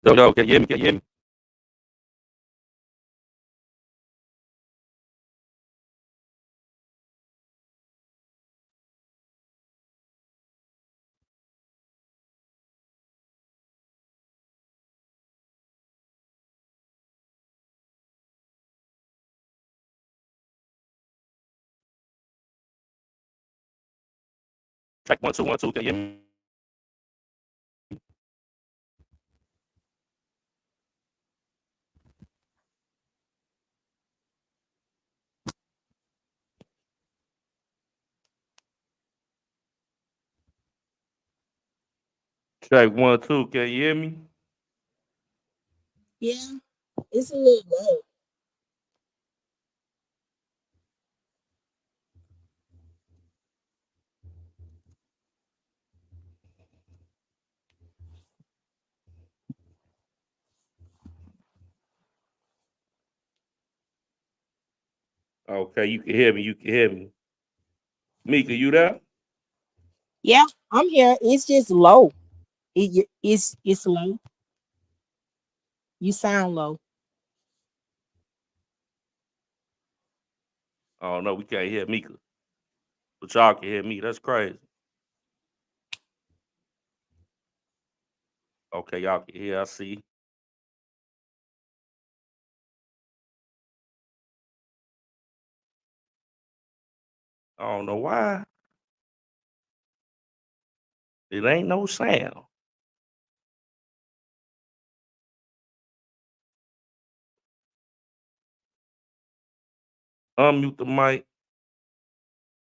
Yo, can you hear me? Can you hear me? Check 1 2 1 2. Can you hear me? Check 1 2. Can you hear me? Yeah, it's a little low. Okay, you can hear me. You can hear me. Mika, you there? Yeah, I'm here. It's just low. It's low. You sound low. Oh no, we can't hear Mika, but y'all can hear me. That's crazy. Okay, y'all can hear. I see. I don't know why. It ain't no sound. Unmute the mic.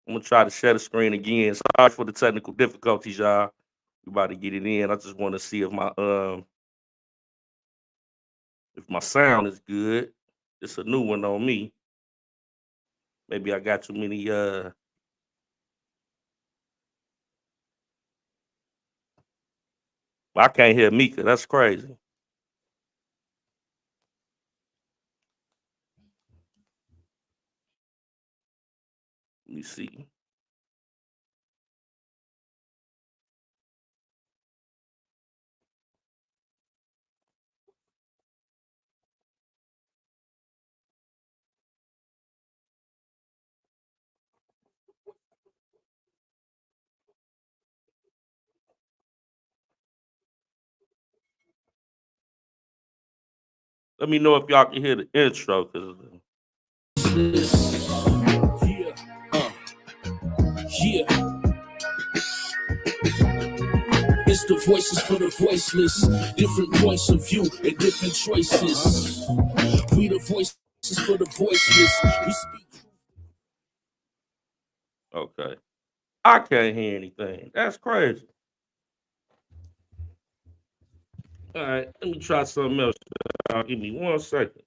I'm gonna try to share the screen again. Sorry for the technical difficulties, y'all. We about to get it in. I just want to see if my sound is good. It's a new one on me. Maybe I got too many I can't hear Mika. That's crazy. Let me see. Let me know if y'all can hear the intro, cause Yeah, yeah. It's the voices for the voiceless. Different points of view and different choices. We the voices for the voiceless. We speak. okay. I can't hear anything. That's crazy. All right, let me try something else. Give me 1 second.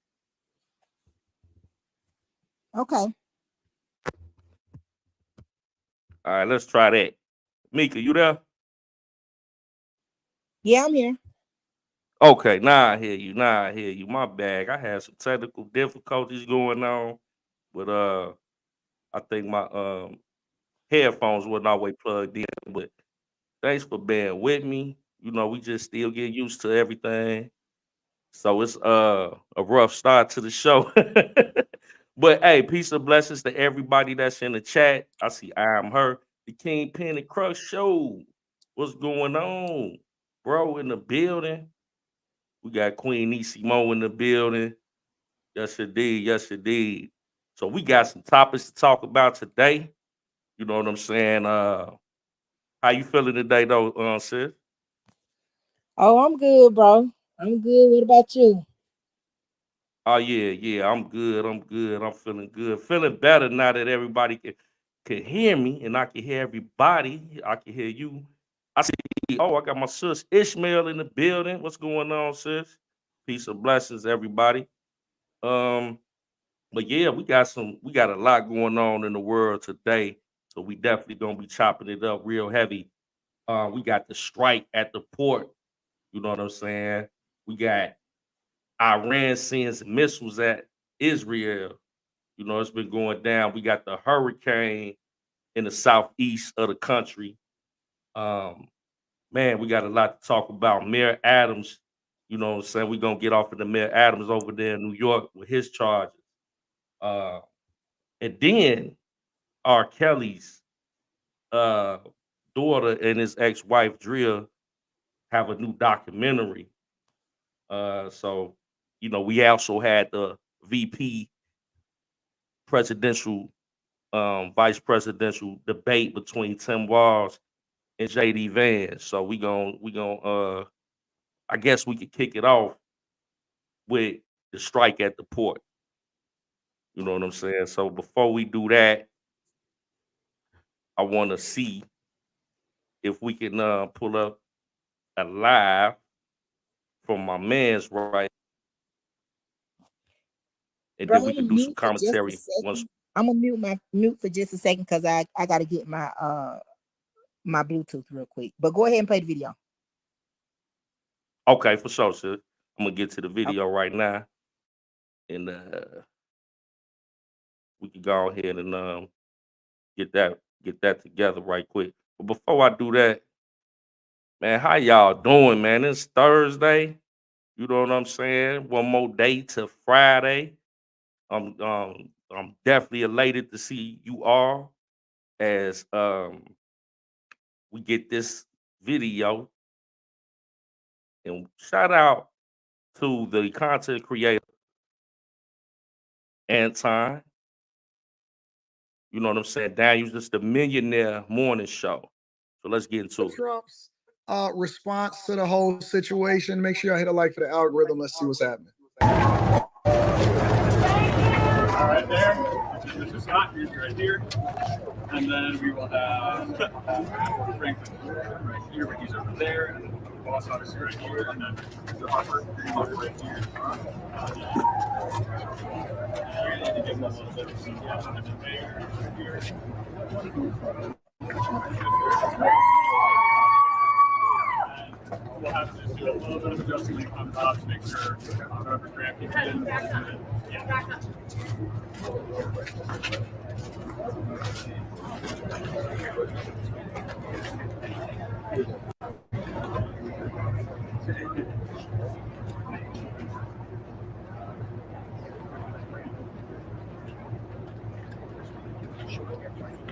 Okay. All right, let's try that. Mika, you there? Yeah, I'm here. Okay, now I hear you. Now I hear you. My bag. I had some technical difficulties going on, but I think my headphones wasn't always plugged in. But thanks for being with me. You know, we just still get used to everything. So it's a rough start to the show. But hey, peace and blessings to everybody that's in the chat. I see I am her, the Kingpin and Crush Show. What's going on? Bro in the building. We got Queen Nisimo in the building. Yes, indeed. Yes, indeed. So we got some topics to talk about today. You know what I'm saying? How you feeling today though, sis? Oh, I'm good, bro. I'm good. What about you? Oh yeah, yeah, I'm good. I'm good. I'm feeling good. Feeling better now that everybody can hear me and I can hear everybody. I can hear you. I see. Oh, I got my sis Ishmael in the building. What's going on, sis? Peace and blessings, everybody. Um, but yeah, we got a lot going on in the world today. So we definitely gonna be chopping it up real heavy. We got the strike at the port. You know what I'm saying? We got Iran sends missiles at Israel. You know, it's been going down. We got the hurricane in the southeast of the country. Um, man, we got a lot to talk about. Mayor Adams, You know what I'm saying? We're gonna get off of the Mayor Adams over there in New York with his charges. And then R. Kelly's daughter and his ex-wife Drea have a new documentary. So we also had the VP presidential vice presidential debate between Tim Walz and JD Vance. So we gonna I guess we could kick it off with the strike at the port. You know what I'm saying? So before we do that, I want to see if we can pull up a live from my man's right, and Bro, then I'm we gonna can do some mute for just a commentary once. second. I'm gonna mute for just a second because I gotta get my my Bluetooth real quick. But go ahead and play the video. Okay, for sure, sir. I'm gonna get to the Okay. video right now, and we can go ahead and get that together right quick. But before I do that, man, how y'all doing, man? It's Thursday. You know what I'm saying? One more day to Friday. I'm definitely elated to see you all as we get this video. And shout out to the content creator Anton. You know what I'm saying? Daniel's just the Millionaire Morning Show. So let's get into it. Trump's response to the whole situation. Make sure y'all hit a like for the algorithm. Let's see what's happening. All right, there. Mr. Scott, here's right here. And then we will have Franklin right here, but he's over there. And then the boss obviously right here. And then Mr. Harper right here. We need to give him a little bit of some there. Here. We'll have to just do a little bit of adjusting on top to make sure whoever grab people in. Yeah. Back up.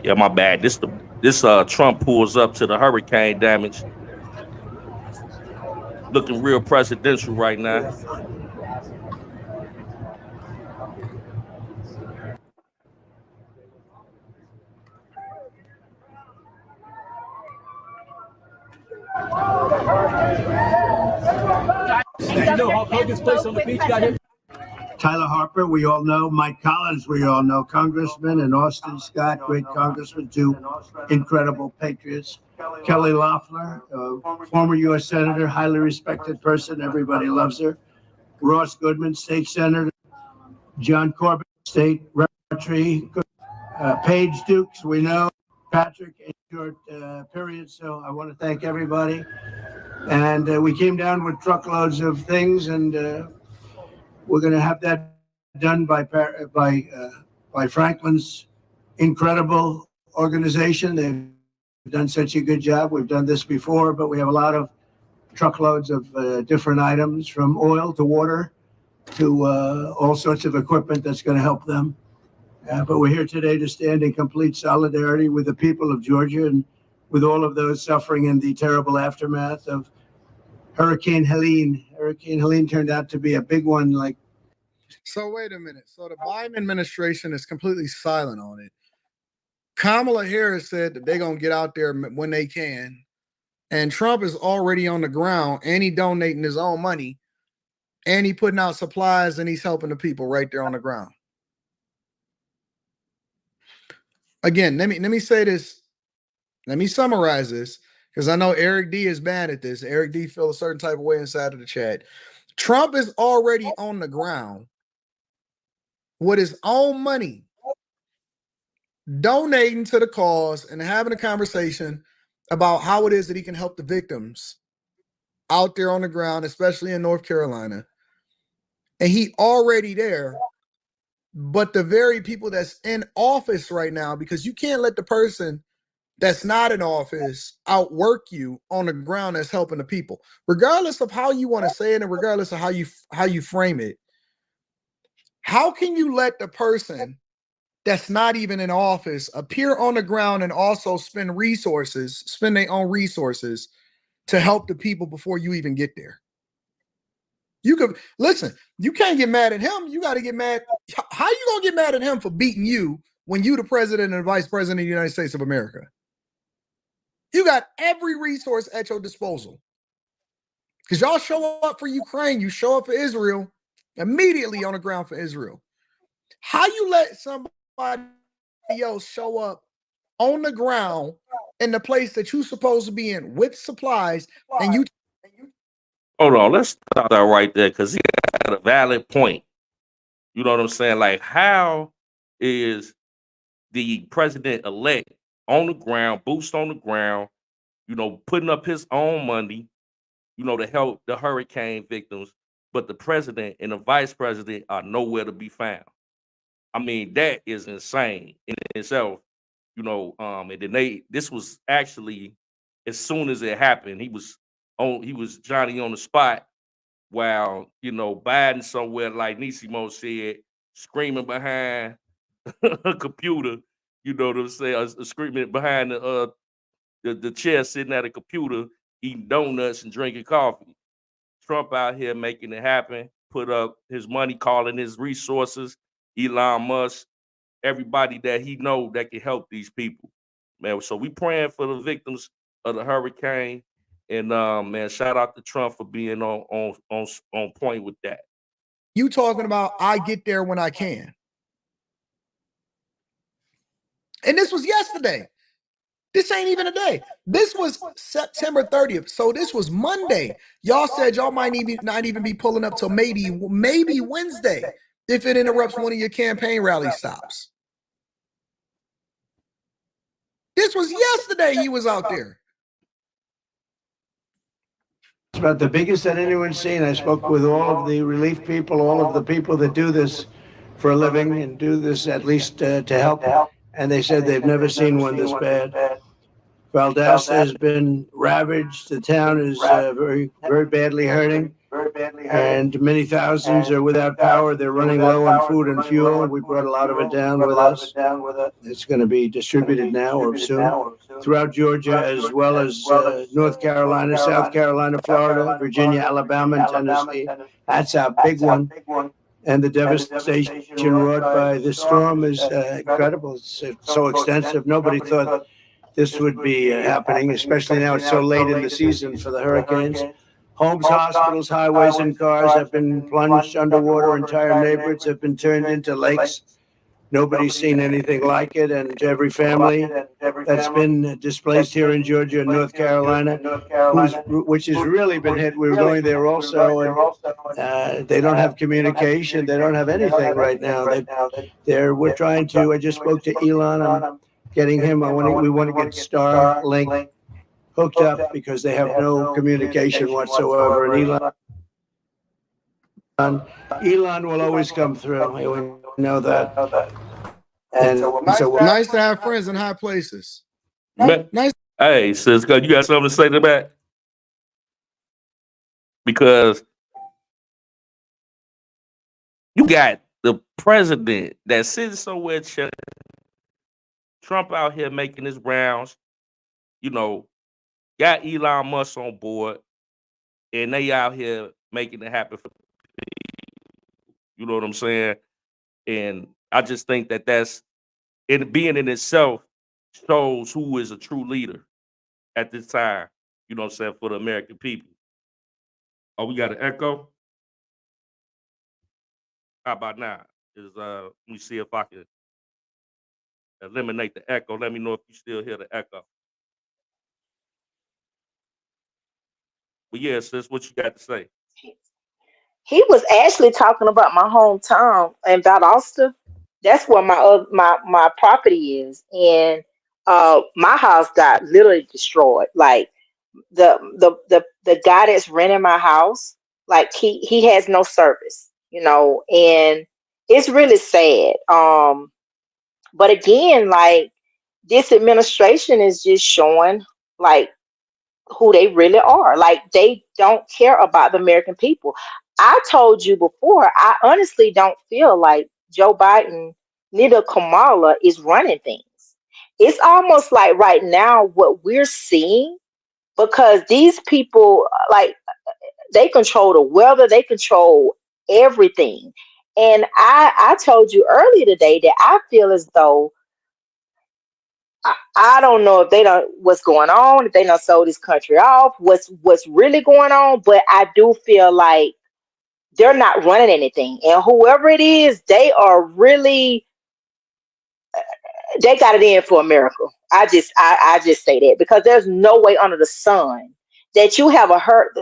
Yeah, my bad. This Trump pulls up to the hurricane damage. Looking real presidential right now. Tyler Harper, we all know. Mike Collins, we all know. Congressman, and Austin Scott, great congressman, two incredible patriots. Kelly Loeffler, former U.S. Senator, highly respected person. Everybody loves her. Ross Goodman, state senator. John Corbett, state representative. Paige Dukes, we know. Patrick, a short period. So I want to thank everybody. And we came down with truckloads of things, and we're going to have that done by Franklin's incredible organization. They've done such a good job. We've done this before, but we have a lot of truckloads of different items, from oil to water to all sorts of equipment that's going to help them. But we're here today to stand in complete solidarity with the people of Georgia and with all of those suffering in the terrible aftermath of Hurricane Helene. Hurricane Helene turned out to be a big one. So wait a minute. So the Biden administration is completely silent on it. Kamala Harris said that they're going to get out there when they can. And Trump is already on the ground, and he donating his own money, and he putting out supplies, and he's helping the people right there on the ground. Again, let me say this. Let me summarize this, because I know Eric D is bad at this. Eric D feels a certain type of way inside of the chat. Trump is already on the ground with his own money, donating to the cause and having a conversation about how it is that he can help the victims out there on the ground, especially in North Carolina. And he already there. But the very people that's in office right now, because you can't let the person that's not in office outwork you on the ground that's helping the people, regardless of how you want to say it and regardless of how you frame it. How can you let the person that's not even in office appear on the ground and also spend their own resources to help the people before you even get there? You could listen, you can't get mad at him. You got to get mad. How you gonna get mad at him for beating you when you the president and vice president of the United States of America? You got every resource at your disposal. Because y'all show up for Ukraine, you show up for Israel, immediately on the ground for Israel. How you let somebody else show up on the ground in the place that you're supposed to be in with supplies, and you Hold on, let's stop that right there because he got a valid point. You know what I'm saying? Like, how is the president-elect on the ground, boots on the ground, you know, putting up his own money, you know, to help the hurricane victims, but the president and the vice president are nowhere to be found? I mean, that is insane in itself, you know. And then this was actually, as soon as it happened, he was Johnny on the spot, while, you know, Biden somewhere, like Nisimo said, screaming behind a computer, you know what I'm saying, screaming behind the chair, sitting at a computer, eating donuts and drinking coffee. Trump out here making it happen, put up his money, calling his resources, Elon Musk, everybody that he know that can help these people, man. So we praying for the victims of the hurricane, and man, shout out to Trump for being on point with that. You talking about I get there when I can. And this was yesterday. This ain't even a day. This was September 30th. So this was Monday. Y'all said y'all might not even be pulling up till maybe Wednesday if it interrupts one of your campaign rally stops. This was yesterday he was out there. It's about the biggest that anyone's seen. I spoke with all of the relief people, all of the people that do this for a living and do this at least to help. And they said they've never seen one this bad. Valdosta has been ravaged. The town is very, very badly hurting. And many thousands are without power. They're running low on food and fuel. We brought a lot of it down with us. It's going to be distributed now or soon throughout Georgia, as well as North Carolina, South Carolina, Florida, Virginia, Alabama, and Tennessee. That's our big one. And the devastation wrought by this storm is incredible. It's so extensive. Nobody thought this would be happening, especially now it's so late in the season for the hurricanes. Homes, hospitals, highways, and cars have been plunged underwater. Entire neighborhoods have been turned into lakes. Nobody's seen anything like it. And every family that's been displaced here in Georgia and North Carolina, which has really been hit. We were going there also, and they don't have communication. They don't have anything right now. We're trying to. I just spoke to Elon. I'm getting him. We want to get Starlink hooked up because they have no communication whatsoever. And Elon will always come through. We know that. And so Nice to have friends in high places. Nice. Hey, sis, you got something to say to that? Because you got the president that's sitting somewhere chilling, Trump out here making his rounds, you know, got Elon Musk on board, and they out here making it happen for people. You know what I'm saying? And I just think that that's being in itself shows who is a true leader at this time, you know what I'm saying, for the American people. Oh, we got an echo? How about now? Let me see if I can eliminate the echo. Let me know if you still hear the echo. But yeah, sis, what you got to say? He was actually talking about my hometown in Valdosta. That's where my property is, and my house got literally destroyed. Like the guy that's renting my house, like he has no service, you know, and it's really sad. But again, like this administration is just showing like who they really are. Like they don't care about the American people. I told you before, I honestly don't feel like Joe Biden, neither Kamala is running things. It's almost like right now what we're seeing, because these people like they control the weather, they control everything. And I told you earlier today that I feel as though I don't know if they don't what's going on, if they don't sold this country off, what's really going on, but I do feel like they're not running anything. And whoever it is, they are really they got it in for a miracle. I just say that because there's no way under the sun that you have a hurt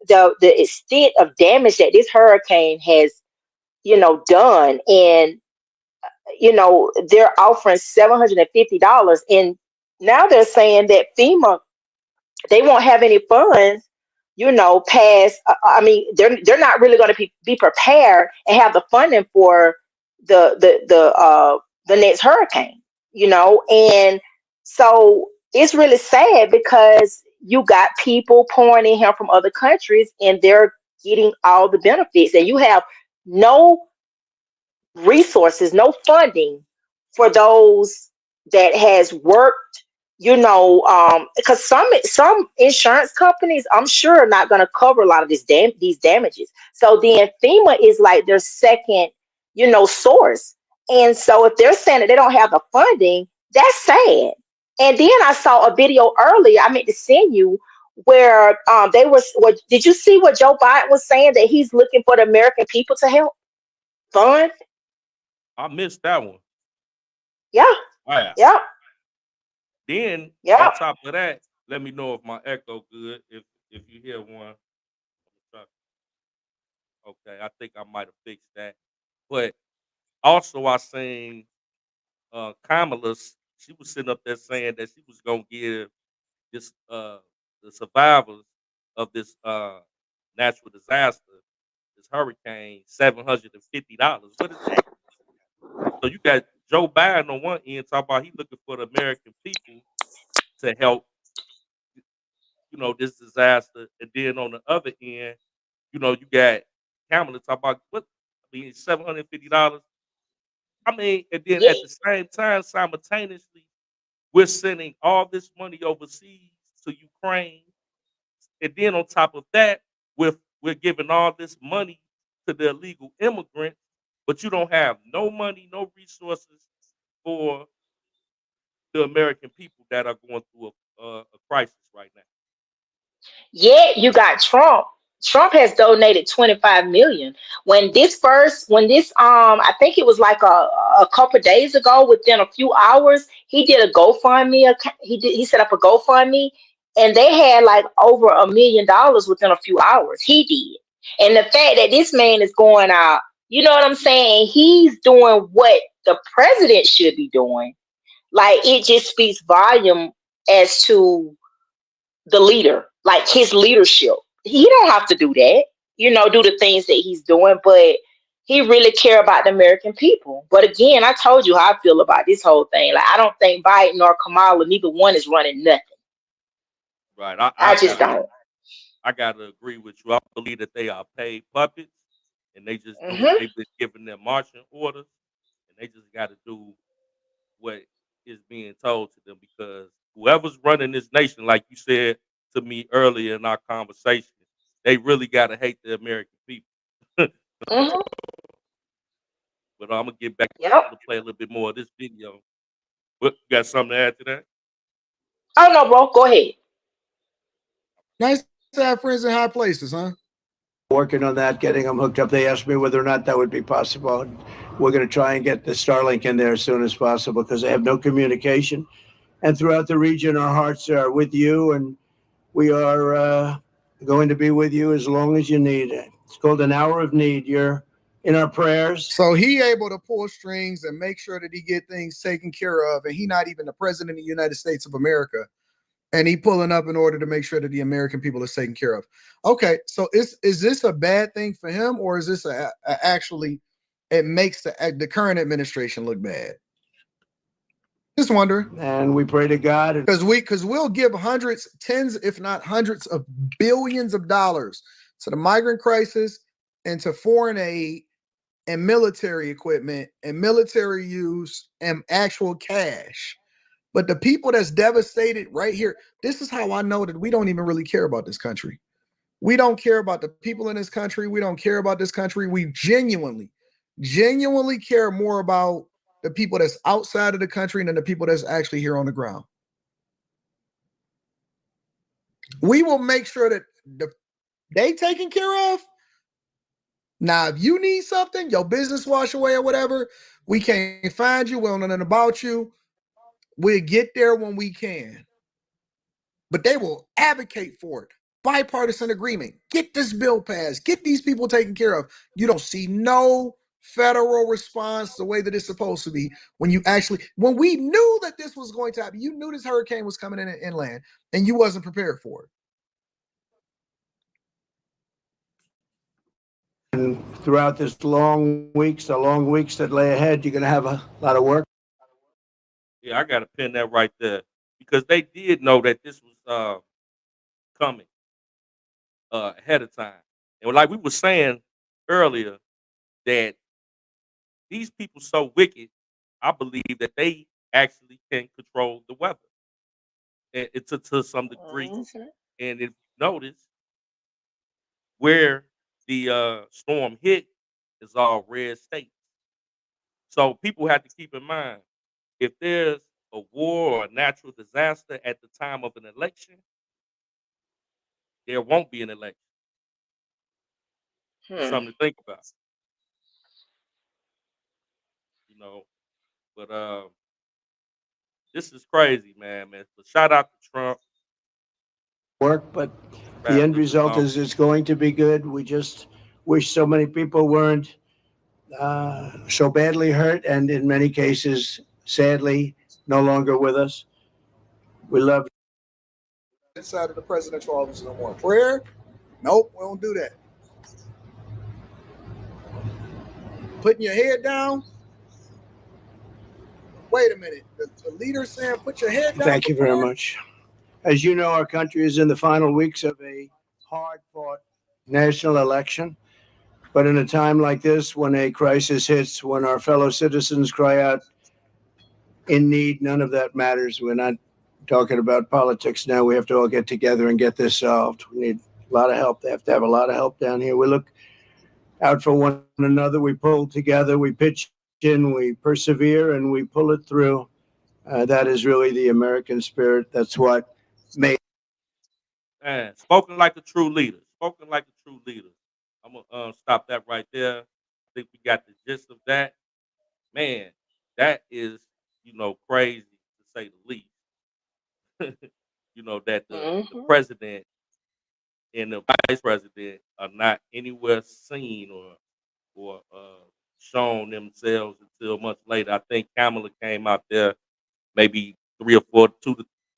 the extent of damage that this hurricane has, done. And they're offering $750, and now they're saying that FEMA, they won't have any funds, past. I mean, they're not really going to be prepared and have the funding for the next hurricane. And so it's really sad because you got people pouring in here from other countries, and they're getting all the benefits, and you have no resources, no funding for those that has worked, because some insurance companies, I'm sure, are not going to cover a lot of these damages. So then FEMA is like their second, source. And so if they're saying that they don't have the funding, that's sad. And then I saw a video earlier, I meant to send you, where did you see what Joe Biden was saying, that he's looking for the American people to help fund? I missed that one. Yeah. Wow. Yeah. Then Yeah. on top of that, let me know if my echo good. If you hear one, okay, I think I might have fixed that. But also, I seen Kamala. She was sitting up there saying that she was gonna give this the survivors of this natural disaster, this hurricane, $750. What is that? So you got Joe Biden on one end talking about he looking for the American people to help, this disaster, and then on the other end, you got Kamala talking about what? I mean, $750. I mean, and then Yeah. at the same time, simultaneously, we're sending all this money overseas to Ukraine, and then on top of that, we're giving all this money to the illegal immigrants, but you don't have no money, no resources for the American people that are going through a crisis right now. Yet you got Trump. Trump has donated 25 million. I think it was like a couple days ago, within a few hours, he did a GoFundMe. He set up a GoFundMe, and they had like over $1 million within a few hours. He did. And the fact that this man is going out, you know what I'm saying? He's doing what the president should be doing. Like, it just speaks volume as to the leader, like his leadership. He don't have to do that, do the things that he's doing, but he really care about the American people. But again, I told you how I feel about this whole thing. Like, I don't think Biden or Kamala, neither one is running nothing. Right. I just don't. I gotta agree with you. I believe that they are paid puppets, and they just do. Hmm. They've been given their marching orders, and they just got to do what is being told to them, because whoever's running this nation, like you said to me earlier in our conversation, they really got to hate the American people. Hmm. But I'm gonna get back Yep. to play a little bit more of this video. What, you got something to add to that? Oh no, bro, go ahead. Nice to have friends in high places, huh? Working on that, getting them hooked up. They asked me whether or not that would be possible. We're going to try and get the Starlink in there as soon as possible because they have no communication. And throughout the region, our hearts are with you, and we are going to be with you as long as you need it. It's called an hour of need. You're in our prayers. So he able to pull strings and make sure that he get things taken care of, and he not even the president of the United States of America, and he pulling up in order to make sure that the American people is taken care of. Okay, so is this a bad thing for him, or is this actually it makes the current administration look bad? Just wondering. And we pray to God. Because we'll give hundreds, tens, if not hundreds of billions of dollars to the migrant crisis and to foreign aid and military equipment and military use and actual cash. But the people that's devastated right here, this is how I know that we don't even really care about this country. We don't care about the people in this country. We don't care about this country. We genuinely care more about the people that's outside of the country than the people that's actually here on the ground. We will make sure that they taken care of. Now, if you need something, your business wash away or whatever, we can't find you. We don't know nothing about you. We'll get there when we can. But they will advocate for it. Bipartisan agreement. Get this bill passed. Get these people taken care of. You don't see no federal response the way that it's supposed to be. When we knew that this was going to happen, you knew this hurricane was coming in inland, and you wasn't prepared for it. And throughout the long weeks that lay ahead, you're going to have a lot of work. Yeah, I got to pin that right there because they did know that this was coming ahead of time. And like we were saying earlier, that these people so wicked, I believe that they actually can control the weather to some degree. Mhm. And if you notice, where the storm hit is all red states. So people have to keep in mind, if there's a war or a natural disaster at the time of an election, there won't be an election. Something to think about, you know. But this is crazy, man. So shout out to Trump. Work, but the end result is it's going to be good. We just wish so many people weren't so badly hurt, and in many cases, sadly, no longer with us. We love you. Inside of the presidential office no more. Prayer? Nope, we don't do that. Putting your head down? Wait a minute. The leader saying put your head down? Thank you very much. As you know, our country is in the final weeks of a hard-fought national election. But in a time like this, when a crisis hits, when our fellow citizens cry out in need, none of that matters. We're not talking about politics now. We have to all get together and get this solved. We need a lot of help. They have to have a lot of help down here. We look out for one another. We pull together. We pitch in. We persevere, and we pull it through. That is really the American spirit. That's what made. Man, spoken like a true leader. Spoken like a true leader. I'm gonna stop that right there. I think we got the gist of that. Man, that is, crazy to say the least. That the president and the vice president are not anywhere seen or shown themselves until much later. I think Kamala came out there maybe 2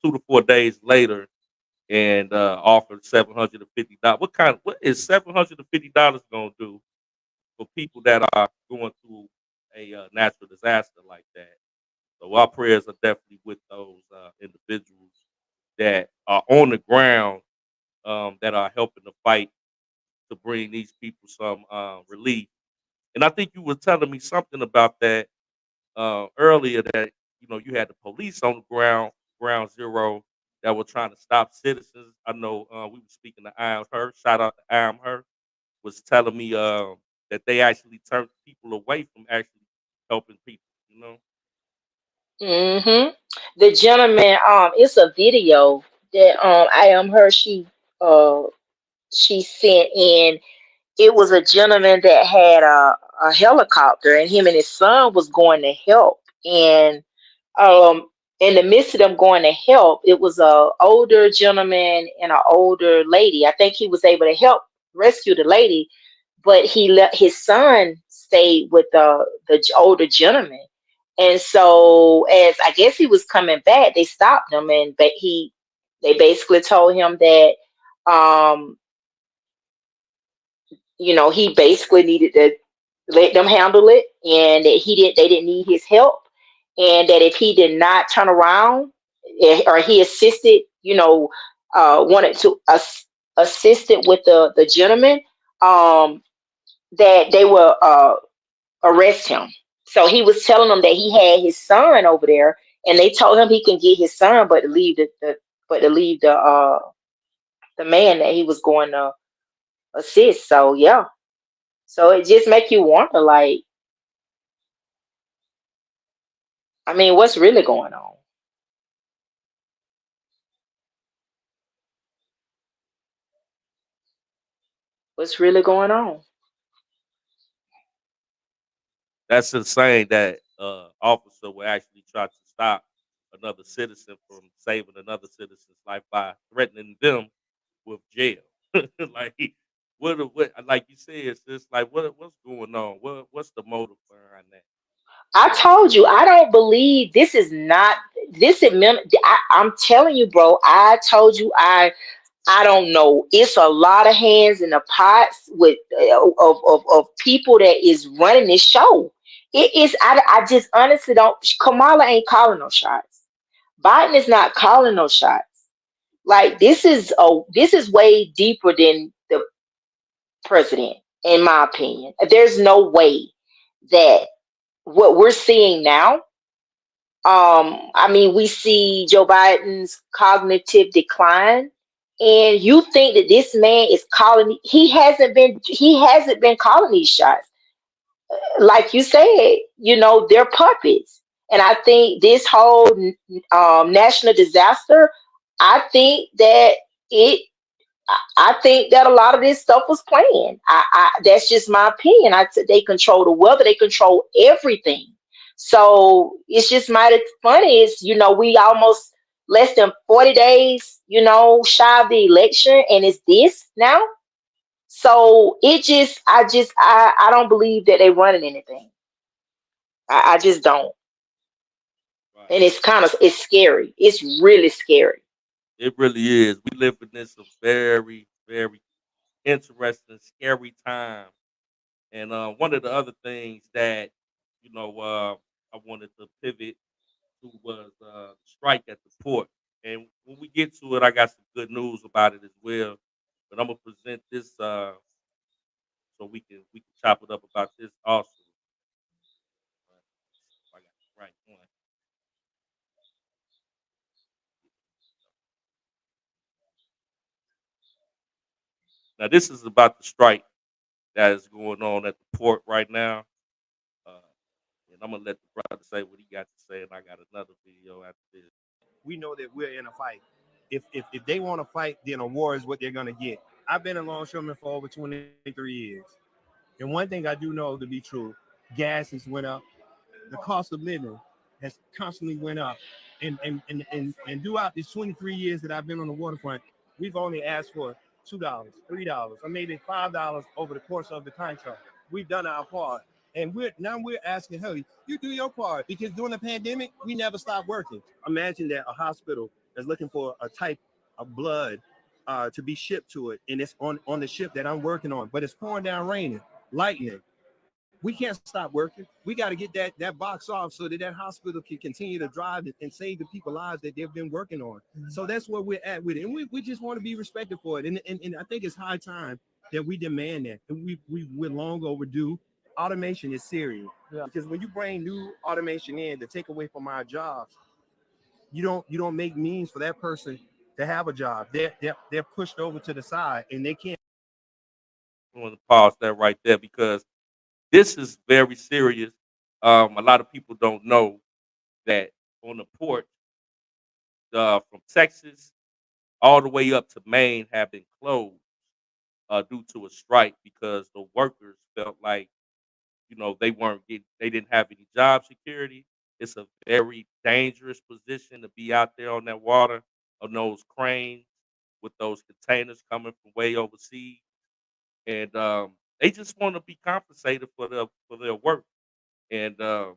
to 4 days later and offered $750. What is $750 gonna do for people that are going through a natural disaster like that? So our prayers are definitely with those individuals that are on the ground, that are helping to fight to bring these people some relief. And I think you were telling me something about that earlier, that you had the police on the ground zero, that were trying to stop citizens. I know we were speaking to Iam Her. Shout out to Iam Her, was telling me that they actually turned people away from actually helping people. The gentleman, it's a video that Iam Her she sent in. It was a gentleman that had a helicopter, and him and his son was going to help. And in the midst of them going to help, it was a older gentleman and an older lady. I think he was able to help rescue the lady, but he let his son stay with the older gentleman. And so, as I guess he was coming back, they stopped him, and they basically told him that he basically needed to let them handle it, and that they didn't need his help. and that if he did not turn around, or he assisted, wanted to assist it with the gentleman, um, that they will arrest him. So he was telling them that he had his son over there, and they told him he can get his son, but to leave the man that he was going to assist. So yeah, so it just make you wonder, like, I mean, what's really going on? What's really going on? That's insane that officer will actually try to stop another citizen from saving another citizen's life by threatening them with jail. Like what like you said, it's just like what's going on? What's the motive behind that? I told you, I don't believe this is not this amendment. I'm telling you, bro. I told you, I don't know. It's a lot of hands in the pots with of people that is running this show. It is. I just honestly don't. Kamala ain't calling no shots. Biden is not calling no shots. Like, this is way deeper than the president, in my opinion. There's no way that what we're seeing now. I mean, we see Joe Biden's cognitive decline, and you think that this man is calling? He hasn't been calling these shots. Like you said, they're puppets. And I think this whole national disaster, I think that it I think that a lot of this stuff was planned. That's just my opinion. They control the weather, they control everything. So it's just mighty funny. We almost less than 40 days, shy of the election, and it's this now. So I don't believe that they're running anything. I just don't. Right. And it's scary. It's really scary. It really is. We live in this a very, very interesting, scary time. And one of the other things that I wanted to pivot to was strike at the port. And when we get to it, I got some good news about it as well. But I'm gonna present this so we can chop it up about this also. I got the right one. Now this is about the strike that is going on at the port right now. Uh, and I'm gonna let the brother say what he got to say, and I got another video after this. We know that we're in a fight. If they want to fight, then a war is what they're gonna get. I've been a longshoreman for over 23 years, and one thing I do know to be true: gas has went up, the cost of living has constantly went up, and throughout these 23 years that I've been on the waterfront, we've only asked for $2, $3, or maybe $5 over the course of the contract. We've done our part, and we're asking, hey, you do your part, because during the pandemic we never stopped working. Imagine that a hospital is looking for a type of blood to be shipped to it, and it's on the ship that I'm working on, but it's pouring down raining, lightning. We can't stop working. We got to get that box off so that hospital can continue to drive it and save the people lives that they've been working on. So that's where we're at with it, and we just want to be respected for it. And I think it's high time that we demand that, and we're long overdue. Automation is serious, because when you bring new automation in to take away from our jobs, you don't make means for that person to have a job. They're pushed over to the side, and they can't. I want to pause that right there because this is very serious. A lot of people don't know that on the port, from Texas all the way up to Maine, have been closed due to a strike because the workers felt like they didn't have any job security. It's a very dangerous position to be out there on that water, on those cranes with those containers coming from way overseas, and they just want to be compensated for their work. And the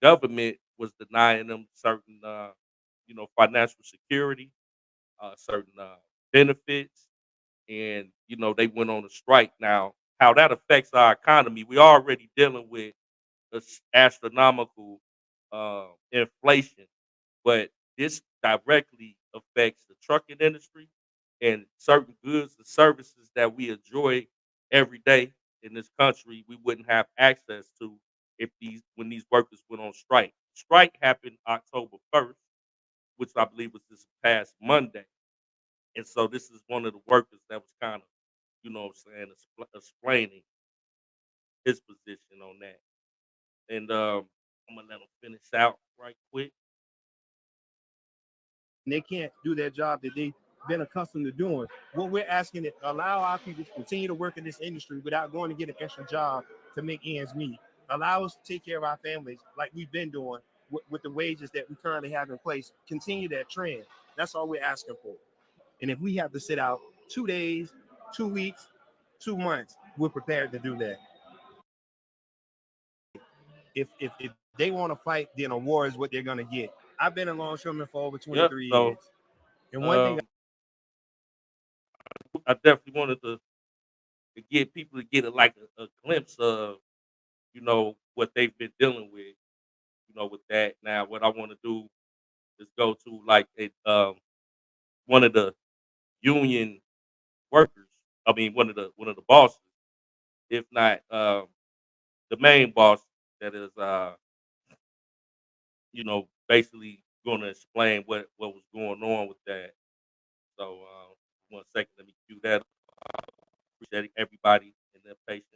government was denying them certain, financial security, certain benefits, and they went on a strike. Now, how that affects our economy, we already dealing with astronomical inflation, but this directly affects the trucking industry and certain goods and services that we enjoy every day in this country. We wouldn't have access to if when these workers went on strike. Strike happened October 1st, which I believe was this past Monday. And so this is one of the workers that was kind of, you know what I'm saying, explaining his position on that. And I'm gonna let him finish out right quick. And they can't do their job that they've been accustomed to doing. What we're asking is allow our people to continue to work in this industry without going to get an extra job to make ends meet. Allow us to take care of our families like we've been doing with the wages that we currently have in place. Continue that trend. That's all we're asking for. And if we have to sit out 2 days, 2 weeks, 2 months, we're prepared to do that. If they want to fight, then a war is what they're going to get. I've been in longshoreman for over 23 years. And one thing I definitely wanted to get people to get a glimpse of, you know, what they've been dealing with, you know, with that. Now, what I want to do is go to like one of the union workers. I mean, one of the bosses, if not the main boss, that is, you know, basically going to explain what was going on with that. So, 1 second, let me cue that. Appreciate everybody and their patience.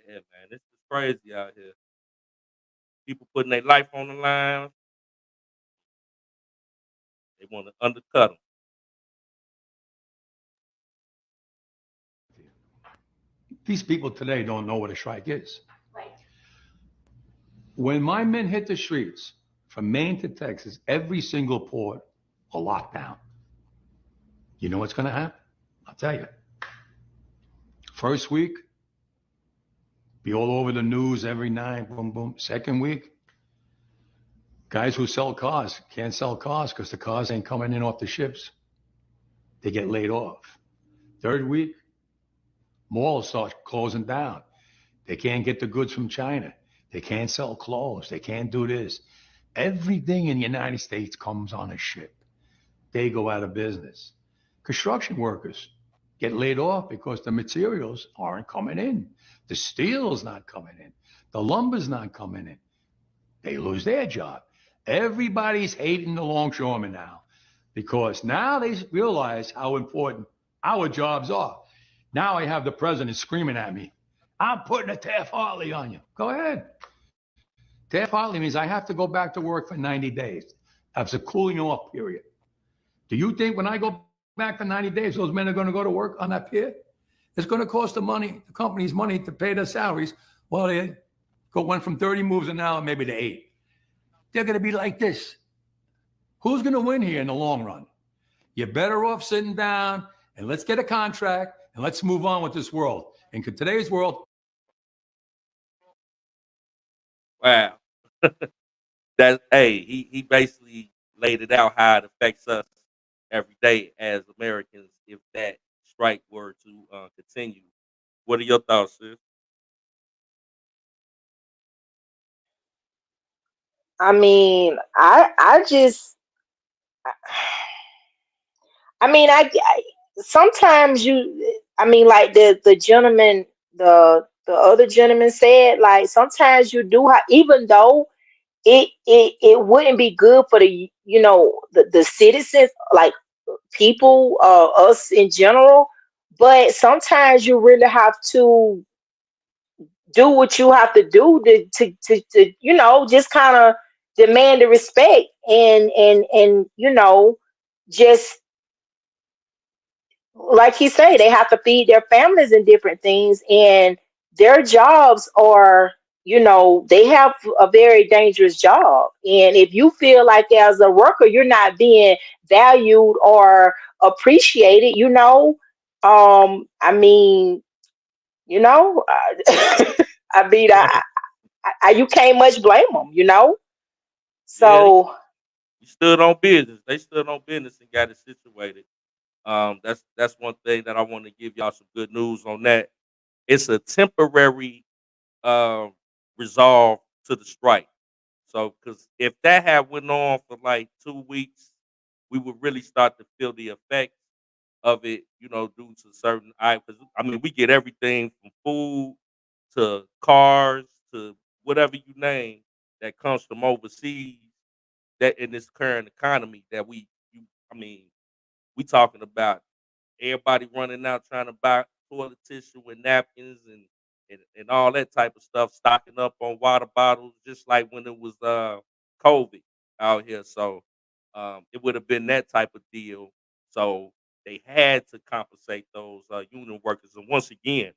Yeah, man, this is crazy out here. People putting their life on the line. They want to undercut them. These people today don't know what a strike is. Right. When my men hit the streets from Maine to Texas, every single port a lockdown. You know what's going to happen? I'll tell you. First week, be all over the news every night, boom, boom. Second week, guys who sell cars can't sell cars because the cars ain't coming in off the ships. They get laid off. Third week, malls start closing down. They can't get the goods from China. They can't sell clothes. They can't do this. Everything in the United States comes on a ship. They go out of business. Construction workers get laid off because the materials aren't coming in. The steel's not coming in. The lumber's not coming in. They lose their job. Everybody's hating the longshoremen now because now they realize how important our jobs are. Now I have the president screaming at me, I'm putting a Taft-Hartley on you. Go ahead. Taft-Hartley means I have to go back to work for 90 days. That's a cooling off period. Do you think when I go back for 90 days, those men are going to go to work on that pier? It's going to cost the company's money to pay their salaries. Well, they went from 30 moves an hour maybe to 8. They're going to be like this. Who's going to win here in the long run? You're better off sitting down and let's get a contract and let's move on with this world. In today's world. Wow. He basically laid it out how it affects us every day as Americans if that strike were to continue. What are your thoughts, sis? I mean, I sometimes I mean, like the gentleman, the other gentleman said, like sometimes you do even though it wouldn't be good for the citizens, like people, us in general, but sometimes you really have to do what you have to do to just kind of demand the respect and just like he say, they have to feed their families and different things, and their jobs are, they have a very dangerous job. And if you feel like as a worker you're not being valued or appreciated, I mean, I mean, you can't much blame them. So You stood on business. They stood on business and got it situated. That's one thing that I want to give y'all some good news on that. It's a temporary uh, resolve to the strike. So, because if that had went on for like 2 weeks, we would really start to feel the effects of it, due to certain items. I mean, we get everything from food to cars to whatever you name that comes from overseas. That in this current economy that I mean, we talking about everybody running out trying to buy toilet tissue and napkins and all that type of stuff, stocking up on water bottles, just like when it was COVID out here. So it would have been that type of deal. So they had to compensate those union workers. And once again,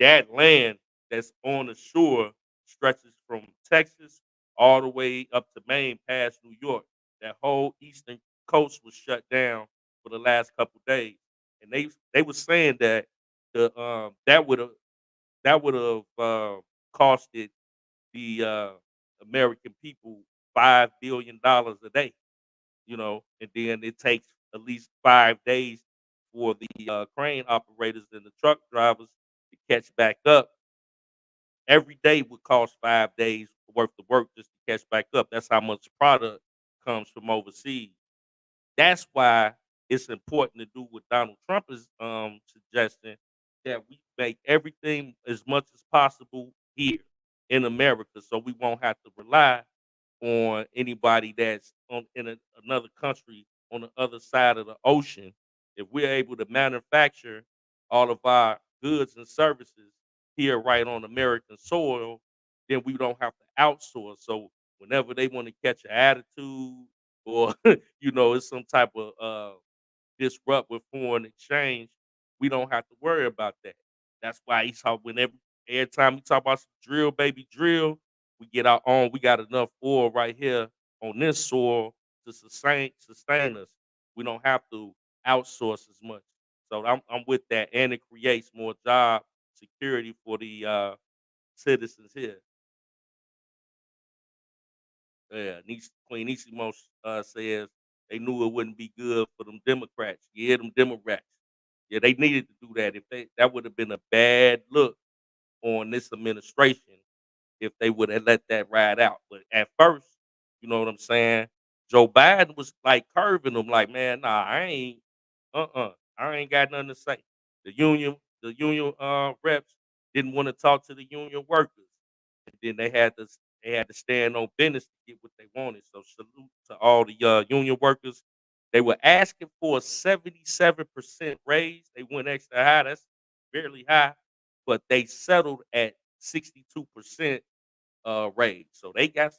that land that's on the shore stretches from Texas all the way up to Maine, past New York. That whole eastern coast was shut down for the last couple days, and they were saying that the that would have costed the American people $5 billion a day, and then it takes at least 5 days for the crane operators and the truck drivers to catch back up. Every day would cost 5 days worth of work just to catch back up. That's how much product comes from overseas. That's why it's important to do what Donald Trump is suggesting, that we make everything as much as possible here in America, so we won't have to rely on anybody that's another country on the other side of the ocean. If we're able to manufacture all of our goods and services here right on American soil, then we don't have to outsource. So whenever they want to catch an attitude or it's some type of disrupt with foreign exchange, we don't have to worry about that. That's why he talk whenever every time we talk about some drill, baby drill, we get our own. We got enough oil right here on this soil to sustain us. We don't have to outsource as much. So I'm with that, and it creates more job security for the citizens here. Yeah, Queen Nisimo says they knew it wouldn't be good for them Democrats. Yeah, them Democrats. Yeah, they needed to do that. If that would have been a bad look on this administration if they would have let that ride out. But at first, you know what I'm saying? Joe Biden was like curving them, like, man, nah, I ain't got nothing to say. The union reps didn't want to talk to the union workers, and then they had to stand on business to get what they wanted. So salute to all the union workers. They were asking for a 77% raise. They went extra high. That's fairly high, but they settled at 62% raise. So they got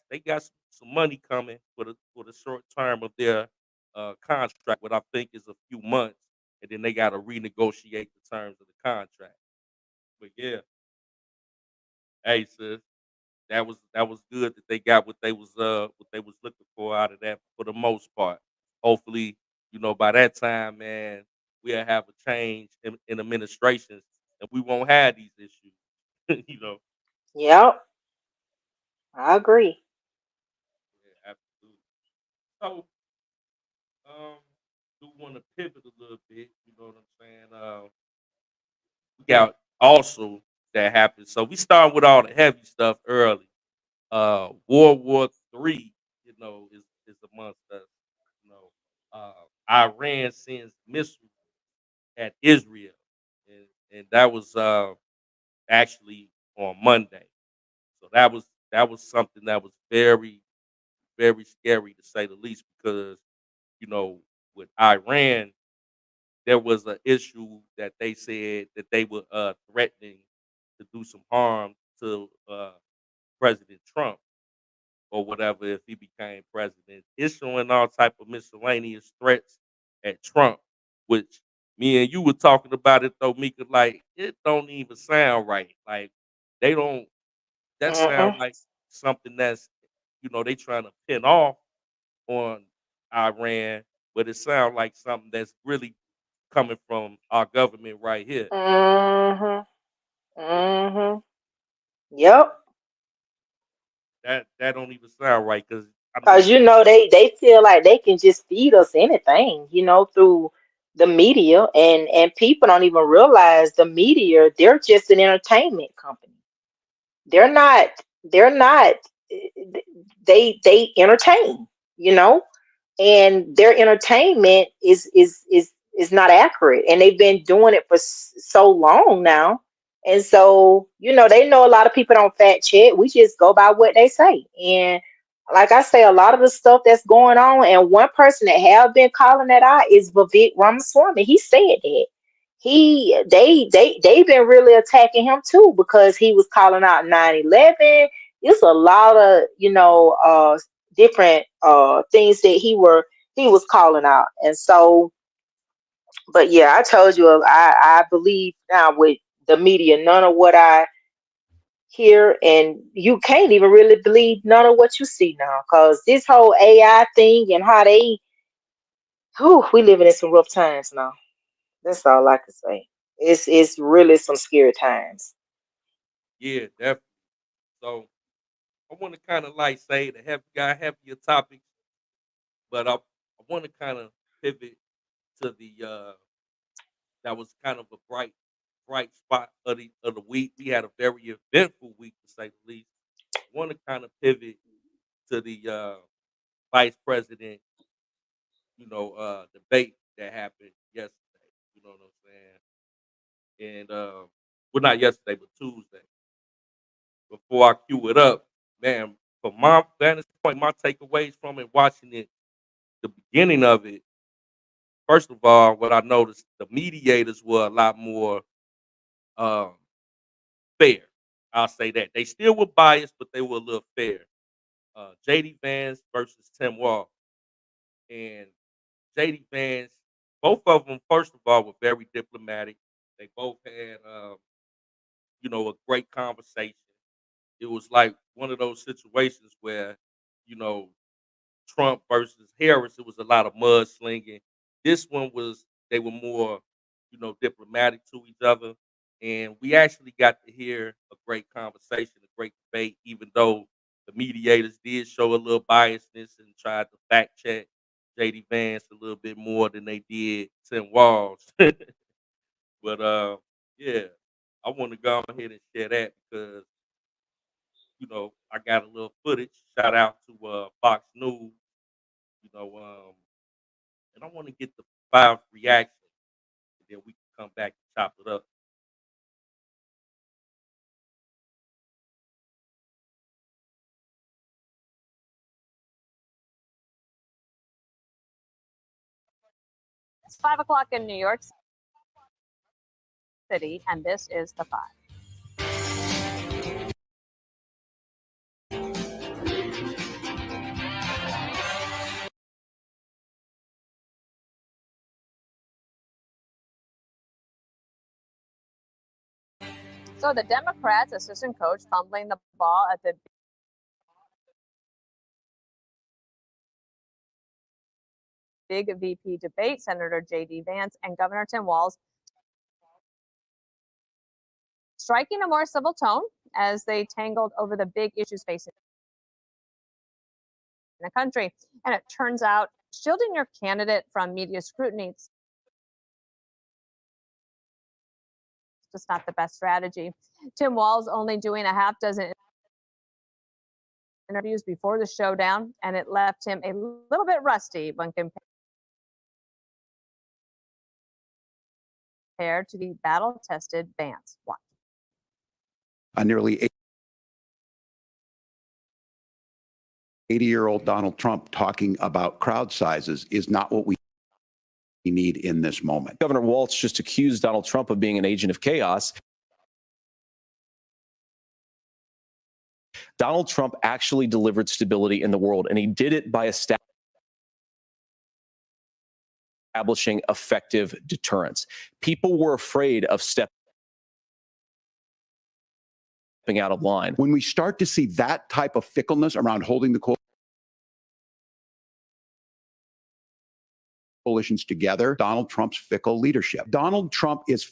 some money coming for the short term of their contract, what I think is a few months, and then they got to renegotiate the terms of the contract. But yeah, hey sis, that was good that they got what they was looking for out of that for the most part. Hopefully, by that time, man, we'll have a change in administrations and we won't have these issues. Yep, I agree. Yeah, absolutely. So, do want to pivot a little bit. You know what I'm saying? We got also that happened. So we start with all the heavy stuff early. World War III, is amongst us. You know, Iran sends missiles at Israel, and that was actually on Monday. So that was something that was very, very scary to say the least, because you know with Iran there was an issue that they said that they were threatening to do some harm to President Trump or whatever if he became president, issuing all type of miscellaneous threats at Trump, which me and you were talking about it though, Mika. Like it don't even sound right. Like they don't. That sound Mm-mm. like something that's they trying to pin off on Iran, but it sounds like something that's really coming from our government right here. Mhm. Yeah, Mhm. Yep. that don't even sound right because I Cause mean, they feel like they can just feed us anything, through. the media, and people don't even realize the media, they're just an entertainment company. They're not they're not they entertain, you know, and their entertainment is not accurate, and they've been doing it for so long now. And so, you know, they know a lot of people don't fact check. We just go by what they say. And like I say, a lot of the stuff that's going on, and one person that have been calling that out is Vivek Ramaswamy. He said that they've been really attacking him too, because he was calling out 9/11. It's a lot of, you know, different things that he was calling out. And so, but yeah, I told you, I believe now with the media, none of what I hear, and you can't even really believe none of what you see now, because this whole AI thing and how they, whew, we living in some rough times now. That's all I can say. It's really some scary times. Yeah, definitely. So I want to kind of like say the heavier topics, but I want to kind of pivot to the that was kind of a bright spot of the week. We had a very eventful week, to say the least. I want to kind of pivot to the vice president, debate that happened yesterday. You know what I'm saying? And well, not yesterday, but Tuesday. Before I cue it up, man, from my vantage point, my takeaways from it, watching it, the beginning of it. First of all, what I noticed, the mediators were a lot more um, fair. I'll say that they still were biased, but they were a little fair. JD Vance versus Tim Wall, and JD Vance, both of them, first of all, were very diplomatic. They both had, a great conversation. It was like one of those situations where, you know, Trump versus Harris, it was a lot of mudslinging. This one was they were more, diplomatic to each other, and we actually got to hear a great conversation, a great debate, even though the mediators did show a little biasness and tried to fact check JD Vance a little bit more than they did Tim Walz. But yeah, I want to go ahead and share that because I got a little footage. Shout out to Fox News, you know, um, and I want to get the five reaction, and then we can come back and chop it up. It's 5 o'clock in New York City, and this is the five. So the Democrats' assistant coach fumbling the ball at the big VP debate, Senator J.D. Vance and Governor Tim Walz striking a more civil tone as they tangled over the big issues facing the country. And it turns out shielding your candidate from media scrutiny is just not the best strategy. Tim Walz only doing a half dozen interviews before the showdown, and it left him a little bit rusty when compared to the battle-tested Vance. Watch. A nearly 80-year-old Donald Trump talking about crowd sizes is not what we need in this moment. Governor Walz just accused Donald Trump of being an agent of chaos. Donald Trump actually delivered stability in the world, and he did it by establishing effective deterrence. People were afraid of stepping out of line. When we start to see that type of fickleness around holding the coalitions together, Donald Trump's fickle leadership. Donald Trump is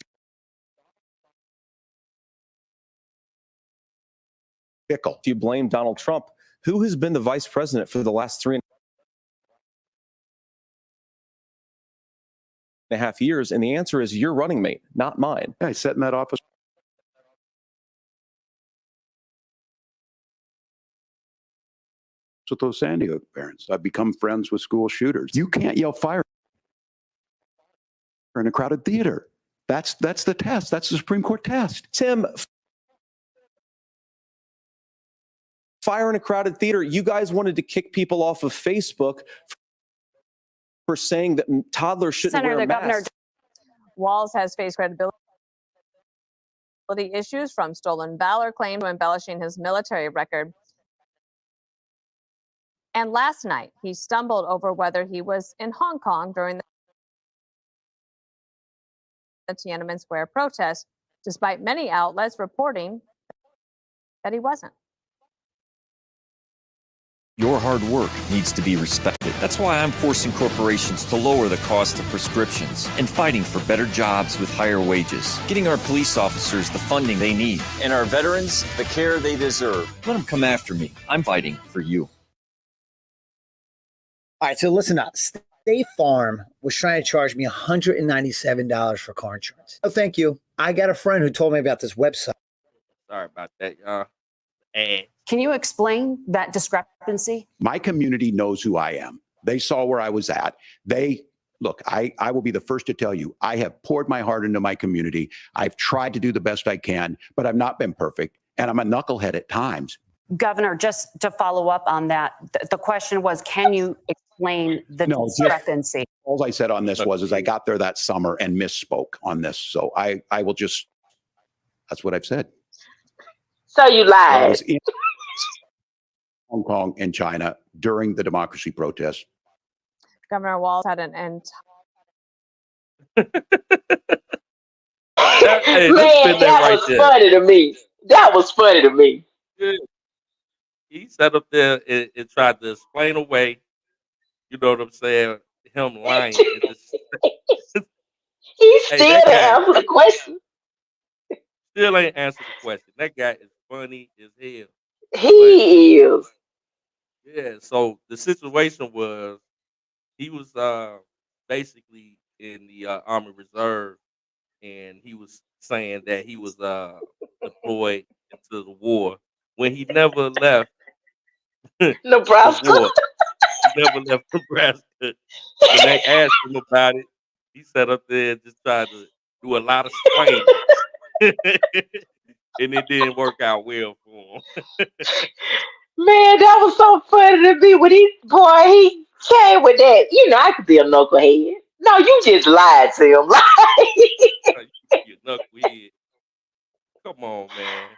fickle. If you blame Donald Trump, who has been the vice president for the last 3 2.5 years? And the answer is your running mate, not mine. I sat in that office with those Sandy Hook parents. I've become friends with school shooters. You can't yell fire in a crowded theater. That's the test. That's the Supreme Court test. Tim, fire in a crowded theater. You guys wanted to kick people off of Facebook for saying that toddlers shouldn't Senator, wear the governor masks. Walz has faced credibility issues from stolen valor claim to embellishing his military record. And last night, he stumbled over whether he was in Hong Kong during the Tiananmen Square protest, despite many outlets reporting that he wasn't. Your hard work needs to be respected. That's why I'm forcing corporations to lower the cost of prescriptions and fighting for better jobs with higher wages, getting our police officers the funding they need, and our veterans the care they deserve. Let them come after me. I'm fighting for you. All right, so listen up. State Farm was trying to charge me $197 for car insurance. Oh, thank you. I got a friend who told me about this website. Sorry about that, y'all. And Can you explain that discrepancy? My community knows who I am. They saw where I was at. Look, I will be the first to tell you, I have poured my heart into my community. I've tried to do the best I can, but I've not been perfect. And I'm a knucklehead at times. Governor, just to follow up on that, the question was, can you explain the discrepancy? All I said on this is I got there that summer and misspoke on this. So I will just, that's what I've said. So you I lied. was in Hong Kong and China during the democracy protests. Governor Walz had an end. Man, that was funny to me. That was funny to me. He sat up there and tried to explain away, you know what I'm saying, him lying. He still didn't answer the question. Still ain't answered the question. That guy is funny as hell. He is. Yeah, so the situation was he was basically in the Army Reserve, and he was saying that he was deployed into the war when he never left Nebraska. the war. He never left Nebraska. When they asked him about it, he sat up there and just tried to do a lot of explaining. And it didn't work out well for him. Man, that was so funny to me when he came with that. You know, I could be a knucklehead. No, you just lied to him. You knucklehead. Come on, man.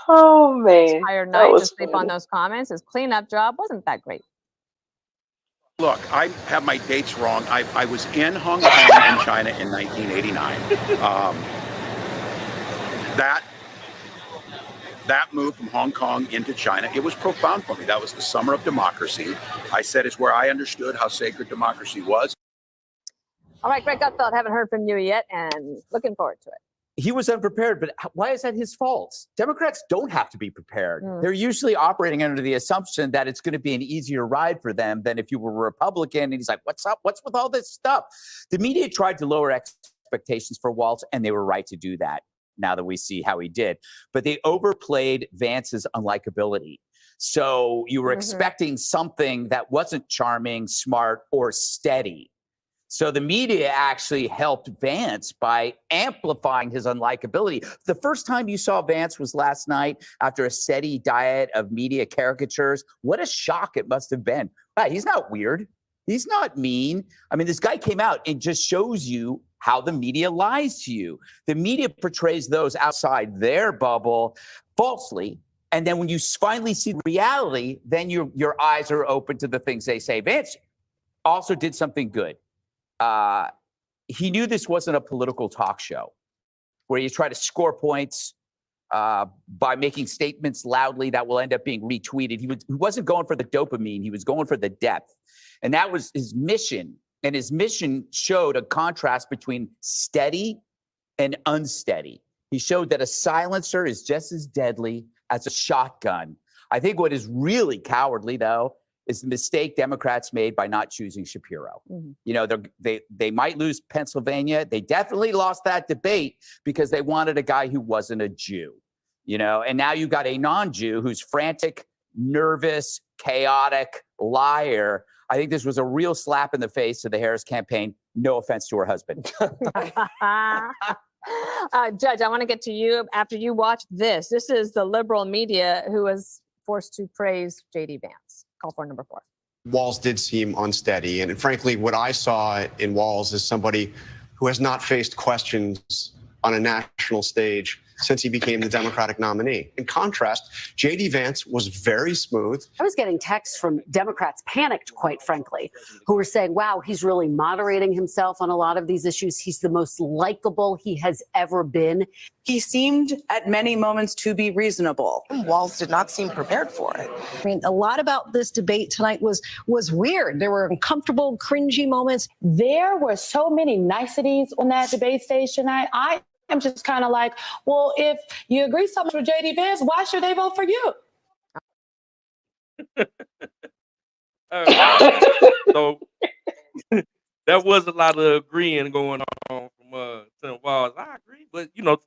Oh man. Tired that night to was sleep on funny. those comments. His cleanup job wasn't that great. Look, I have my dates wrong. I was in Hong Kong and China in 1989. That move from Hong Kong into China, it was profound for me. That was the summer of democracy. I said it's where I understood how sacred democracy was. All right, Greg Gutfeld, haven't heard from you yet, and looking forward to it. He was unprepared, but why is that his fault? Democrats don't have to be prepared. They're usually operating under the assumption that it's going to be an easier ride for them than if you were a Republican. And he's like, what's up? What's with all this stuff? The media tried to lower expectations for Walz, and they were right to do that now that we see how he did. But they overplayed Vance's unlikability. So you were expecting something that wasn't charming, smart, or steady. So the media actually helped Vance by amplifying his unlikability. The first time you saw Vance was last night after a steady diet of media caricatures. What a shock it must have been. Right, he's not weird. He's not mean. I mean, this guy came out and just shows you how the media lies to you. The media portrays those outside their bubble falsely. And then when you finally see reality, then your eyes are open to the things they say. Vance also did something good. He knew this wasn't a political talk show where you try to score points by making statements loudly that will end up being retweeted. He wasn't going for the dopamine. He was going for the depth. And that was his mission. And his mission showed a contrast between steady and unsteady. He showed that a silencer is just as deadly as a shotgun. I think what is really cowardly, though, is the mistake Democrats made by not choosing Shapiro. Mm-hmm. You know, they might lose Pennsylvania. They definitely lost that debate because they wanted a guy who wasn't a Jew. You know, and now you got a non-Jew who's frantic, nervous, chaotic, liar. I think this was a real slap in the face to the Harris campaign. No offense to her husband. Judge, I want to get to you after you watch this. This is the liberal media who was forced to praise J.D. Vance. Call for number 4. Walz did seem unsteady. And frankly, what I saw in Walz is somebody who has not faced questions on a national stage since he became the Democratic nominee. In contrast, J.D. Vance was very smooth. I was getting texts from Democrats, panicked, quite frankly, who were saying, wow, he's really moderating himself on a lot of these issues. He's the most likable he has ever been. He seemed at many moments to be reasonable. Walz did not seem prepared for it. I mean, a lot about this debate tonight was weird. There were uncomfortable, cringy moments. There were so many niceties on that debate stage tonight. I'm just kind of like, well, if you agree so much with J.D. Vance, why should they vote for you? So there was a lot of agreeing going on from Tim Walz. I agree, but you know,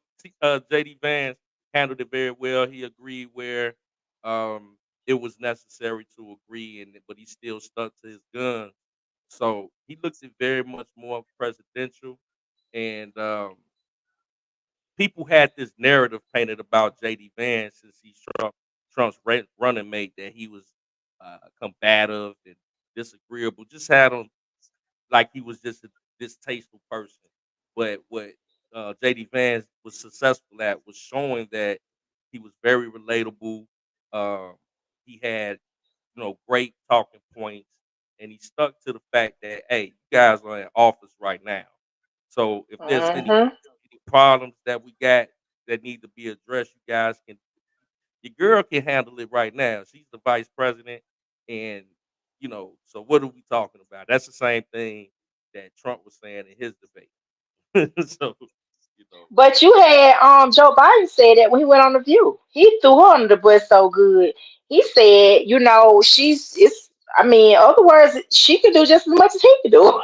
J.D. Vance handled it very well. He agreed where it was necessary to agree, but he still stuck to his guns. So he looks at very much more presidential, and people had this narrative painted about J.D. Vance since he's Trump's running mate, that he was combative and disagreeable. Just had him like he was just a distasteful person. But what J.D. Vance was successful at was showing that he was very relatable. He had, you know, great talking points, and he stuck to the fact that, hey, you guys are in office right now. So if there's any problems that we got that need to be addressed, you guys can. Your girl can handle it right now. She's the vice president, and you know. So what are we talking about? That's the same thing that Trump was saying in his debate. So you know. But you had Joe Biden say that when he went on The View. He threw her under the bus so good. He said, you know, other words, she could do just as much as he could do.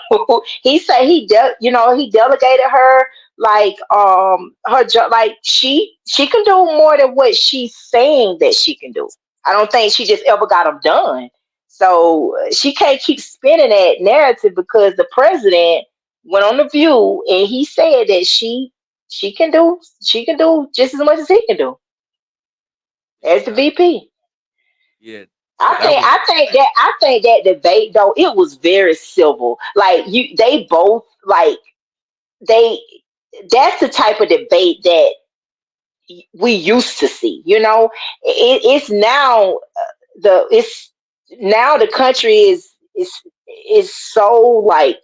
He said he delegated her like her job, like she can do more than what she's saying that she can do. I don't think she just ever got them done. So she can't keep spinning that narrative because the president went on The View and he said that she can do just as much as he can do as the VP. Yeah. I think that debate though, it was very civil. Like they both like that's the type of debate that we used to see. You know, it's now the country is so like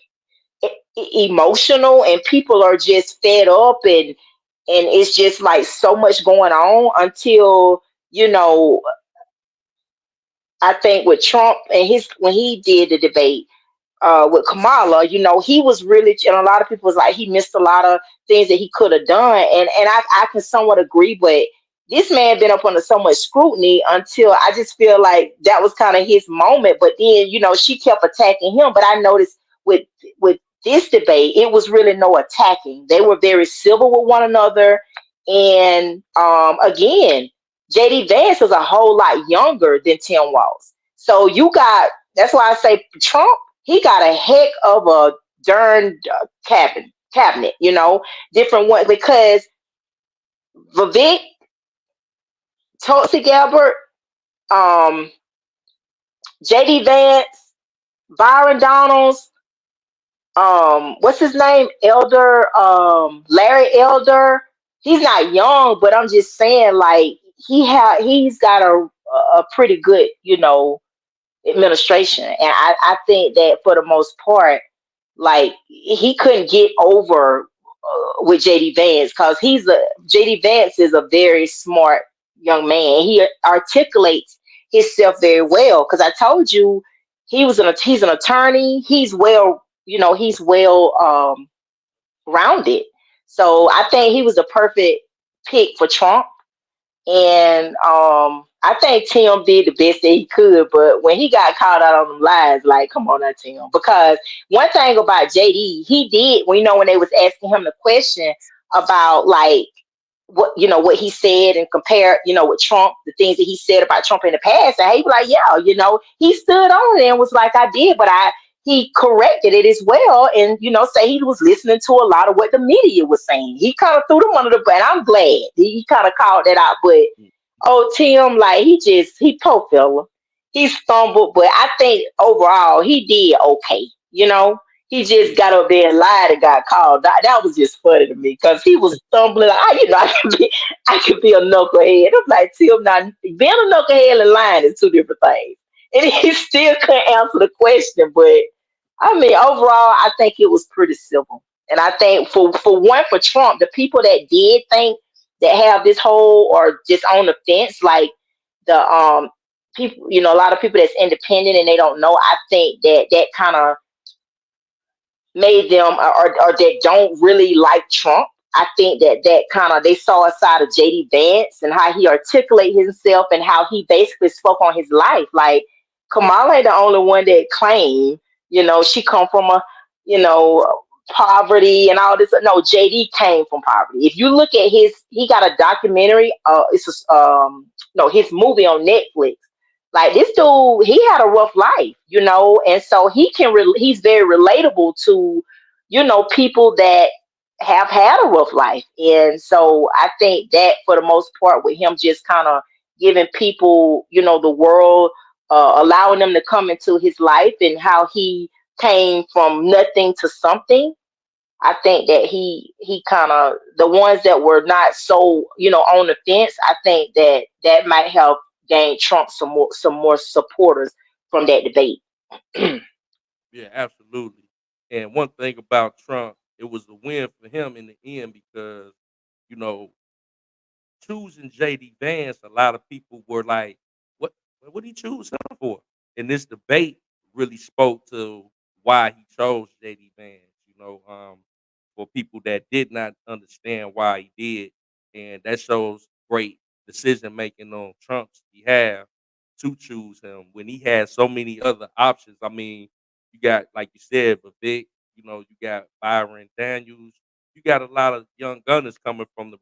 emotional, and people are just fed up, and it's just like so much going on until, you know, I think with Trump and when he did the debate with Kamala, you know, he was really, and a lot of people was like, he missed a lot of things that he could have done. And I can somewhat agree, but this man been up under so much scrutiny until I just feel like that was kind of his moment. But then, you know, she kept attacking him. But I noticed with this debate, it was really no attacking. They were very civil with one another. And again, J.D. Vance is a whole lot younger than Tim Walz. So that's why I say Trump, he got a heck of a darn cabinet, you know, different one, because Vivek, Tulsi Gabbard, J.D. Vance, Byron Donalds, what's his name? Larry Elder. He's not young, but I'm just saying, like, he's got a pretty good, you know, administration. And I think that for the most part, like, he couldn't get over with J.D. Vance, because J.D. Vance is a very smart young man. He articulates himself very well, because I told you he's an attorney. He's well, you know, he's well rounded. So I think he was the perfect pick for Trump. And I think Tim did the best that he could, but when he got called out on them lies, like, come on now, Tim. Because one thing about JD, he did, when they was asking him the question about like what he said and compare, with Trump, the things that he said about Trump in the past, and he was like, yeah, he stood on it and was like, I did, but he corrected it as well, and say he was listening to a lot of what the media was saying. He kind of threw them under the bus, and I'm glad he kind of called that out. But Tim, like he poor fella, he stumbled, but I think overall he did okay. He just got up there and lied and got called. That was just funny to me because he was stumbling. I could be a knucklehead. I'm like, Tim, now being a knucklehead and lying is two different things. And he still couldn't answer the question. But I mean, overall, I think it was pretty simple. And I think for Trump, the people that did think that have this whole or just on the fence, like the people, a lot of people that's independent and they don't know. I think that kind of made them or that don't really like Trump. I think that kind of they saw a side of JD Vance and how he articulated himself and how he basically spoke on his life. Like Kamala ain't the only one that claimed, she come from a, poverty and all this. No, JD came from poverty. If you look at he got a documentary. His movie on Netflix. Like this dude, he had a rough life, and so he's very relatable to, people that have had a rough life. And so I think that for the most part with him just kind of giving people, the world, allowing them to come into his life and how he came from nothing to something. I think that he kind of, the ones that were not so, on the fence, I think that might help gain Trump some more supporters from that debate. Yeah, absolutely. And one thing about Trump, it was a win for him in the end because, choosing JD Vance, a lot of people were like, what did he choose him for? And this debate really spoke to why he chose JD Vance, for people that did not understand why he did. And that shows great decision making on Trump's behalf to choose him when he had so many other options. I mean, you got, like you said, Vivek, you got Byron Daniels, you got a lot of young gunners coming from the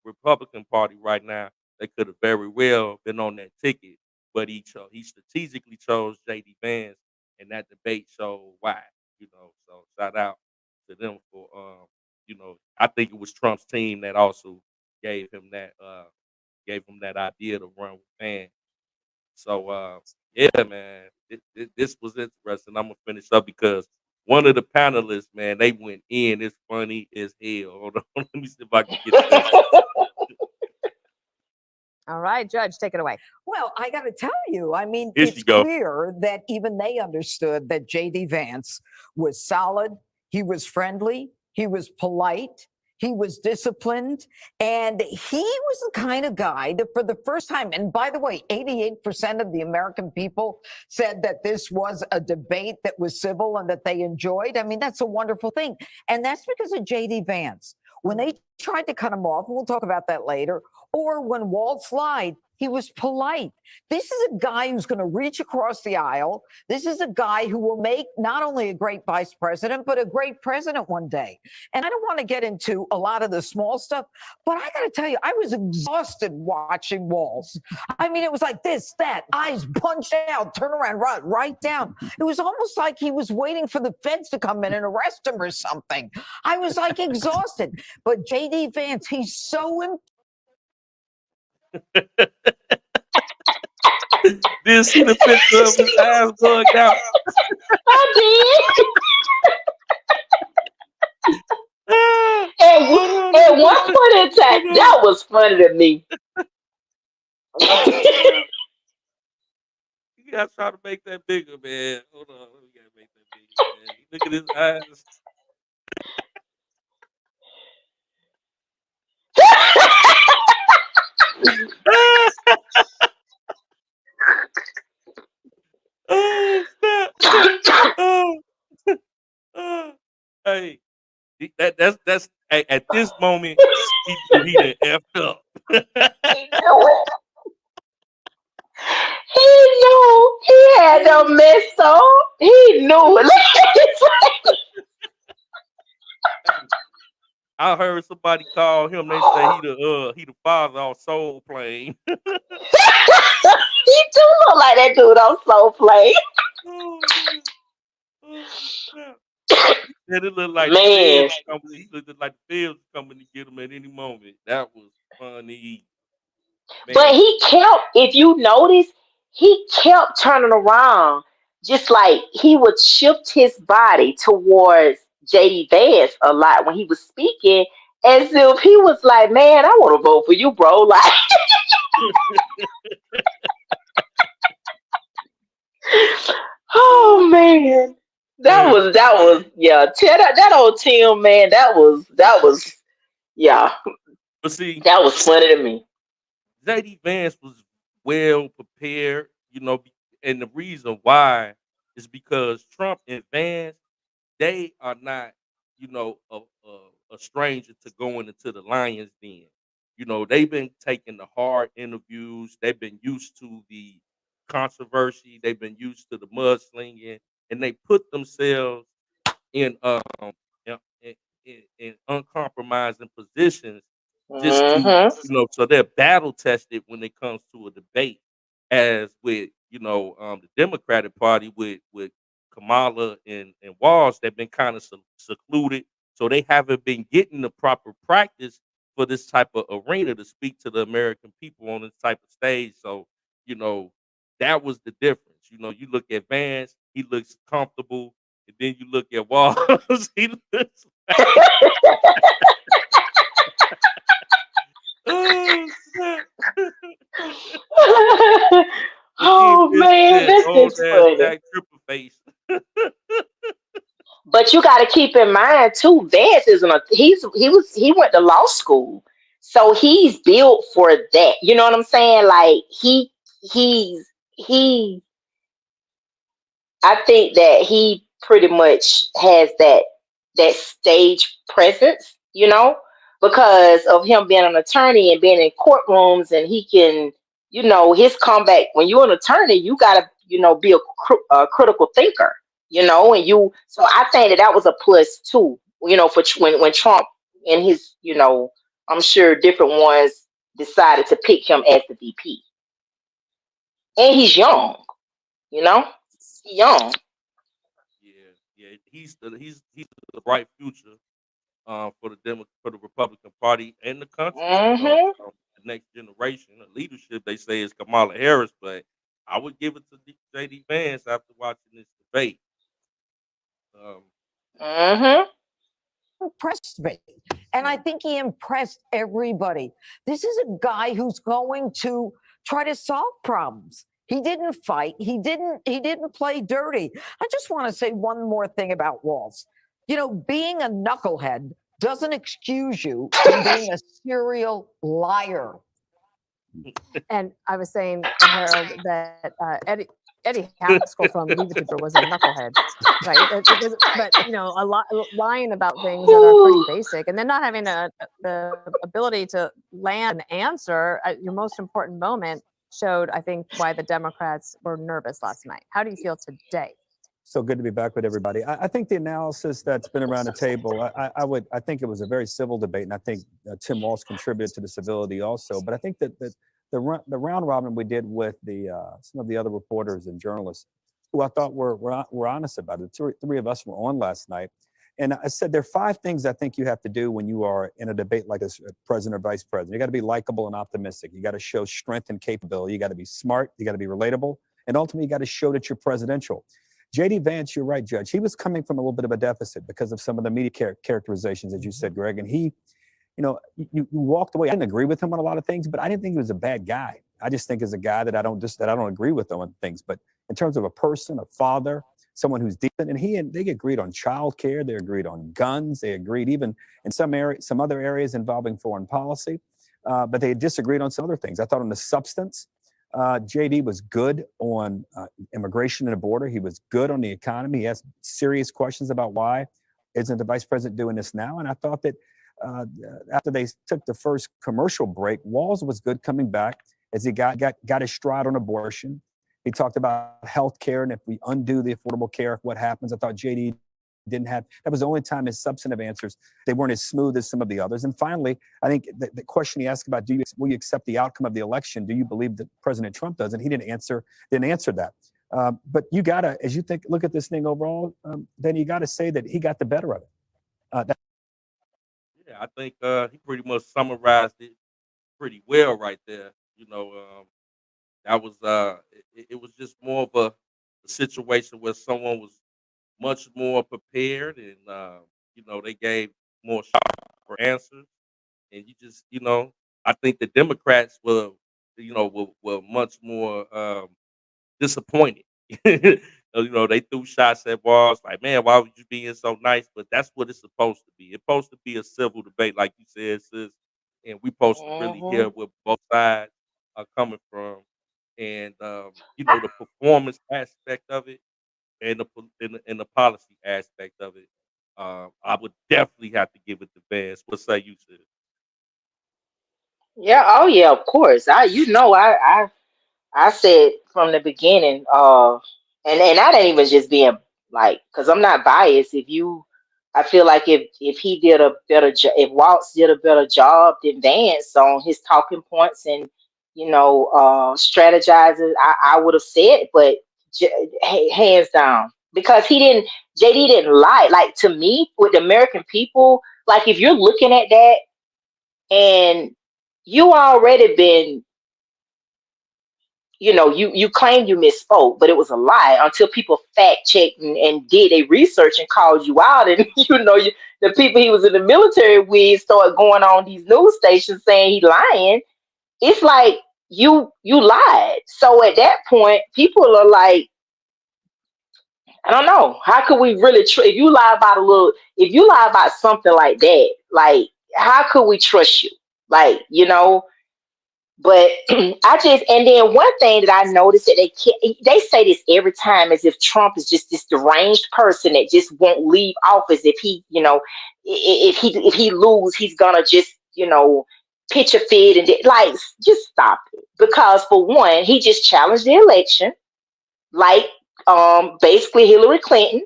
Republican Party right now that could have very well been on that ticket, but he strategically chose JD Vance, and that debate showed why. So shout out to them for I think it was Trump's team that also gave him that idea to run with Vance. So yeah, man, this was interesting. I'm gonna finish up because one of the panelists, man, they went in. It's funny as hell. Hold on, let me see if I can get this. All right, Judge, take it away. Well, I got to tell you, I mean, Here it's you go. clear that even they understood that JD Vance was solid. He was friendly. He was polite. He was disciplined. And he was the kind of guy that for the first time, and by the way, 88% of the American people said that this was a debate that was civil and that they enjoyed. I mean, that's a wonderful thing. And that's because of JD Vance. When they tried to cut him off, and we'll talk about that later, or when Waltz lied, he was polite. This is a guy who's going to reach across the aisle. This is a guy who will make not only a great vice president, but a great president one day. And I don't want to get into a lot of the small stuff, but I got to tell you, I was exhausted watching Waltz. I mean, it was like this, that, eyes punched out, turn around, right down. It was almost like he was waiting for the feds to come in and arrest him or something. I was like exhausted. But JD Vance, he's so Didn't see the picture of his ass bugged out. I did. And one point in time, that was funny to me. You gotta try to make that bigger, man. Hold on, we gotta make that bigger, man. Look at his eyes. Oh, snap. Hey, that's hey, at this moment he done effed up. He knew he had them messed up. He knew it. I heard somebody call him. They say he the father on Soul Plane. He do look like that dude on Soul Plane. And it looked like the Man. feds coming. He looked like the feds coming to get him at any moment. That was funny. But Man, he kept, if you notice, he kept turning around, just like he would shift his body towards JD Vance a lot when he was speaking, as if he was like, "Man, I want to vote for you, bro." Like, oh man, yeah. that was yeah. That old Tim, man, that was yeah, But see, that was funny to me. JD Vance was well prepared, and the reason why is because Trump and Vance, they are not, a stranger to going into the lion's den. They've been taking the hard interviews. They've been used to the controversy. They've been used to the mudslinging, and they put themselves in in uncompromising positions just to Mm-hmm. so they're battle tested when it comes to a debate, as with the Democratic Party with Kamala and Walsh. They've been kind of secluded, so they haven't been getting the proper practice for this type of arena to speak to the American people on this type of stage. So you know that was the difference. You look at Vance, he looks comfortable, and then you look at Walsh, he looks. Oh, snap. Oh man, this Old is ass funny. Jack Triple Face. But you got to keep in mind too, Vance isn't a he went to law school, so he's built for that. You know what I'm saying? Like he I think that he pretty much has that stage presence, because of him being an attorney and being in courtrooms, and he can, his comeback. When you're an attorney, you gotta, be a critical thinker, and you. So I think that was a plus too, for when Trump and his, I'm sure different ones decided to pick him as the VP, and he's young, you know, young. Yeah, he's the bright future for for the Republican Party and the country. Hmm. The next generation of leadership, they say, is Kamala Harris, but I would give it to JD Vance after watching this debate. Hmm. Impressed me. And I think he impressed everybody. This is a guy who's going to try to solve problems. He didn't fight. He didn't play dirty. I just want to say one more thing about Walz. Being a knucklehead doesn't excuse you from being a serial liar. And I was saying, Harold, that Eddie Haskell from Leave It to Beaver was a knucklehead, right? But lying about things that are pretty basic, and then not having the ability to land an answer at your most important moment showed, I think, why the Democrats were nervous last night. How do you feel today? So good to be back with everybody. I think the analysis that's been around the table, I think it was a very civil debate, and I think Tim Walz contributed to the civility also. But I think that the round robin we did with some of the other reporters and journalists, who I thought were honest about it. Three of us were on last night, and I said there are 5 things I think you have to do when you are in a debate like this, president or vice president. You got to be likable and optimistic. You got to show strength and capability. You got to be smart. You got to be relatable, and ultimately you got to show that you're presidential. JD Vance, you're right, Judge. He was coming from a little bit of a deficit because of some of the media characterizations, as you said, Greg. And he, you walked away. I didn't agree with him on a lot of things, but I didn't think he was a bad guy. I just think as a guy that I don't agree with on things. But in terms of a person, a father, someone who's decent, and they agreed on childcare, they agreed on guns, they agreed even in some other areas involving foreign policy, but they disagreed on some other things. I thought on the substance, JD was good on immigration and the border. He was good on the economy. He asked serious questions about why isn't the vice president doing this now? And I thought that after they took the first commercial break, Walz was good coming back as he got his stride on abortion. He talked about health care, and if we undo the Affordable Care, what happens? I thought JD didn't have, that was the only time his substantive answers, they weren't as smooth as some of the others. And finally, I think the question he asked about, will you accept the outcome of the election? Do you believe that President Trump does? And he didn't answer that. But you gotta, as you look at this thing overall, then you gotta say that he got the better of it. Yeah, I think he pretty much summarized it pretty well right there. That was it was just more of a situation where someone was much more prepared, and they gave more sharper answers, and I think the Democrats were much more disappointed. They threw shots at Walls like, man, why would you being so nice? But that's what it's supposed to be. It's supposed to be a civil debate, like you said, sis. And we supposed to really hear where both sides are coming from, and the performance aspect of it, and the policy aspect of it. I would definitely have to give it to Vance. What say you, sis? Yeah, oh yeah, of course. I said from the beginning, and that ain't even just being like, because I'm not biased. I feel like if he did a better job, if Waltz did a better job than Vance on his talking points and strategizing, I would have said, but hands down, because JD didn't lie. Like, to me, with the American people, like, if you're looking at that and you already been, you claimed you misspoke, but it was a lie until people fact checked and did a research and called you out. And the people he was in the military with started going on these news stations saying he lying. It's like you lied. So at that point, people are like, I don't know. How could we really if you lie about something like that, like, how could we trust you? Like, but and then one thing that I noticed that they say this every time, as if Trump is just this deranged person that just won't leave office. If he, if he lose, he's gonna just, pitch a fit and like, just stop it. Because for one, he just challenged the election, like basically Hillary Clinton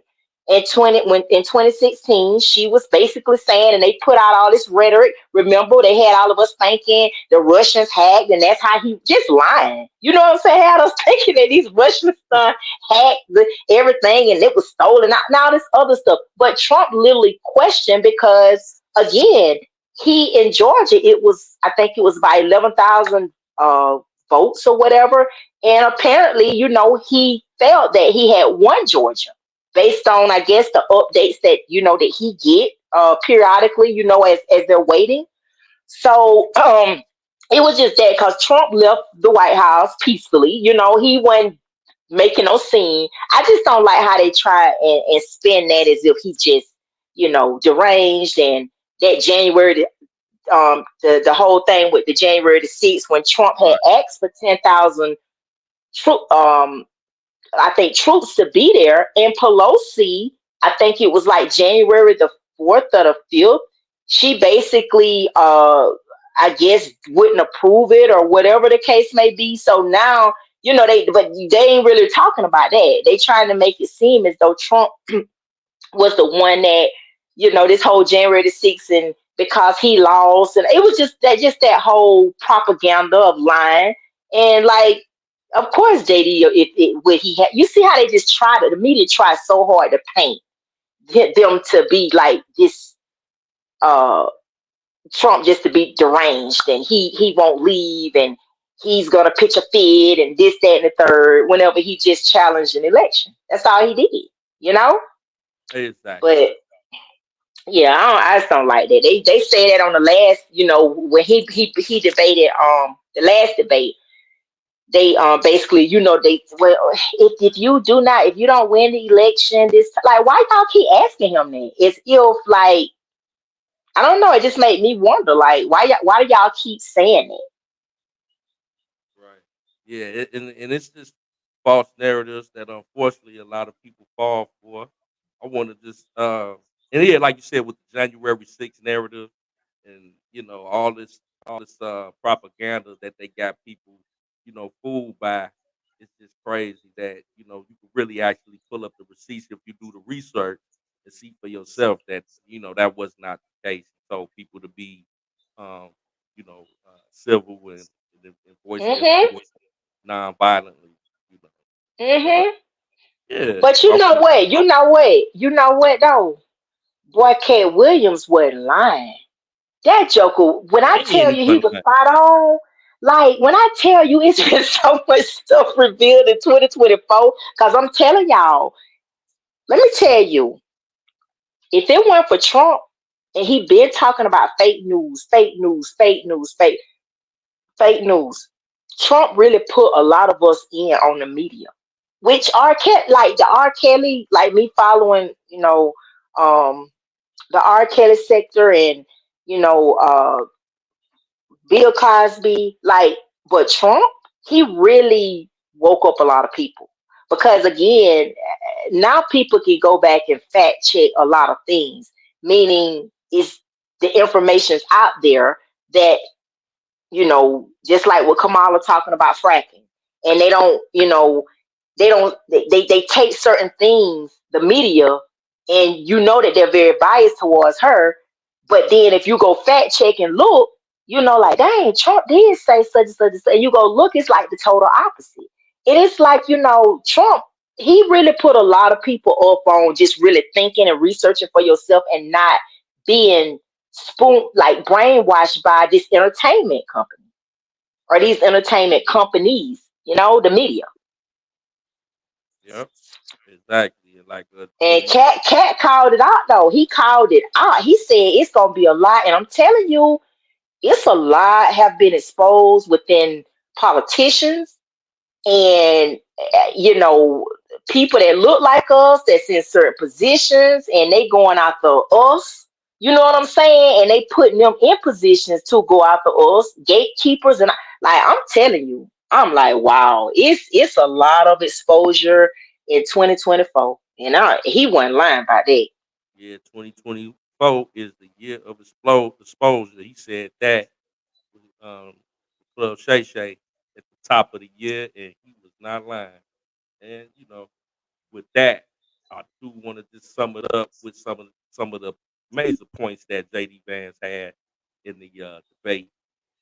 in 2016. She was basically saying, and they put out all this rhetoric. Remember, they had all of us thinking the Russians hacked, and that's how he just lying. You know what I'm saying? Had us thinking that these Russians hacked everything and it was stolen, and all this other stuff. But Trump literally questioned, because again, he in Georgia, I think it was by 11,000 votes or whatever. And apparently, he felt that he had won Georgia based on, I guess, the updates that, that he get periodically, as they're waiting. So it was just that, because Trump left the White House peacefully. He wasn't making no scene. I just don't like how they try and spin that as if he just, deranged. And that January, the whole thing with the January the 6th, when Trump had asked for 10,000 I think troops to be there, and Pelosi, I think it was like January the 4th or the 5th, she basically I guess wouldn't approve it, or whatever the case may be. So now, but they ain't really talking about that. They trying to make it seem as though Trump was the one that, this whole January the 6th, and because he lost, and it was just that whole propaganda of lying. And like, of course, JD, what he had, you see how they just the media tried so hard to paint them to be like this, Trump just to be deranged, and he won't leave, and he's gonna pitch a fit, and this, that, and the third, whenever he just challenged an election. That's all he did, Exactly. But yeah, I just don't like that. They say that on the last, when he debated the last debate. They basically, if you don't win the election, this, like, why y'all keep asking him that? It's if, like, I don't know, it just made me wonder, like, why do y'all keep saying it? Right. Yeah, and it's just false narratives that unfortunately a lot of people fall for. I want to just and yeah, like you said, with the January 6th narrative, and all this propaganda that they got people fooled by. It's just crazy that you can really actually pull up the receipts if you do the research and see for yourself that that was not the case. So people to be, um, civil and voice their Mhm. opinion non-violently. You know, but Mhm. yeah, But you know what? You know what? You know what though? Boy, Cat Williams wasn't lying. That Joker, when I and tell he you he wasn't was lying. spot on, like when I tell you it's been so much stuff revealed in 2024, because I'm telling y'all, let me tell you, if it weren't for Trump and he been talking about fake news, fake news, fake news, fake news, Trump really put a lot of us in on the media. Which R. Kelly, like the R. Kelly, like me following, um, the R. Kelly sector and you know, Bill Cosby, like, but Trump, he really woke up a lot of people because again, now people can go back and fact check a lot of things, meaning is the information's out there that just like what Kamala talking about fracking, and they don't, they take certain things, the media, and that they're very biased towards her. But then if you go fact check and look, like dang, Trump did say such and such and such, and you go look, it's like the total opposite. It is like Trump. He really put a lot of people up on just really thinking and researching for yourself and not being spoon like brainwashed by this entertainment company or these entertainment companies, the media. Yep, exactly. And like And Cat called it out though. He called it out. He said it's gonna be a lot, and I'm telling you, it's a lot have been exposed within politicians and people that look like us that's in certain positions, and they going after us. You know what I'm saying? And they putting them in positions to go after us, gatekeepers, and like I'm telling you, I'm like, wow, it's a lot of exposure in 2024, and he wasn't lying about that. yeah, 2024 is the year of exposure. He said that with Club Shay Shay at the top of the year, and he was not lying. And with that, I do want to just sum it up with some of the major points that JD Vance had in the debate.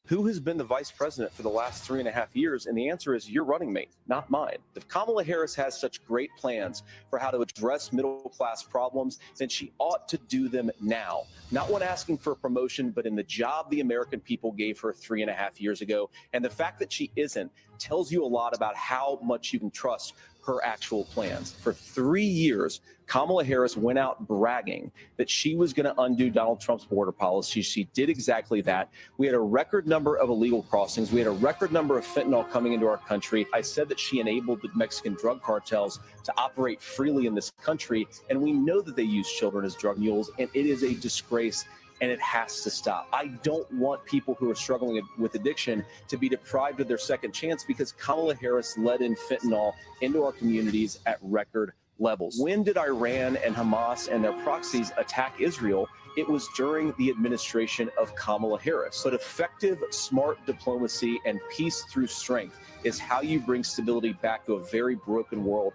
Who has been the vice president for the last 3.5 years? And the answer is your running mate, not mine. If Kamala Harris has such great plans for how to address middle class problems, then she ought to do them now. Not when asking for a promotion, but in the job the American people gave her 3.5 years ago. And the fact that she isn't tells you a lot about how much you can trust her actual plans. For 3 years, Kamala Harris went out bragging that she was going to undo Donald Trump's border policy. She did exactly that. We had a record number of illegal crossings. We had a record number of fentanyl coming into our country. I said that she enabled the Mexican drug cartels to operate freely in this country. And we know that they use children as drug mules, and it is a disgrace. And it has to stop. I don't want people who are struggling with addiction to be deprived of their second chance because Kamala Harris let in fentanyl into our communities at record levels. When did Iran and Hamas and their proxies attack Israel? It was during the administration of Kamala Harris. But effective, smart diplomacy and peace through strength is how you bring stability back to a very broken world.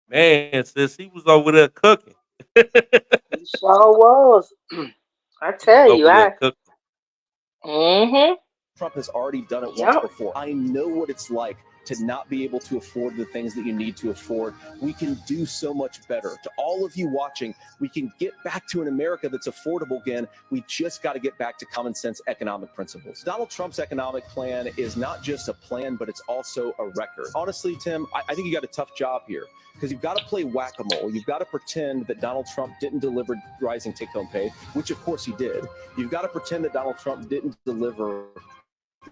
Man, sis, he was over there cooking. He sure was. I tell you, Over there cooking. Trump has already done it once Yep. before. I know what it's like to not be able to afford the things that you need to afford. We can do so much better. To all of you watching, we can get back to an America that's affordable again. We just got to get back to common sense economic principles. Donald Trump's economic plan is not just a plan, but it's also a record. Honestly, Tim, I think you got a tough job here because you've got to play whack-a-mole. You've got to pretend that Donald Trump didn't deliver rising take-home pay, which of course he did. You've got to pretend that Donald Trump didn't deliver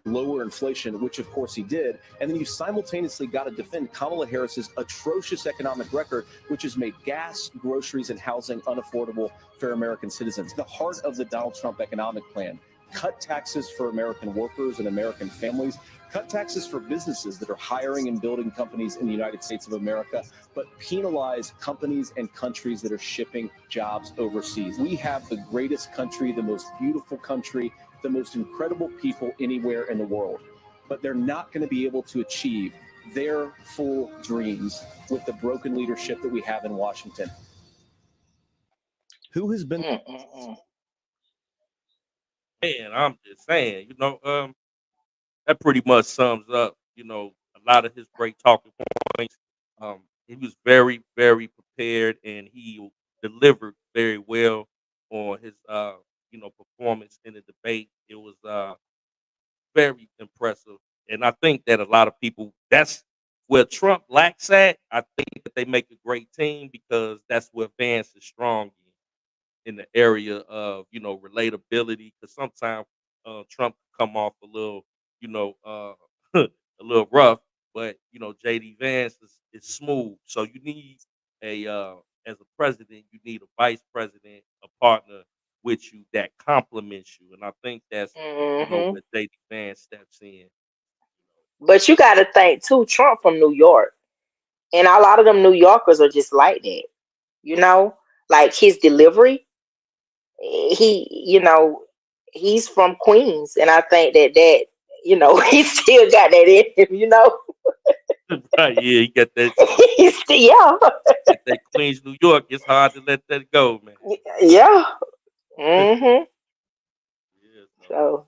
lower inflation, which of course he did. And then you simultaneously got to defend Kamala Harris's atrocious economic record, which has made gas, groceries, and housing unaffordable for American citizens. The heart of the Donald Trump economic plan: cut taxes for American workers and American families, cut taxes for businesses that are hiring and building companies in the United States of America, but penalize companies and countries that are shipping jobs overseas. We have the greatest country, the most beautiful country, the most incredible people anywhere in the world. but they're not going to be able to achieve their full dreams with the broken leadership that we have in Washington. Who has been Man, I'm just saying, that pretty much sums up, a lot of his great talking points. He was very, very prepared, and he delivered very well on his, performance in the debate. It was very impressive, and I think that a lot of people, that's where Trump lacks at. I think that they make a great team because that's where Vance is strong in the area of relatability. Because sometimes Trump can come off a little, a little rough, but JD Vance is smooth. So you need as a president, you need a vice president, a partner with you that complements you, and I think that's Hmm. where JD Vance steps in. But you got to think too, Trump from New York, and a lot of them New Yorkers are just like that. You know, like his delivery. He's from Queens, and I think that he still got that in him. Right? Yeah, he got that. He's still, yeah, That Queens, New York. It's hard to let that go, man. yeah. Hmm. Yeah, so So,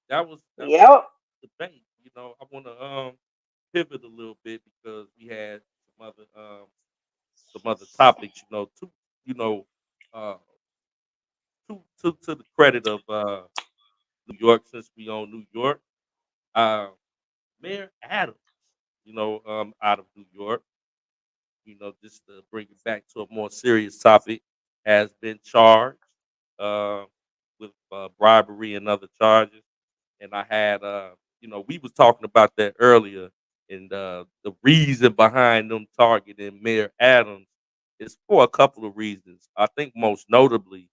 that was yep. the debate. I want to pivot a little bit because we had some other topics. You know, uh, to the credit of New York, since we own New York, uh, Mayor Adams, out of New York, just to bring it back to a more serious topic, has been charged uh, with bribery and other charges. And I had, we was talking about that earlier, and the reason behind them targeting Mayor Adams is for a couple of reasons. I think most notably,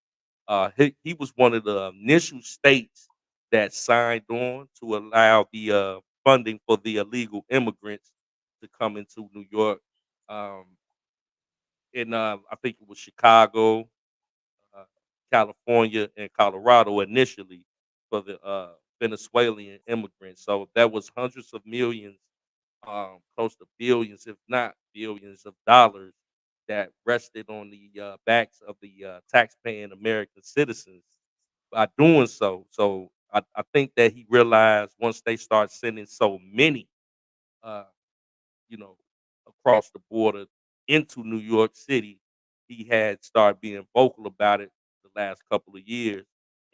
he was one of the initial states that signed on to allow the funding for the illegal immigrants to come into New York. Um, in I think it was Chicago, uh, California, and Colorado initially for the Venezuelan immigrants. So that was hundreds of millions, close to billions, if not billions, of dollars that rested on the backs of the taxpaying American citizens by doing so. So I think that he realized once they start sending so many, uh, you know, across the border into New York City, he had started being vocal about it the last couple of years.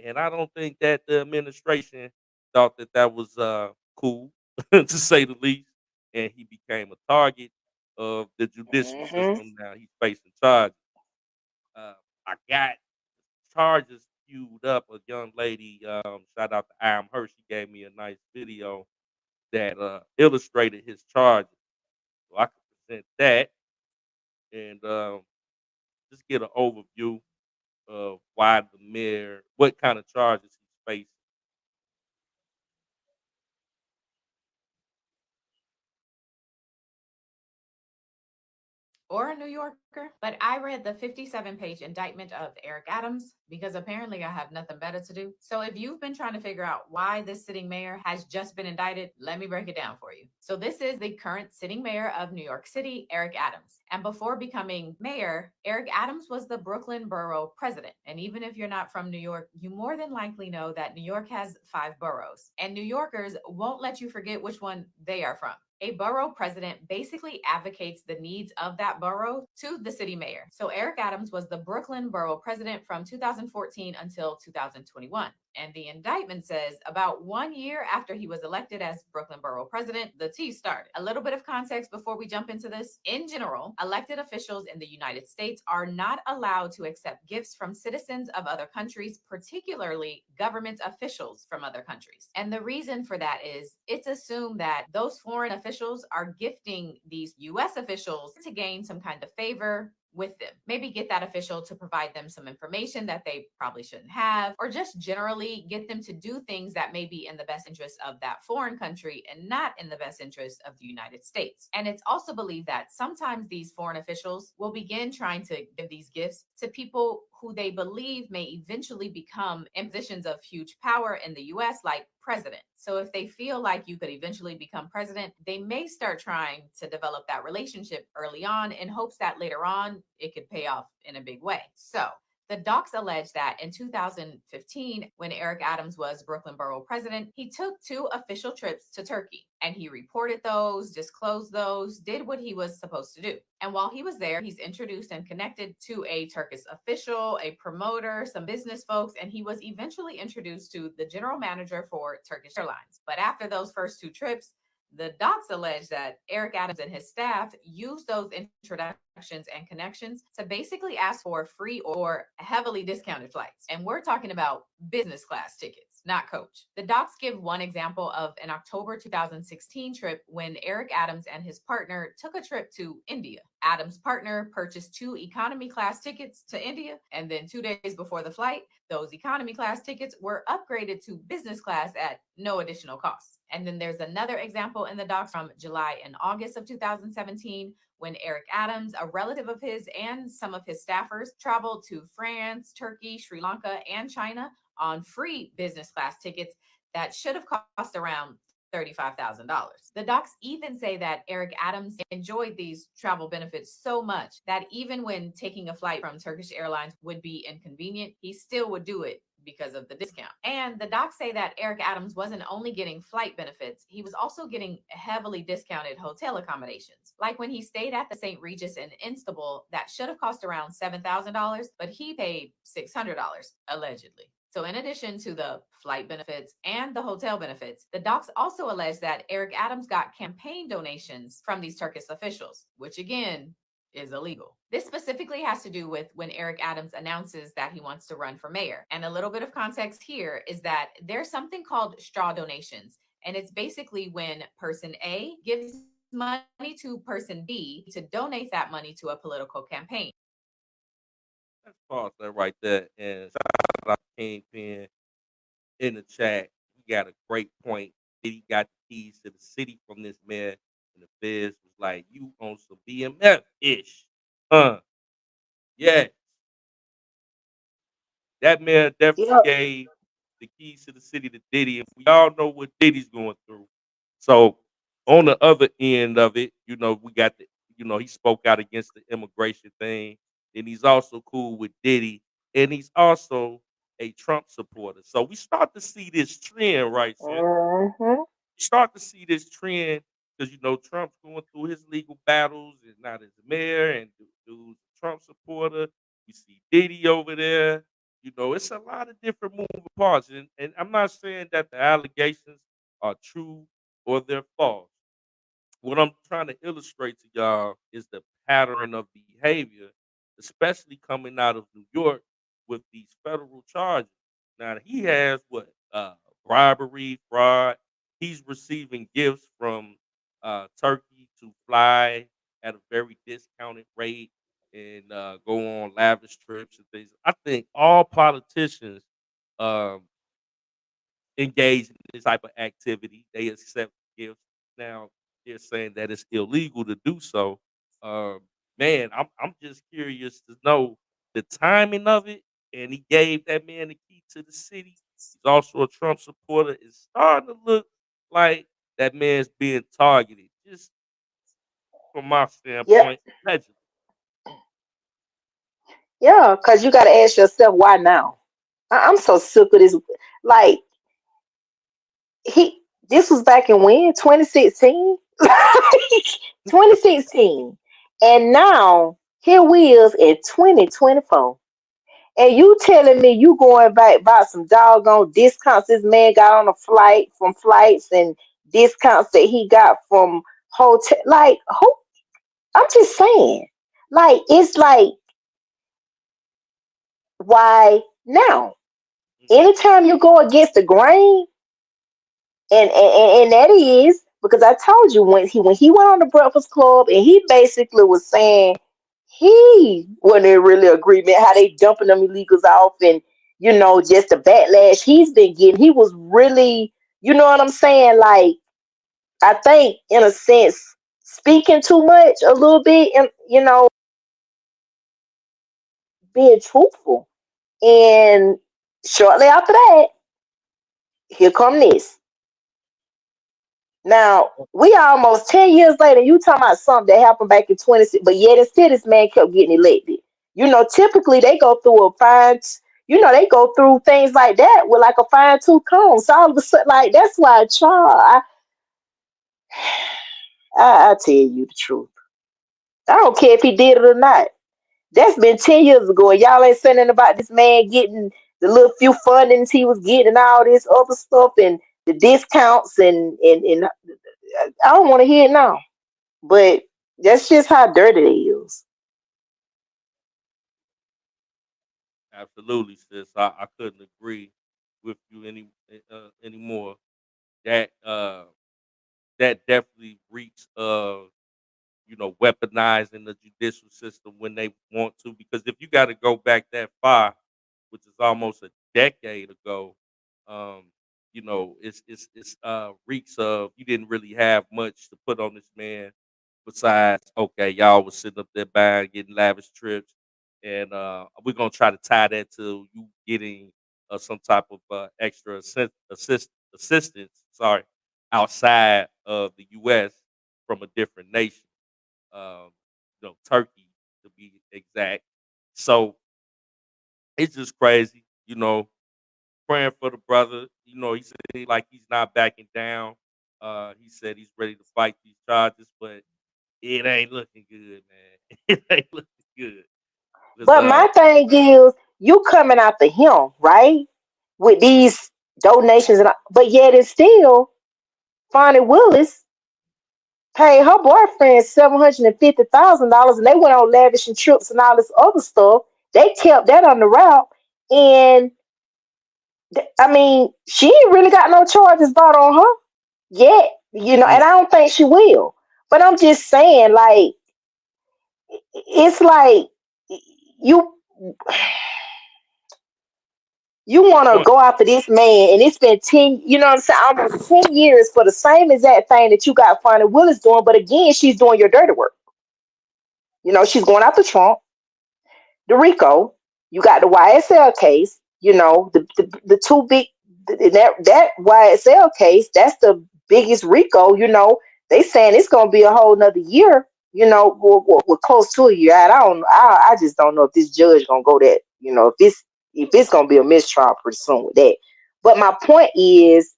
And I don't think that the administration thought that that was cool, to say the least. And he became a target of the judicial Hmm. system. Now he's facing charges. I got charges queued up. A young lady, shout out to Am Hirsch, she gave me a nice video that illustrated his charges. So I could present that and just get an overview of why the mayor, what kind of charges he's facing. Or a New Yorker, but I read the 57-page indictment of Eric Adams because apparently I have nothing better to do. So if you've been trying to figure out why this sitting mayor has just been indicted, let me break it down for you. So this is the current sitting mayor of New York City, Eric Adams. And before becoming mayor, Eric Adams was the Brooklyn borough president. And even if you're not from New York, you more than likely know that New York has 5 boroughs. And New Yorkers won't let you forget which one they are from. A borough president basically advocates the needs of that borough to the city mayor. So Eric Adams was the Brooklyn borough president from 2014 until 2021. And the indictment says about 1 year after he was elected as Brooklyn borough president, the tea started. A little bit of context before we jump into this. In general, elected officials in the United States are not allowed to accept gifts from citizens of other countries, particularly government officials from other countries. And the reason for that is it's assumed that those foreign officials are gifting these US officials to gain some kind of favor with them. Maybe get that official to provide them some information that they probably shouldn't have, or just generally get them to do things that may be in the best interest of that foreign country and not in the best interest of the United States. And it's also believed that sometimes these foreign officials will begin trying to give these gifts to people who they believe may eventually become in positions of huge power in the US, like president. So if they feel like you could eventually become president, they may start trying to develop that relationship early on in hopes that later on it could pay off in a big way. So the docs allege that in 2015, when Eric Adams was Brooklyn Borough president, he took 2 official trips to Turkey and he reported those, disclosed those, did what he was supposed to do. And while he was there, he's introduced and connected to a Turkish official, a promoter, some business folks, and he was eventually introduced to the general manager for Turkish Airlines. But after those first 2 trips, the docs allege that Eric Adams and his staff used those introductions and connections to basically ask for free or heavily discounted flights. And we're talking about business class tickets, not coach. The docs give one example of an October 2016 trip when Eric Adams and his partner took a trip to India. Adams' partner purchased 2 economy class tickets to India, and then 2 days before the flight, those economy class tickets were upgraded to business class at no additional cost. And then there's another example in the docs from July and August of 2017 when Eric Adams, a relative of his, and some of his staffers traveled to France, Turkey, Sri Lanka, and China on free business class tickets that should have cost around $35,000. The docs even say that Eric Adams enjoyed these travel benefits so much that even when taking a flight from Turkish Airlines would be inconvenient, he still would do it because of the discount. And the docs say that Eric Adams wasn't only getting flight benefits, he was also getting heavily discounted hotel accommodations. Like when he stayed at the St. Regis in Istanbul, that should have cost around $7,000, but he paid $600, allegedly. So in addition to the flight benefits and the hotel benefits, the docs also allege that Eric Adams got campaign donations from these Turkish officials, which again is illegal. This specifically has to do with when Eric Adams announces that he wants to run for mayor. And a little bit of context here is that there's something called straw donations. And it's basically when person A gives money to person B to donate that money to a political campaign. Pause that right there. And shout out to Kingpin in the chat. He got a great point. He got the keys to the city from this man. And the feds was like, you on some BMF-ish. Yeah. That man definitely gave the keys to the city to Diddy. And we all know what Diddy's going through. So on the other end of it, we got he spoke out against the immigration thing. And he's also cool with Diddy. And he's also a Trump supporter. So we start to see this trend, right, Sid? Mm-hmm. We start to see this trend because, Trump's going through his legal battles and not as mayor, and dude's a Trump supporter. We see Diddy over there. It's a lot of different moving parts. And I'm not saying that the allegations are true or they're false. What I'm trying to illustrate to y'all is the pattern of behavior, especially coming out of New York with these federal charges. Now, he has what? Bribery, fraud. He's receiving gifts from Turkey to fly at a very discounted rate and go on lavish trips and things. I think all politicians engage in this type of activity. They accept gifts. Now they're saying that it's illegal to do so. Man, I'm just curious to know the timing of it. And he gave that man the key to the city. He's also a Trump supporter. It's starting to look like that man's being targeted. Just from my standpoint, allegedly. Yeah, because you got to ask yourself, why now? I'm so sick of this. Like, this was back in when? 2016? 2016. And now, here we is in 2024. And you telling me you going back by some doggone discounts this man got on a flight from flights and discounts that he got from hotel. Like, who? I'm just saying. Like, it's like, why now? Anytime you go against the grain, and that is because I told you when he went on the Breakfast Club and he basically was saying he wasn't in really agreement how they dumping them illegals off and just the backlash he's been getting. He was really, you know what I'm saying? Like, I think in a sense speaking too much a little bit and being truthful. And shortly after that, Here come this. Now, we almost 10 years later, you talking about something that happened back in 26, but yet and still this man kept getting elected. Typically they go through they go through things like that with like a fine tooth comb. So all of a sudden, like, that's why I tell you the truth. I don't care if he did it or not. That's been 10 years ago. And y'all ain't saying nothing about this man getting the little few fundings he was getting and all this other stuff and the discounts and I don't want to hear it now. But that's just how dirty they is. Absolutely, sis. I couldn't agree with you anymore. That that definitely reeks of weaponizing the judicial system when they want to. Because if you got to go back that far, which is almost a decade ago, it's reeks of you didn't really have much to put on this man besides y'all was sitting up there buying, getting lavish trips, and we're gonna try to tie that to you getting some type of extra assistance. Sorry, outside of the U.S. from a different nation, Turkey to be exact. So it's just crazy, praying for the brother. He said like he's not backing down. He said he's ready to fight these charges, but it ain't looking good, man. It ain't looking good. But my thing is, you coming after him, right? With these donations, but yet it's still Fonnie Willis paid her boyfriend $750,000, and they went on lavish and trips and all this other stuff. They kept that on the route, and I mean, she ain't really got no charges brought on her yet, and I don't think she will. But I'm just saying, like, it's like you want to go after this man, and it's been 10, almost 10 years for the same exact thing that you got Fonnie Willis doing. But again, she's doing your dirty work. She's going after Trump, the RICO. You got the YSL case. The two big that YSL case. That's the biggest RICO. They saying it's gonna be a whole nother year. We're close to a year. I just don't know if this judge gonna go that. If it's gonna be a mistrial pretty soon with that. But my point is,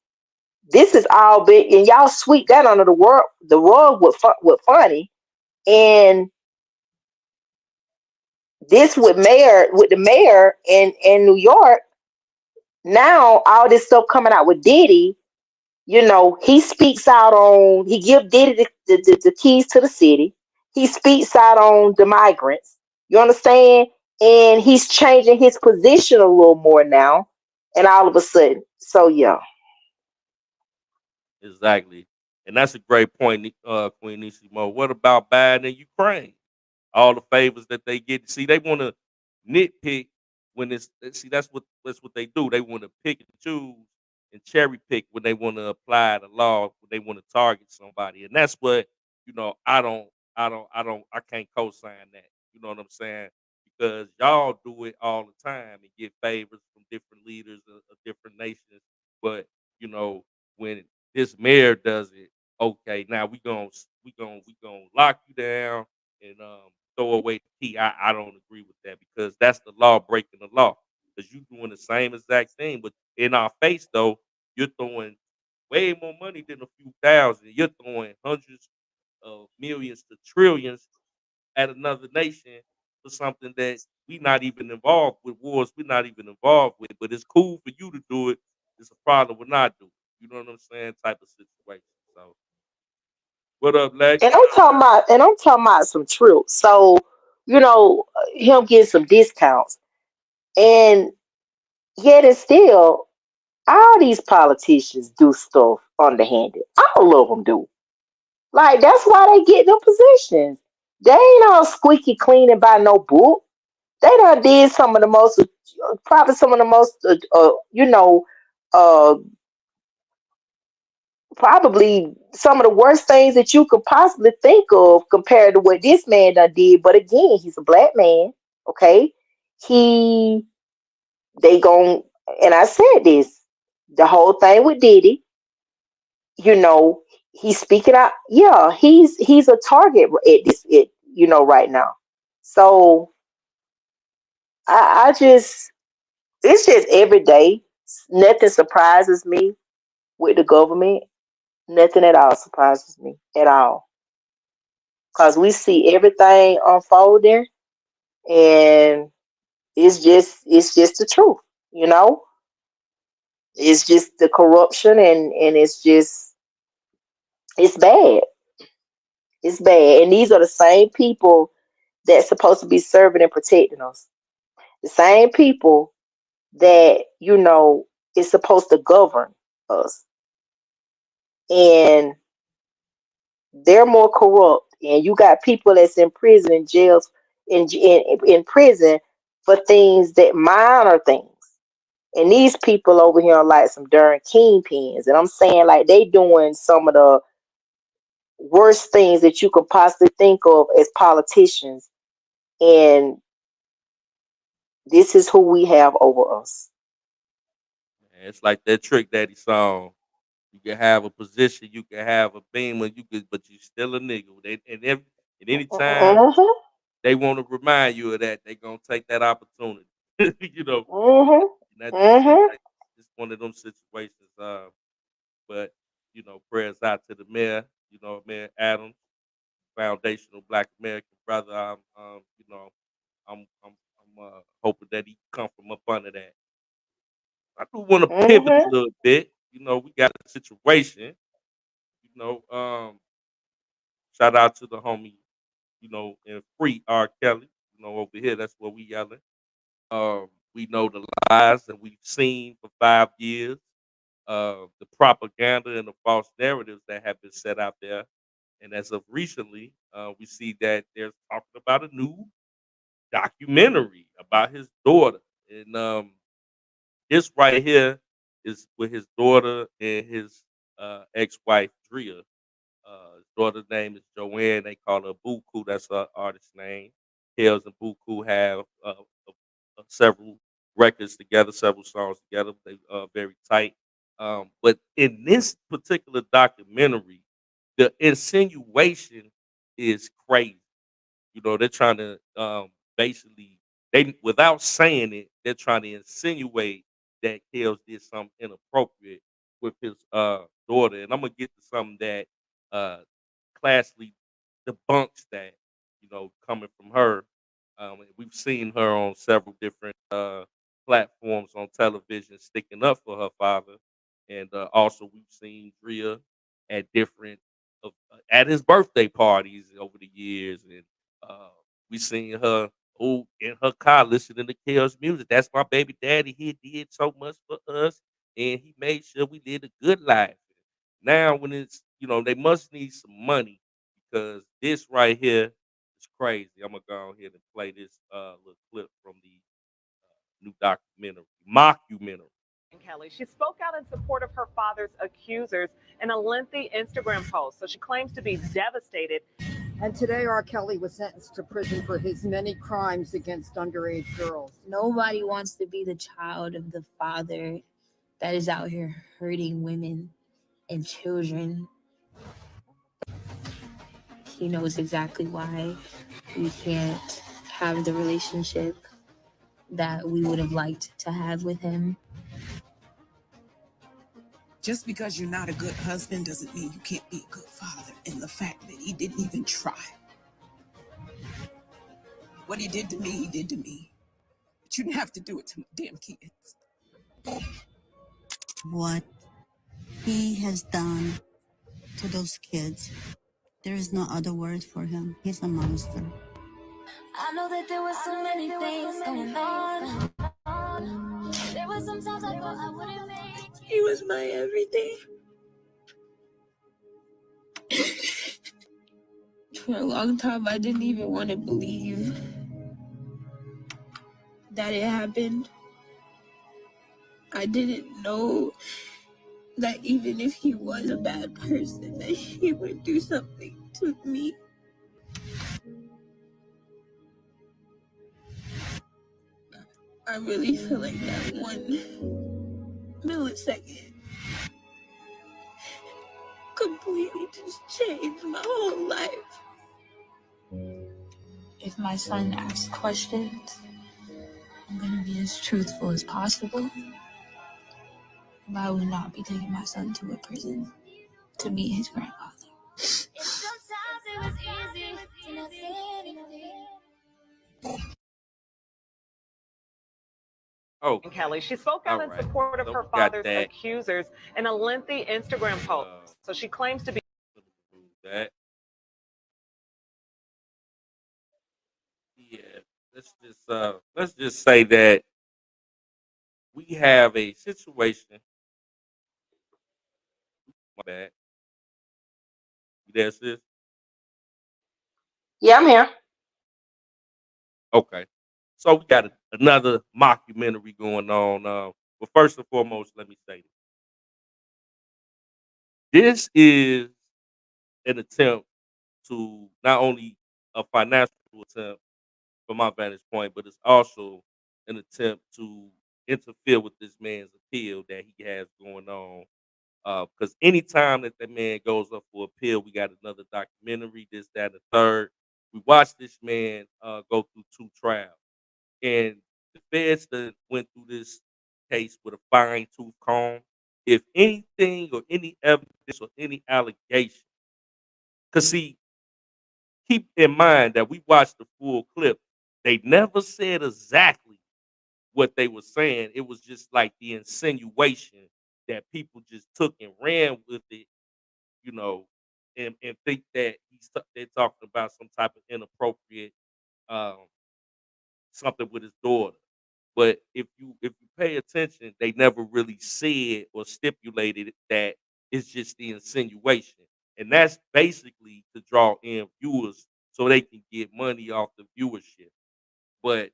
this is all big, and y'all sweep that under the rug with Fonnie, and this with the mayor in New York. Now all this stuff coming out with Diddy, he speaks out on, he give Diddy the keys to the city. He speaks out on the migrants. You understand? And he's changing his position a little more now. And all of a sudden, so yeah. Exactly. And that's a great point, Queen Nisimo. What about Biden and Ukraine? All the favors that they get. See, they want to nitpick when that's what they do. They want to pick and choose and cherry pick when they want to apply the law, when they want to target somebody. And that's what, I can't co-sign that. You know what I'm saying? Because y'all do it all the time and get favors from different leaders of different nations. But, when this mayor does it, okay, now we gonna lock you down and throw away the key. I don't agree with that, because that's the law breaking the law. Because you doing the same exact thing, but in our face though, you're throwing way more money than a few thousand. You're throwing hundreds of millions to trillions at another nation for something that we not even involved with, wars we're not even involved with. But it's cool for you to do it. It's a problem when I do it. You know what I'm saying? Type of situation. So, what up, Lex? And I'm talking about some trips. So, him getting some discounts. And yet and still, all these politicians do stuff underhanded. All of them do. Like, that's why they get in them positions. They ain't all squeaky clean and by no book. They done did probably some of the most, probably some of the worst things that you could possibly think of compared to what this man done did. But again, he's a black man. Okay, and I said this. The whole thing with Diddy, you know, he's speaking out. Yeah, he's a target at this right now. So I just it's just every day. Nothing surprises me with the government. Nothing at all surprises me at all. Cause we see everything unfolding and it's just the truth, you know? It's just the corruption and it's bad. It's bad. And these are the same people that's supposed to be serving and protecting us. The same people that, is supposed to govern us. And they're more corrupt. And you got people that's in prison and jails in prison for things that minor things. And these people over here are like some darn kingpins. And I'm saying like they doing some of the worst things that you could possibly think of as politicians. And this is who we have over us. It's like that Trick Daddy song. You can have a position, you can have a beamer, but you still a nigga. And any time Mhm. they want to remind you of that, they gonna take that opportunity. you know, Mhm. and that just seems Mhm. like it's one of them situations. But prayers out to the mayor. Mayor Adams, foundational Black American brother. I'm hoping that he come from up under that. I do want to pivot a Mhm. little bit. We got a situation. You know, um, Shout out to the homie, and free R. Kelly. Over here, that's what we yelling. We know the lies that we've seen for 5 years, the propaganda and the false narratives that have been set out there. And as of recently, we see that they're talking about a new documentary about his daughter. And this right here is with his daughter and his ex-wife, Drea. His daughter's name is Joanne. They call her Buku. That's her artist name. Hills and Buku have several records together, several songs together. They very tight. But in this particular documentary, the insinuation is crazy. They're trying to basically they without saying it, they're trying to insinuate that Hills did something inappropriate with his daughter. And I'm gonna get to something that uh classically debunks that, coming from her. We've seen her on several different platforms on television sticking up for her father, and also we've seen Drea at different at his birthday parties over the years, and uh, we seen her in her car listening to Kel's music. That's my baby daddy. He did so much for us, and he made sure we lived a good life. Now, when it's they must need some money because this right here is crazy. I'm gonna go ahead and play this little clip from the new mockumentary. Kelly. She spoke out in support of her father's accusers in a lengthy Instagram post. So she claims to be devastated. And today, R. Kelly was sentenced to prison for his many crimes against underage girls. Nobody wants to be the child of the father that is out here hurting women and children. He knows exactly why we can't have the relationship that we would have liked to have with him. Just because you're not a good husband doesn't mean you can't be a good father. And the fact that he didn't even try. What he did to me, he did to me. But you didn't have to do it to my damn kids. What he has done to those kids, there is no other word for him. He's a monster. I know that there were so many things going on. There were some times I thought I wouldn't make. He was my everything. For a long time, I didn't even want to believe that it happened. I didn't know that even if he was a bad person, that he would do something to me. I really feel like that one millisecond completely just changed my whole life. If my son asks questions, I'm gonna be as truthful as possible. But I will not be taking my son to a prison to meet his grandfather. Oh, Kelly. She spoke out all in right. support of So her we got father's that. accusers in a lengthy Instagram post. So she claims to be That. Yeah. Let's just say that we have a situation. My bad. You there, sis? Yeah, I'm here. Okay. So we got another mockumentary going on. But first and foremost, let me say this is an attempt to not only a financial attempt from my vantage point, but it's also an attempt to interfere with this man's appeal that he has going on. Because anytime that man goes up for appeal, we got another documentary, this, that, and the third. We watched this man go through 2 trials. And the feds that went through this case with a fine tooth comb. If anything or any evidence or any allegation, because see, keep in mind that we watched the full clip. They never said exactly what they were saying. It was just like the insinuation that people just took and ran with it, you know, and think that they're talking about some type of inappropriate um, something with his daughter. But if you pay attention, they never really said or stipulated that it's just the insinuation. And that's basically to draw in viewers so they can get money off the viewership. But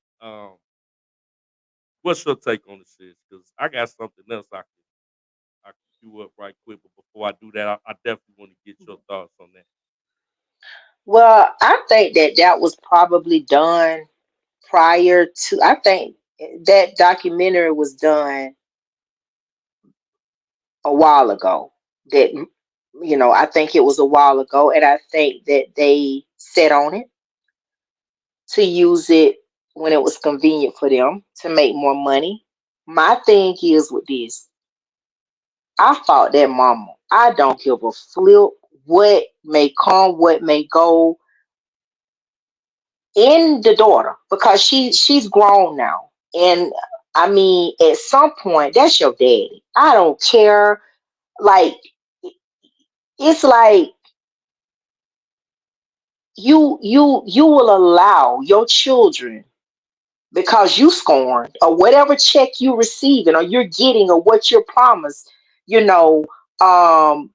what's your take on this, sis? Because I got something else I can cue up right quick. But before I do that, I definitely want to get your thoughts on that. Well, I think that that was probably done prior to. I think that documentary was done a while ago. That I think it was a while ago, and I think that they set on it to use it when it was convenient for them to make more money. My thing is with this, I fought that mama. I don't give a flip what may come, what may go in the daughter because she's grown now. And I mean, at some point, that's your daddy. I don't care. Like it's like you will allow your children because you scorned or whatever check you receiving or you're getting or what you're promised, you know, um,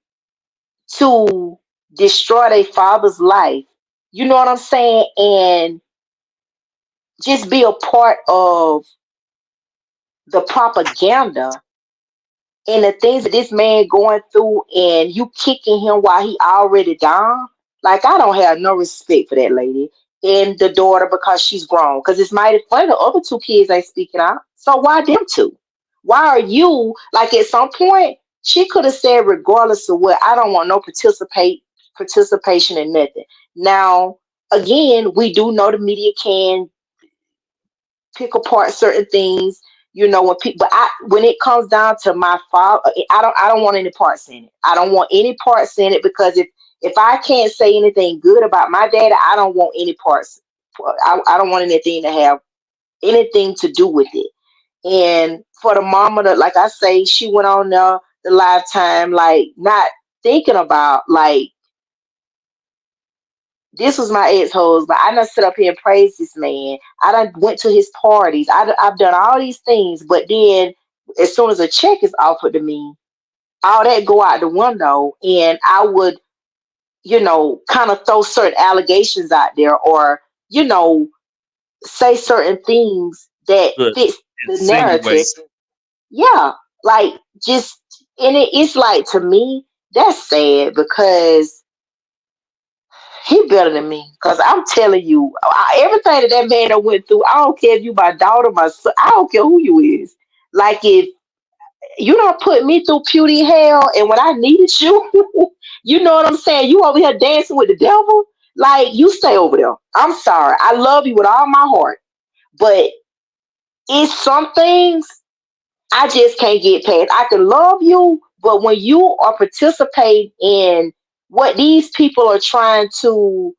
to destroy their father's life. You know what I'm saying? And just be a part of the propaganda and the things that this man going through and you kicking him while he already down. Like I don't have no respect for that lady and the daughter because she's grown. Because it's mighty funny the other 2 kids ain't speaking out. So why them 2? Why are you like at some point she could have said regardless of what I don't want no participation in nothing. Now again, we do know the media can pick apart certain things, when people. But when it comes down to my father, I don't want any parts in it. I don't want any parts in it because if I can't say anything good about my dad, I don't want any parts. I don't want anything to have anything to do with it. And for the mama to, like I say, she went on the Lifetime, like not thinking about like this was my ex-husband. I done sit up here and praise this man. I done went to his parties. I've done all these things, but then as soon as a check is offered to me, all that go out the window, and I would, kind of throw certain allegations out there, or say certain things that Good. fits the narrative. Insinuate. Yeah, like just, and it's like to me that's sad because he better than me. Cause I'm telling you, everything that man done went through. I don't care if you my daughter, my son. I don't care who you is. Like if You don't put me through puny hell, and when I needed you, you know what I'm saying? You over here dancing with the devil. Like, you stay over there. I'm sorry. I love you with all my heart, but it's some things I just can't get past. I can love you, but when you are participating in what these people are trying to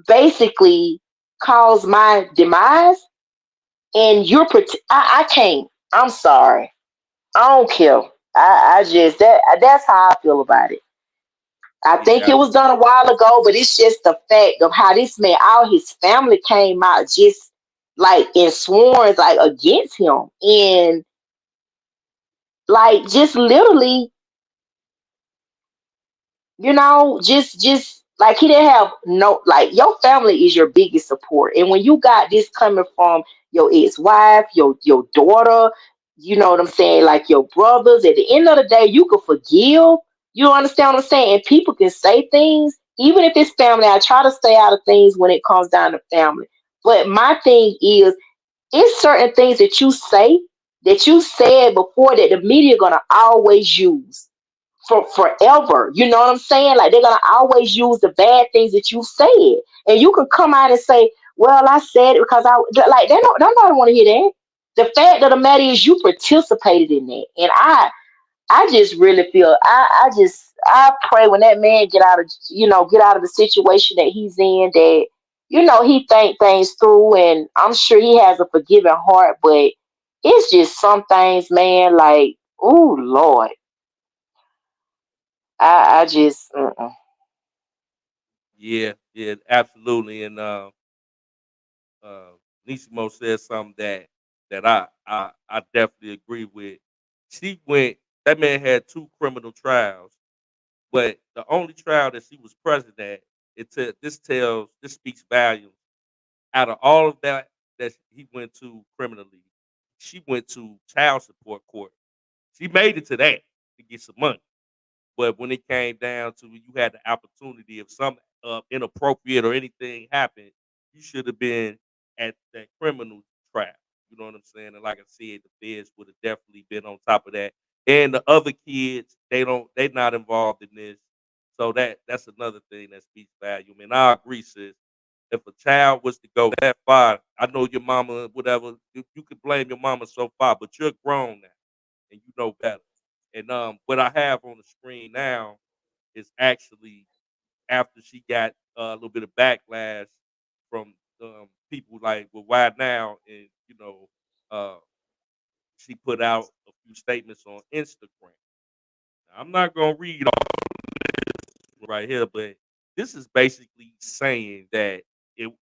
basically cause my demise, and I can't. I'm sorry. I don't care. I just that's how I feel about it. I think Yeah, it was done a while ago, but it's just the fact of how this man, all his family came out just like in sworns, like against him, and like just literally, just like he didn't have no, like, your family is your biggest support, and when you got this coming from your ex-wife, your daughter, you know what I'm saying, like your brothers, at the end of the day you could forgive. You understand what I'm saying? And people can say things even if it's family. I try to stay out of things when it comes down to family, but my thing is, it's certain things that you say, that you said before, that the media gonna always use for forever. You know what I'm saying? Like, they're gonna always use the bad things that you said, and you can come out and say, "Well, I said it because I like." They don't. Nobody want to hear that. The fact of the matter is, you participated in that, and I just really feel. I pray when that man get out of the situation that he's in, that he think things through, and I'm sure he has a forgiving heart. But it's just some things, man. Like, oh Lord, I just. yeah, absolutely. And uh, Nisimo said something that I definitely agree with. She went. That man had 2 criminal trials, but the only trial that she was present at, this speaks volumes. Out of all of that he went to criminally, she went to child support court. She made it to that to get some money. But when it came down to, you had the opportunity, if some inappropriate or anything happened, you should have been at that criminal trial. You know what I'm saying? And like I said, the feds would have definitely been on top of that. And the other kids, they not involved in this. So that's another thing that speaks value. And I agree, sis. If a child was to go that far, I know your mama, whatever, you could blame your mama so far, but you're grown now and you know better. And what I have on the screen now is actually after she got a little bit of backlash from people like, well, why now? And uh, she put out a few statements on Instagram. Now, I'm not gonna read all right here, but this is basically saying that it,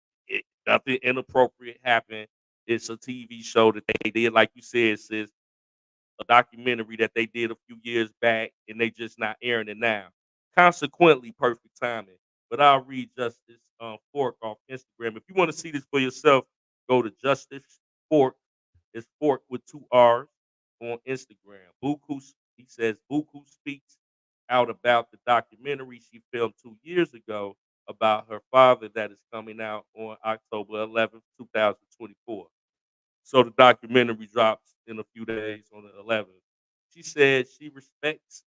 nothing inappropriate happened. It's a TV show that they did, like you said, sis, a documentary that they did a few years back, and they just not airing it now. Consequently, perfect timing. But I'll read Justice Fork off Instagram. If you want to see this for yourself, go to Justice Fork. It's Fork with 2 R's on Instagram. He says Buku speaks out about the documentary she filmed 2 years ago about her father that is coming out on October 11th, 2024. So the documentary drops in a few days on the 11th. She said she respects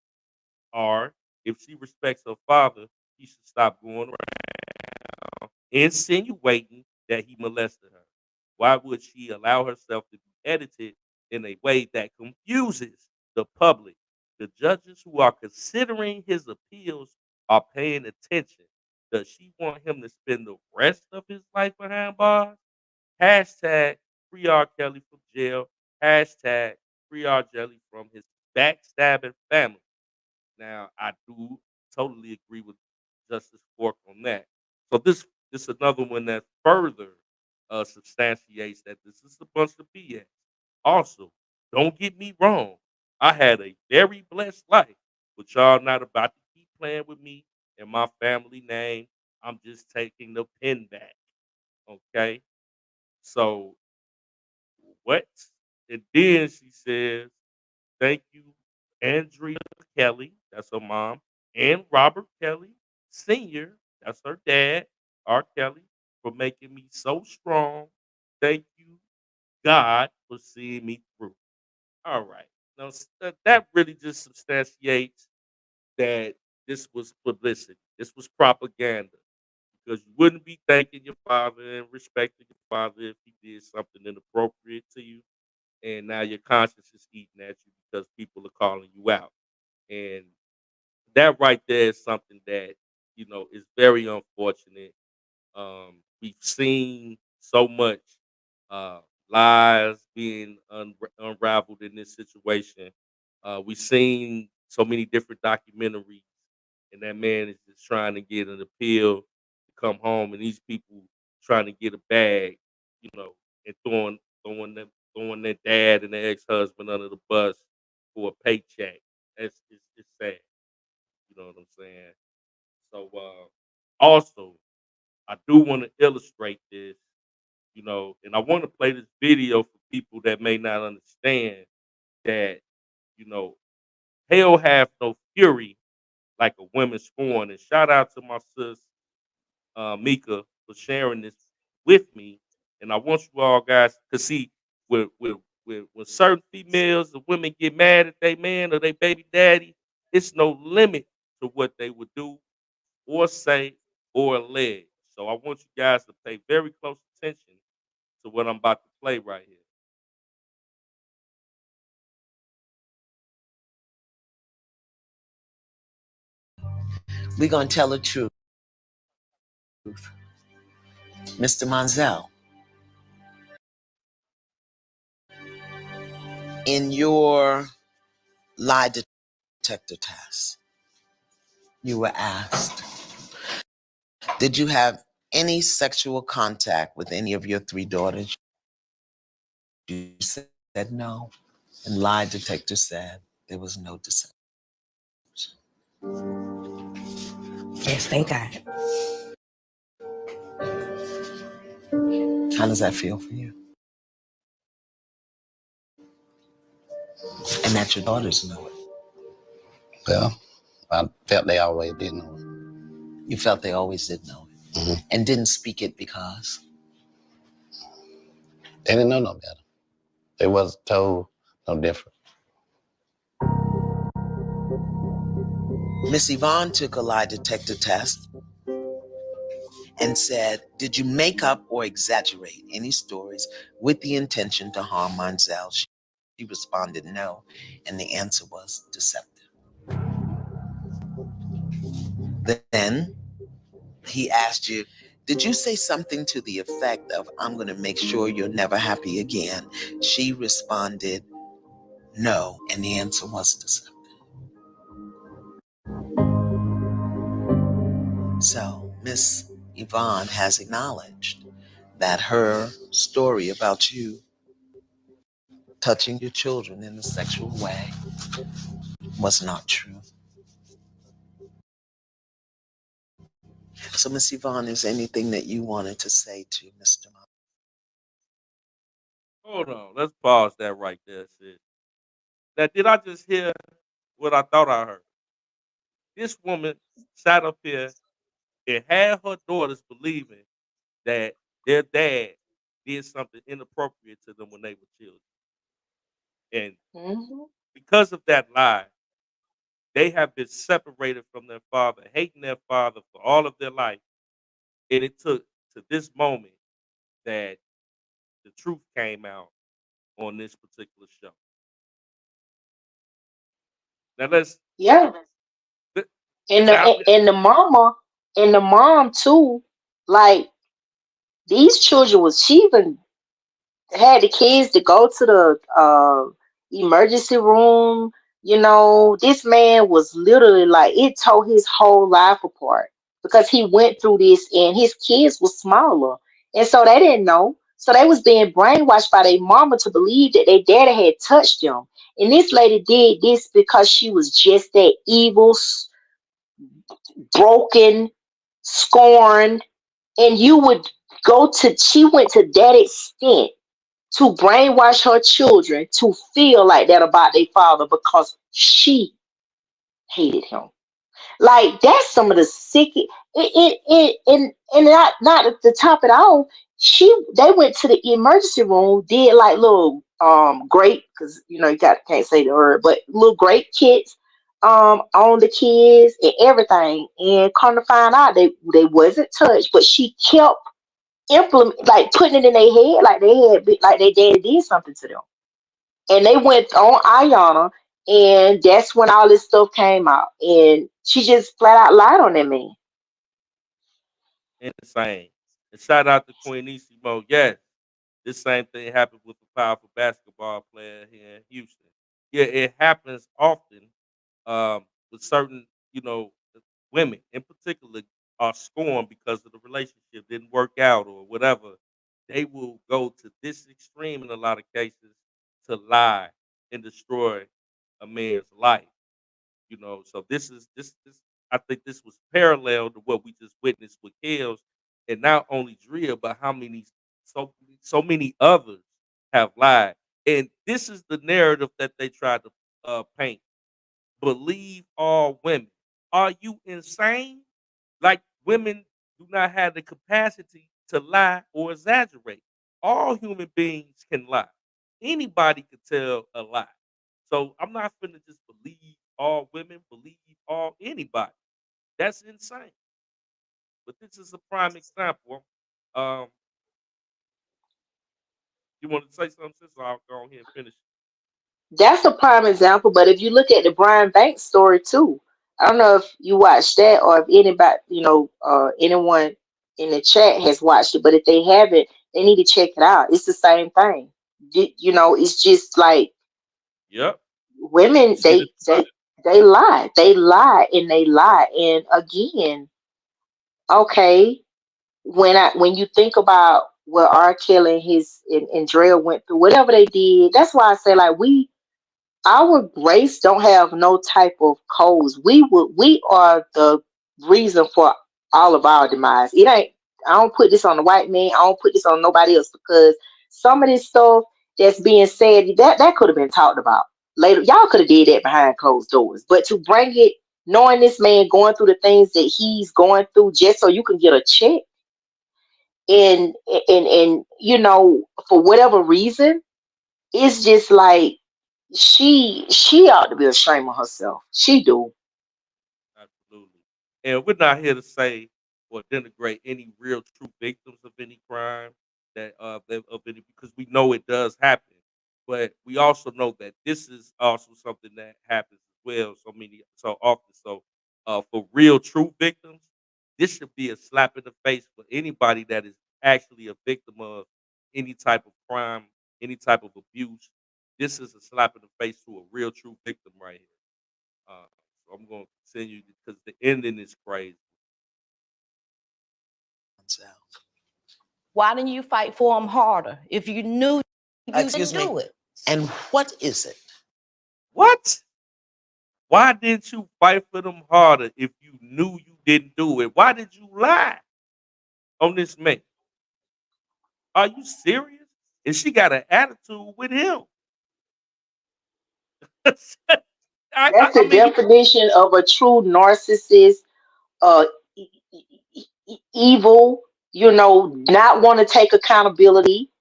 R. If she respects her father, she should stop going around insinuating that he molested her. Why would she allow herself to be edited in a way that confuses the public? The judges who are considering his appeals are paying attention. Does she want him to spend the rest of his life behind bars? Hashtag free R. Kelly from jail. Hashtag free R. Kelly from his backstabbing family. Now, I do totally agree with Justice Fork on that. So this is another one that further substantiates that this is a bunch of BS. Also, don't get me wrong. I had a very blessed life, but y'all not about to keep playing with me and my family name. I'm just taking the pen back. Okay? So what? And then she says, thank you, Andrea Kelly, that's her mom, and Robert Kelly Sr., that's her dad, R. Kelly, for making me so strong. Thank you, God, for seeing me through. All right. Now, that really just substantiates that this was publicity. This was propaganda. Because you wouldn't be thanking your father and respecting your father if he did something inappropriate to you. And now your conscience is eating at you because people are calling you out. And that right there is something that, is very unfortunate. We've seen so much lies being unraveled in this situation. We've seen so many different documentaries, and that man is just trying to get an appeal to come home, and these people trying to get a bag, and throwing their dad and their ex-husband under the bus for a paycheck. It's sad. You know what I'm saying? So also, I do want to illustrate this, and I want to play this video for people that may not understand that, hell have no fury like a woman scorned. And shout out to my sis Mika for sharing this with me. And I want you all guys to see when certain females or women get mad at their man or their baby daddy, it's no limit to what they would do or say or allege. So I want you guys to pay very close attention to what I'm about to play right here. We're going to tell the truth. Mr. Monzel, in your lie detector test, you were asked, did you have any sexual contact with any of your 3 daughters? You said no, and lie detector said there was no deception. Yes, thank God. How does that feel for you? And that your daughters know it. Well, I felt they always did know it. You felt they always did know it. Mm-hmm. And didn't speak it because? They didn't know no better. They wasn't told no different. Miss Yvonne took a lie detector test and said, did you make up or exaggerate any stories with the intention to harm Monzel? She responded no, and the answer was deceptive. Then he asked you, did you say something to the effect of, I'm going to make sure you're never happy again? She responded no, and the answer was deceptive. So Miss Yvonne has acknowledged that her story about you touching your children in a sexual way was not true. So Miss Yvonne, is there anything that you wanted to say to Mr. Monzel? Hold on. Let's pause that right there, sis. Now, did I just hear what I thought I heard? This woman sat up here and had her daughters believing that their dad did something inappropriate to them when they were children. And because of that lie, they have been separated from their father, hating their father for all of their life. And it took to this moment that the truth came out on this particular show. Now let's Yeah. And the mom too, like these children was, she even had the kids to go to the emergency room. This man was literally like, it tore his whole life apart because he went through this and his kids were smaller. And so they didn't know. So they was being brainwashed by their mama to believe that their daddy had touched them. And this lady did this because she was just that evil, broken, scorned. And she went to that extent to brainwash her children to feel like that about their father because she hated him. Like, that's some of the sick. And not to top it off, they went to the emergency room, did like little grape, because you know you can't say the word, but little grape kits on the kids and everything. And come to find out they wasn't touched, but she kept like putting it in their head like like their daddy did something to them. And they went on Ayana, and that's when all this stuff came out. And she just flat out lied on that man. Insane. And shout out to Queenissimo. Yes, this same thing happened with a powerful basketball player here in Houston. Yeah, it happens often with certain, women in particular are scorned because of the relationship didn't work out or whatever. They will go to this extreme in a lot of cases to lie and destroy a man's life. So this I think this was parallel to what we just witnessed with Kels, and not only Drea, but how many so many others have lied. And this is the narrative that they tried to paint. Believe all women. Are you insane? Like, women do not have the capacity to lie or exaggerate. All human beings can lie. Anybody can tell a lie. So I'm not finna just believe all women, believe all anybody. That's insane. But this is a prime example. Um, you want to say something, sis? I'll go ahead and finish. That's a prime example. But if you look at the Brian Banks story too, I don't know if you watched that or if anybody, anyone in the chat has watched it. But if they haven't, they need to check it out. It's the same thing. It's just like Yep. women. They lie. They lie and they lie. And again, okay, when you think about what R. Kelly and and Dre went through, whatever they did, that's why I say like our race don't have no type of codes. We are the reason for all of our demise. It ain't. I don't put this on the white man. I don't put this on nobody else, because some of this stuff that's being said that could have been talked about later. Y'all could have did that behind closed doors. But to bring it, knowing this man going through the things that he's going through, just so you can get a check, and for whatever reason, it's just like she ought to be ashamed of herself. She do. Absolutely. And we're not here to say or denigrate any real true victims of any crime of any, because we know it does happen. But we also know that this is also something that happens as well so often. So for real true victims, this should be a slap in the face for anybody that is actually a victim of any type of crime, any type of abuse. This is a slap in the face to a real true victim right here. So I'm going to continue because the ending is crazy. Why didn't you fight for him harder if you knew you Excuse didn't me. do it? And what is it? What? Why didn't you fight for them harder if you knew you didn't do it? Why did you lie on this man? Are you serious? And she got an attitude with him. That's the definition of a true narcissist. Uh, Evil. Not want to take accountability.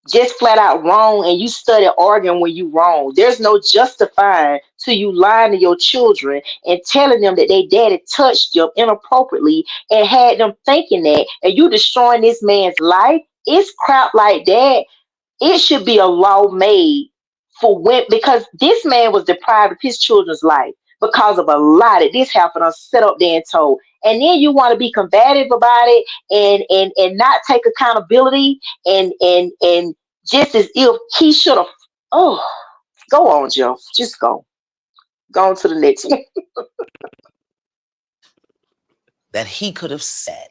Just flat out wrong, and you study arguing when you wrong. There's no justifying to you lying to your children and telling them that they daddy touched them inappropriately and had them thinking that, and you destroying this man's life. It's crap like that. It should be a law made for when, because this man was deprived of his children's life because of a lie that this happened on set up there and told. And then you want to be combative about it and not take accountability and just as if he should have. Oh, go on, Jeff. Just go. Go on to the next one. That he could have said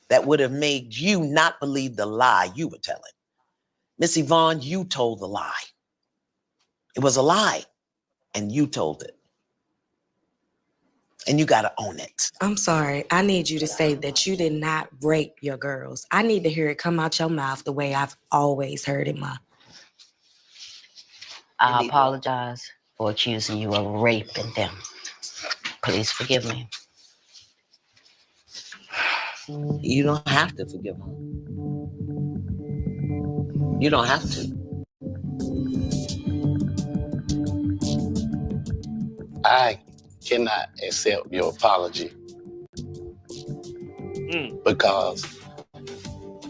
that would have made you not believe the lie you were telling. Miss Yvonne, you told the lie. It was a lie, and you told it. And you got to own it. I'm sorry. I need you to say that you did not rape your girls. I need to hear it come out your mouth the way I've always heard it, Ma. I apologize for accusing you of raping them. Please forgive me. You don't have to forgive him. You don't have to. I cannot accept your apology because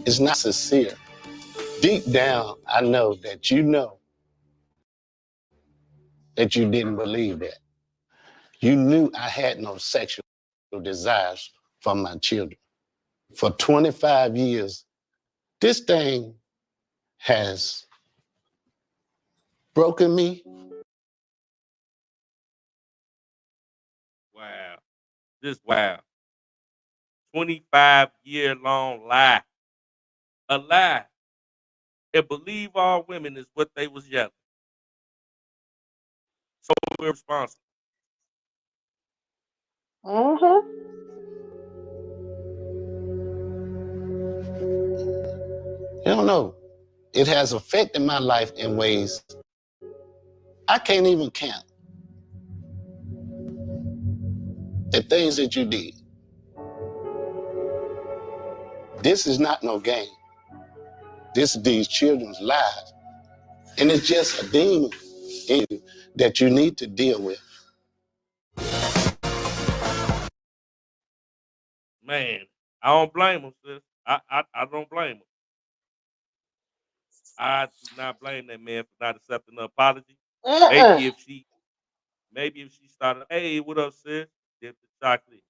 it's not sincere. Deep down, I know that you didn't believe that. You knew I had no sexual desires for my children. For 25 years, this thing has broken me. Wow. Just wow. 25-year-long lie. A lie. And believe all women is what they was yelling. So we're responsible. Mm-hmm. You don't know. It has affected my life in ways I can't even count. The things that you did. This is not no game. This is these children's lives. And it's just a demon in you that you need to deal with. Man, I don't blame him, sis. I don't blame him. I do not blame that man for not accepting the apology. Maybe if she started, hey, what up, sis? Dip the chocolate.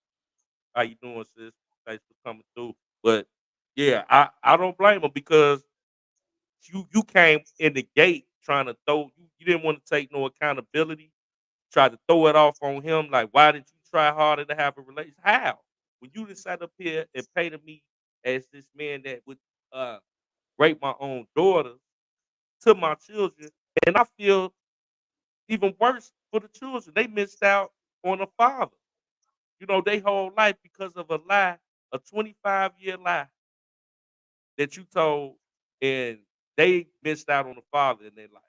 How you doing, sis? Thanks for coming through. But yeah, I don't blame him because you came in the gate trying to you didn't want to take no accountability, tried to throw it off on him. Like, why didn't you try harder to have a relationship? How? When you just sat up here and painted me as this man that would rape my own daughter to my children, and I feel even worse for the children. They missed out on a father. You know, they whole life because of a lie, a 25-year lie that you told, and they missed out on a father in their life.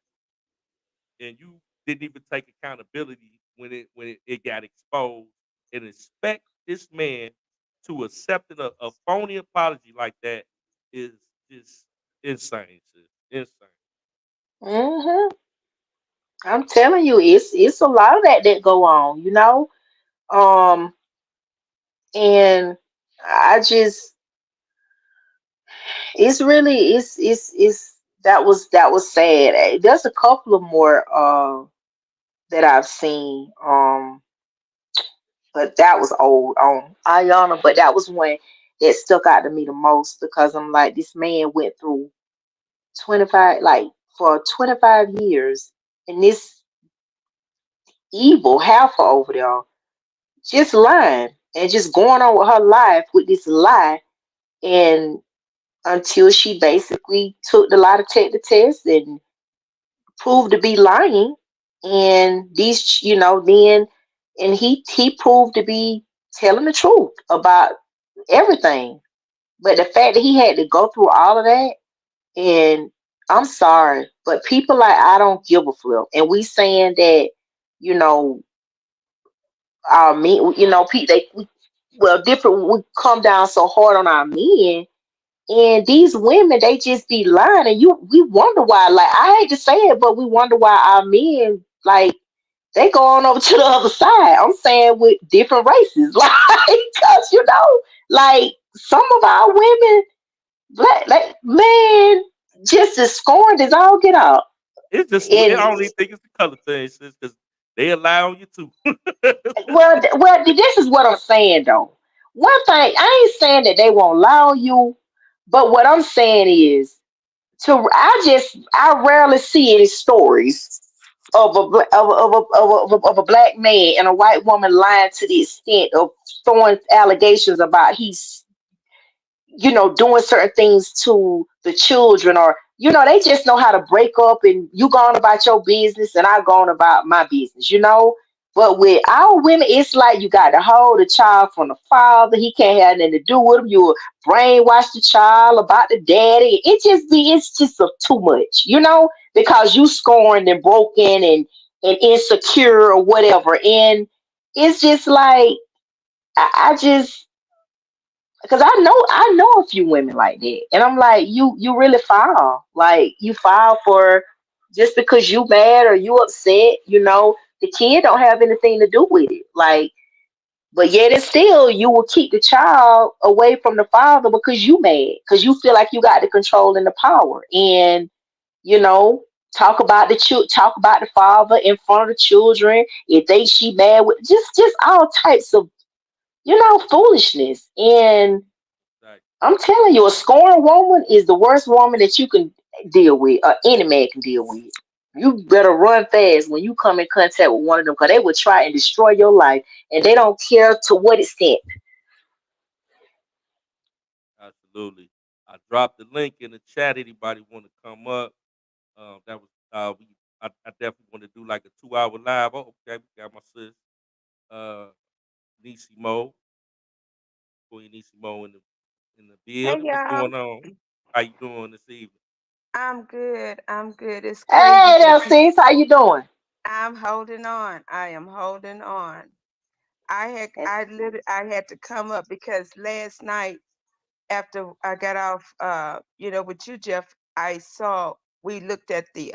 And you didn't even take accountability when it got exposed, and expect this man to accept a phony apology like that is just insane, sis. Insane. Mm-hmm. I'm telling you, it's a lot of that go on, you know. Um, and I just, it's really, it's that was sad. There's a couple of more that I've seen. But that was old on Ayana. But that was one that stuck out to me the most because I'm like, this man went through 25, like for 25 years, and this evil heifer over there just lying and just going on with her life with this lie, and until she basically took the lie detector test and proved to be lying, and these, then, and he proved to be telling the truth about everything. But the fact that he had to go through all of that, and I'm sorry, but people like I don't give a flip, and we saying that, you know, our men, well, different. We come down so hard on our men, and these women, they just be lying, and we wonder why. Like, I hate to say it, but we wonder why our men, like, they go on over to the other side. I'm saying with different races, like, because like some of our women, like man, just as scorned as all get out. It's just I And don't even think it's the color thing, sis, because they allow you to. well, this is what I'm saying though. One thing, I ain't saying that they won't allow you, but what I'm saying is, I rarely see any stories of a black man and a white woman lying to the extent of throwing allegations about he's, doing certain things to the children, or, they just know how to break up, and you going about your business and I going about my business. But with our women, it's like you got to hold the child from the father. He can't have nothing to do with him. You brainwash the child about the daddy. It's just too much, because you scorned and broken and insecure or whatever. And it's just like, I just, because I know a few women like that, and I'm like, you really file, like you file for just because you mad or you upset, The kid don't have anything to do with it. Like, but yet and still, you will keep the child away from the father because you mad, because you feel like you got the control and the power, and you know, talk about the father in front of the children. If she mad with just all types of foolishness. And Like, I'm telling you, a scorned woman is the worst woman that you can deal with, or any man can deal with. You better run fast when you come in contact with one of them, because they will try and destroy your life, and they don't care to what extent. absolutely. I dropped the link in the chat. Anybody want to come up? That was I definitely want to do like a 2-hour live. Oh, okay, we got my sis, uh, Nisimo, Queen Nisimo in the Hey building. What's y'all. going on? How you doing this evening? I'm good. I'm good. It's crazy Hey that there, sis, how you doing? I'm holding on. I am holding on. I had to come up because last night after I got off with you, Jeff, we looked at the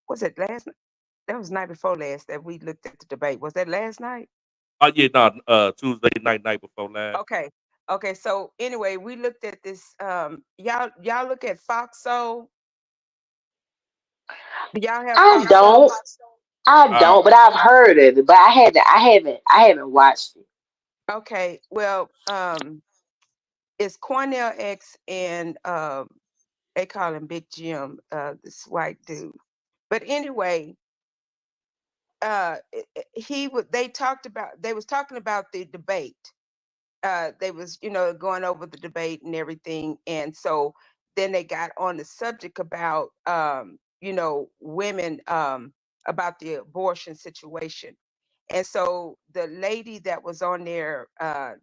was it last night? That was the night before last that we looked at the debate. Was that last night? Oh yeah, no, Tuesday night before last. Okay. Okay. So anyway, we looked at this. Y'all look at Fox Soul. Do y'all have I Fox Soul? don't, but I've heard of it, but I haven't watched it. Okay. Well, it's Cornell X and they call him Big Jim, this white dude. But anyway, they was talking about the debate. They was, going over the debate and everything. And so then they got on the subject about women, about the abortion situation. And so the lady that was on there,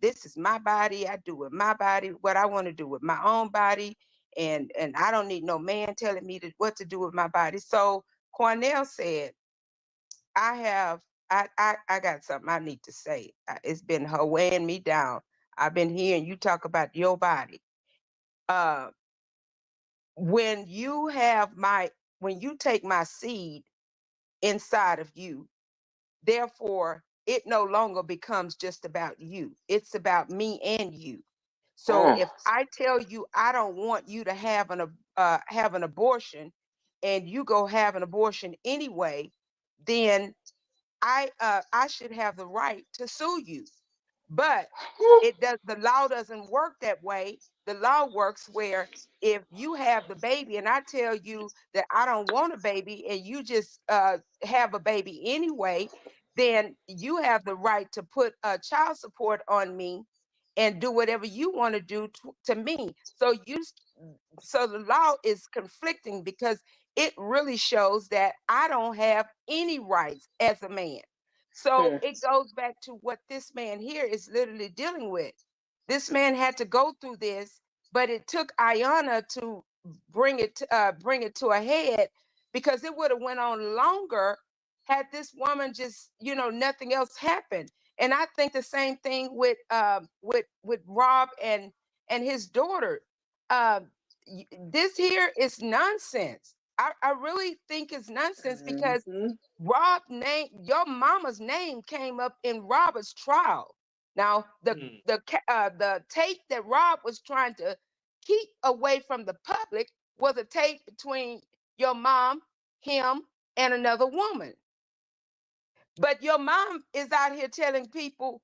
this is my body. I do with my body what I want to do with my own body. And I don't need no man telling me what to do with my body. So Cornell said, I got something I need to say. It's been her weighing me down. I've been hearing you talk about your body. Uh, when you take my seed inside of you, therefore it no longer becomes just about you. It's about me and you. So if I tell you I don't want you to have an abortion, and you go have an abortion anyway, then I should have the right to sue you. But the law doesn't work that way. The law works where if you have the baby and I tell you that I don't want a baby, and you just have a baby anyway, then you have the right to put child support on me and do whatever you want to do to me. So the law is conflicting because it really shows that I don't have any rights as a man. So it goes back to what this man here is literally dealing with. This man had to go through this, but it took Ayanna to bring it to a head, because it would have went on longer had this woman just, nothing else happened. And I think the same thing with Rob and his daughter. This here is nonsense. I really think it's nonsense because Rob your mama's name came up in Robert's trial. Now the tape that Rob was trying to keep away from the public was a tape between your mom, him, and another woman. But your mom is out here telling people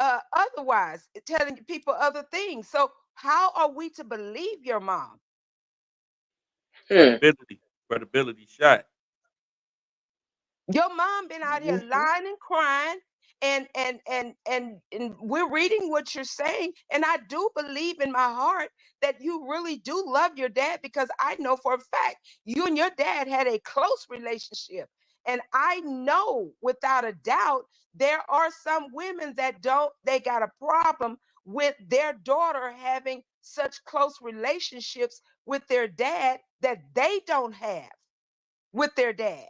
otherwise, telling people other things. So how are we to believe your mom? Credibility shot. Your mom been out here lying and crying, and we're reading what you're saying, and I do believe in my heart that you really do love your dad, because I know for a fact you and your dad had a close relationship. And I know without a doubt there are some women that they got a problem with their daughter having such close relationships with their dad that they don't have with their dad,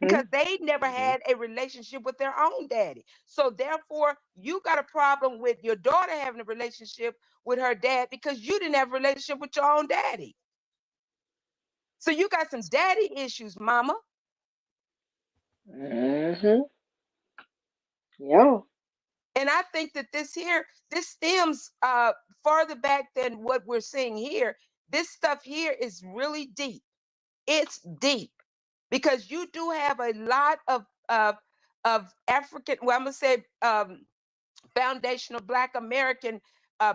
because they never had a relationship with their own daddy. So therefore, you got a problem with your daughter having a relationship with her dad because you didn't have a relationship with your own daddy. So you got some daddy issues, mama. Mm-hmm. Yeah. And I think that this stems farther back than what we're seeing here. This stuff here is really deep. It's deep because you do have a lot of African, well, I'm gonna say foundational Black American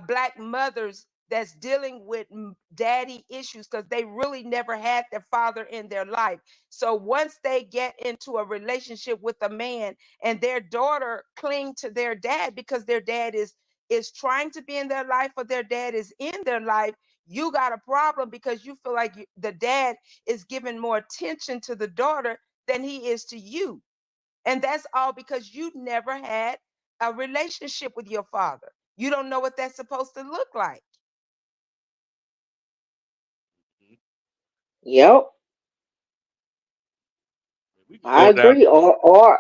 Black mothers that's dealing with daddy issues because they really never had their father in their life. So once they get into a relationship with a man and their daughter cling to their dad because their dad is trying to be in their life or their dad is in their life, you got a problem because you feel like the dad is giving more attention to the daughter than he is to you. And that's all because you never had a relationship with your father. You don't know what that's supposed to look like. Yep. We can I go down. agree. Or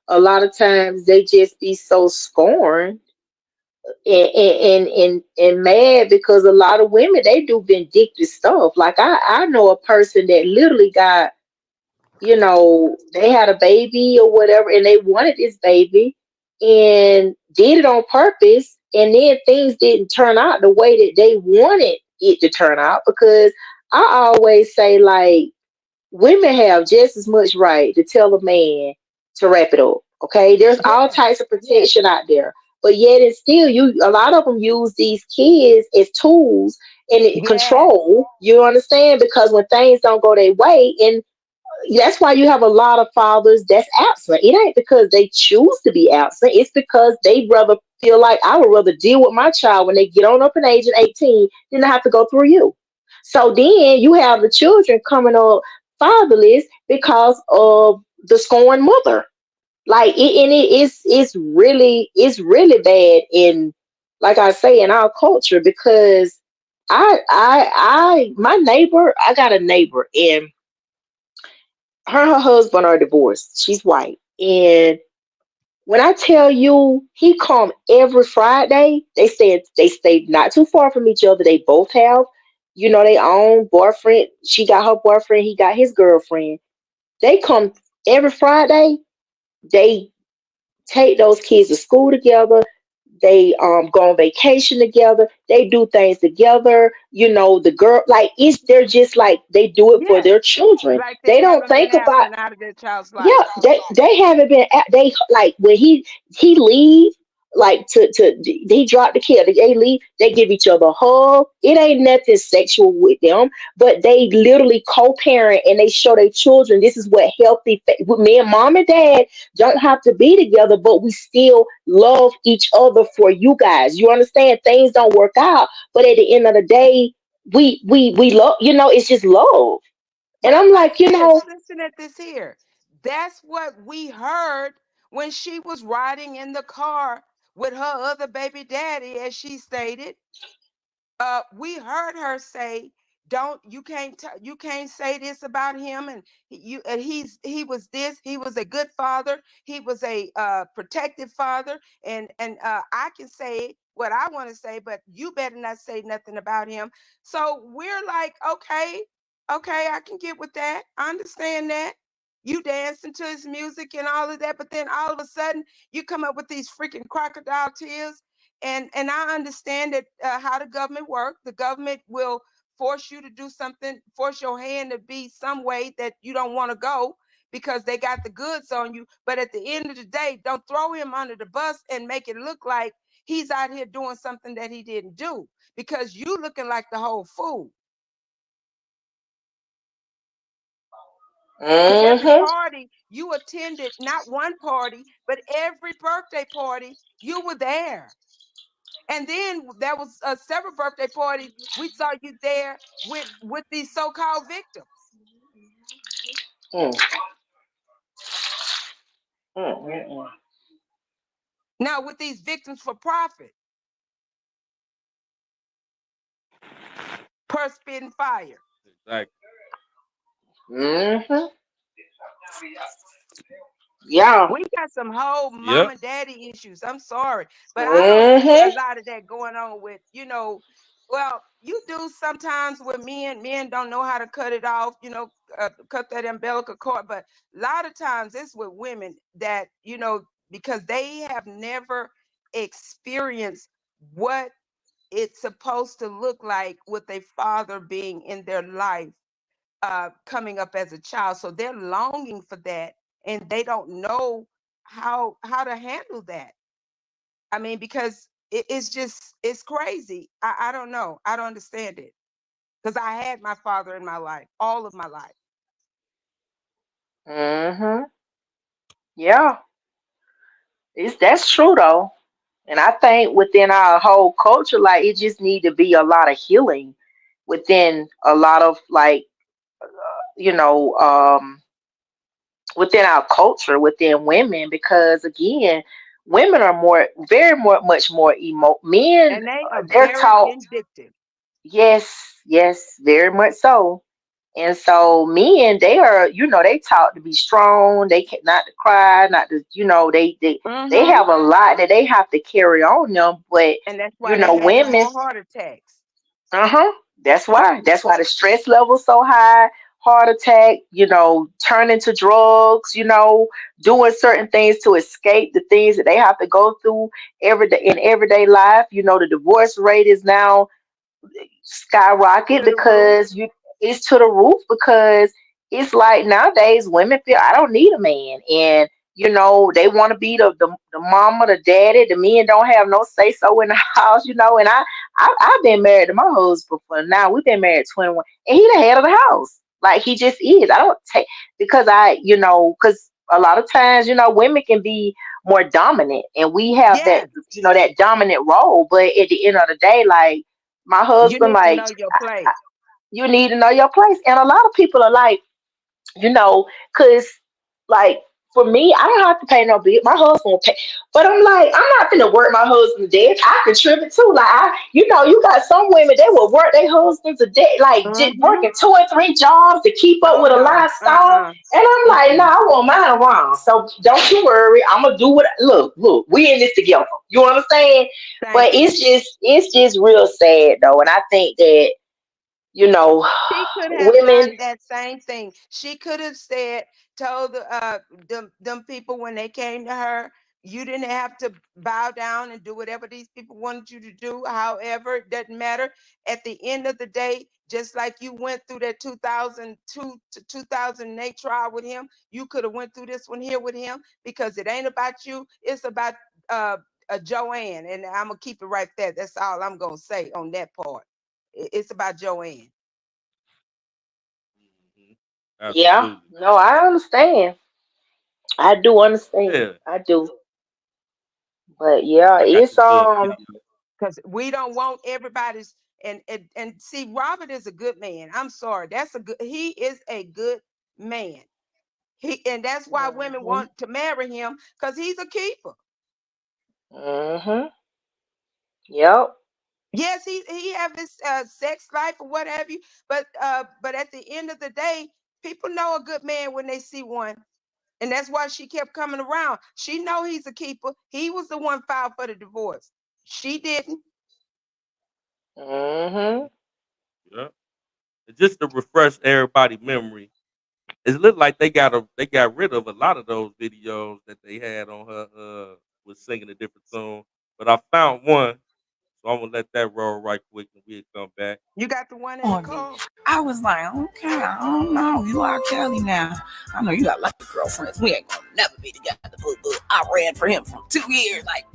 a lot of times they just be so scorned and mad because a lot of women they do vindictive stuff. Like I know a person that literally got, they had a baby or whatever and they wanted this baby and did it on purpose and then things didn't turn out the way that they wanted it to turn out because I always say like women have just as much right to tell a man to wrap it up. Okay, there's all Yes, types of yes, protection out there, but yet and still, a lot of them use these kids as tools and yes. control. You understand? Because when things don't go their way, and that's why you have a lot of fathers that's absent. It ain't because they choose to be absent. It's because they rather feel like I would rather deal with my child when they get on up in age of 18 than to have to go through you. So then you have the children coming up fatherless because of the scorned mother. Like and it's really bad in, like I say, in our culture because my neighbor, I got a neighbor and her husband are divorced. She's white. And when I tell you he come every Friday, they stay not too far from each other. They both have, their own boyfriend. She got her boyfriend, he got his girlfriend. They come every Friday. They take those kids to school together. They go on vacation together. They do things together. The girl like they're just like they do it for Yes. their children. Like they They don't haven't been think about. absent out of their child's life. Yeah, they haven't been they like when he leave like to he dropped the kid, they leave, they give each other a hug. It ain't nothing sexual with them, but they literally co-parent and they show their children this is what with me and mom and dad don't have to be together, but we still love each other for you guys. You understand? Things don't work out, but at the end of the day, we love, it's just love. And But I'm watch like, this. Listen at this here. That's what we heard when she was riding in the car with her other baby daddy, as she stated. We heard her say, "Don't you can't say this about him." And he was this. He was a good father. He was a protective father. And I can say what I want to say, but you better not say nothing about him. So we're like, okay, okay, I can get with that. I understand that. You dancing to his music and all of that, but then all of a sudden you come up with these freaking crocodile tears. And I understand that how the government works. The government will force you to do something, force your hand to be some way that you don't want to go because they got the goods on you. But at the end of the day, don't throw him under the bus and make it look like he's out here doing something that he didn't do because you looking like the whole fool. Because every Mm-hmm. party you attended, not one party, but every birthday party, you were there. And then there was several birthday parties. We saw you there with these so-called victims. Mm. Mm-mm. Now with these victims for profit, per spitting fire. Exactly. Mm-hmm. Yeah. We got some whole mom Yep. and daddy issues. I'm sorry, but I don't see a Mm-hmm. lot of that going on with, well, you do sometimes with men. Men don't know how to cut it off, cut that umbilical cord. But a lot of times it's with women that, because they have never experienced what it's supposed to look like with a father being in their life, coming up as a child. So they're longing for that, and they don't know how to handle that. I mean, because it's crazy. I don't know. I don't understand it. Because I had my father in my life, all of my life. Mm-hmm. Yeah, that's true though. And I think within our whole culture, like it just need to be a lot of healing within a lot of like, you know, within our culture, within women, because again, women are much more men, And they are they're very taught, vindictive. yes, yes, very much so. And so men, they are, they taught to be strong. They can not to cry, not to, they Mm-hmm. have a lot that they have to carry on them. But And that's why they having women, more heart attacks. uh-huh. That's why. That's why the stress level's so high, heart attack, turning to drugs, doing certain things to escape the things that they have to go through every day in everyday life. The divorce rate is now skyrocket To the roof. because it's to the roof because it's like nowadays women feel I don't need a man, and they want to be the mama, the daddy. The men don't have no say so in the house, and I've been married to my husband for now. We've been married 21, and he the head of the house. Like he just is. I don't take because because a lot of times women can be more dominant, and we have that Yes. that dominant role. But at the end of the day, like my You husband, need to like know your place. you need to know your place, and a lot of people are like, because like for me, I don't have to pay no bill. My husband will pay, but I'm like, I'm not gonna work my husband to death. I contribute too. Like you got some women they will work their husbands to death, like just Mm-hmm. working 2 and 3 jobs to keep up Oh with a no. lifestyle. And I'm like, no, I want mine around. So don't you worry. I'm gonna do what. Look, we in this together. You understand? But Thank you. it's just real sad though, and I think that you know, She could have done women. that same thing. She could have told them people when they came to her, you didn't have to bow down and do whatever these people wanted you to do. However, it doesn't matter. At the end of the day, just like you went through that 2002 to 2008 trial with him, you could have went through this one here with him because it ain't about you. It's about uh, Joanne, and I'm gonna keep it right there. That's all I'm gonna say on that part. It's about Joanne. Yeah, Absolutely. no, I understand. I do understand. Yeah. I do. But yeah, Like I it's just give you Because we don't want everybody's and see, Robert is a good man. I'm sorry. He is a good man. And that's why women Mhm. want to marry him, because he's a keeper. Mhm. Yep. Yes, he have his sex life or what have you, but at the end of the day, people know a good man when they see one. And that's why she kept coming around. She know he's a keeper. He was the one filed for the divorce. She didn't. Mhm. yeah. And just to refresh everybody' memory, it looked like they got rid of a lot of those videos that they had on her was singing a different song. But I found one, so I'm gonna let that roll right quick and we'll come back. You got the one in the On me. car? I was like, okay, I don't know. You are Kelly now. I know you got lots of girlfriends. We ain't gonna never be together, boo boo. I ran for him for 2 years. Like,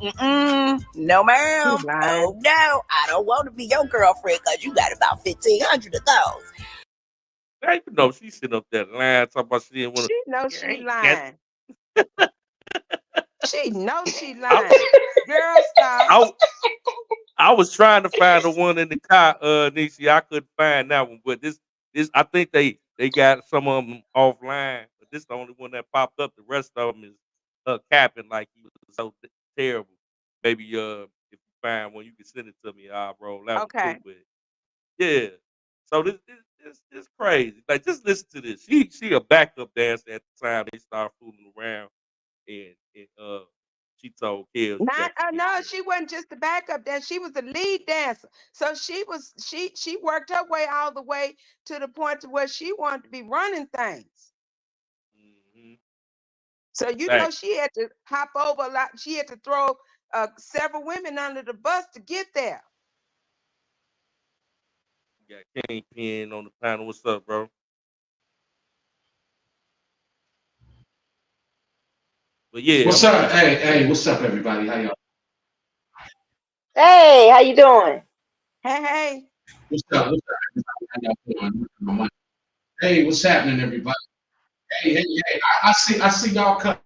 no, ma'am. Oh, no. I don't want to be your girlfriend because you got about 1,500 of those. I even know she's sitting up there lying, talking about she didn't want She knows to. she Get, lying. She knows she I, lying. Girl, stop. I, I was trying to find the one in the car, Niecy. I couldn't find that one, but this I think they got some of them offline, but this the only one that popped up. The rest of them is capping like he was so terrible. Maybe if you find one, you can send it to me. I'll roll that one too. Okay. But yeah, so this crazy. Like just listen to this. She a backup dancer at the time they start fooling around, and She told Kells, "You Not got to get no, there." she wasn't just the backup dancer. She was the lead dancer. So she worked her way all the way to the point to where she wanted to be running things. Mhm. So you know Fact. she had to hop over a lot. She had to throw several women under the bus to get there. You got Kingpin on the panel. What's up, bro? But yeah, What's I'm up? Hey, what's up, everybody? How y'all? Hey, how you doing? Hey. What's up? What's up, everybody? How y'all doing? Hey, what's happening, everybody? Hey. I see y'all cut.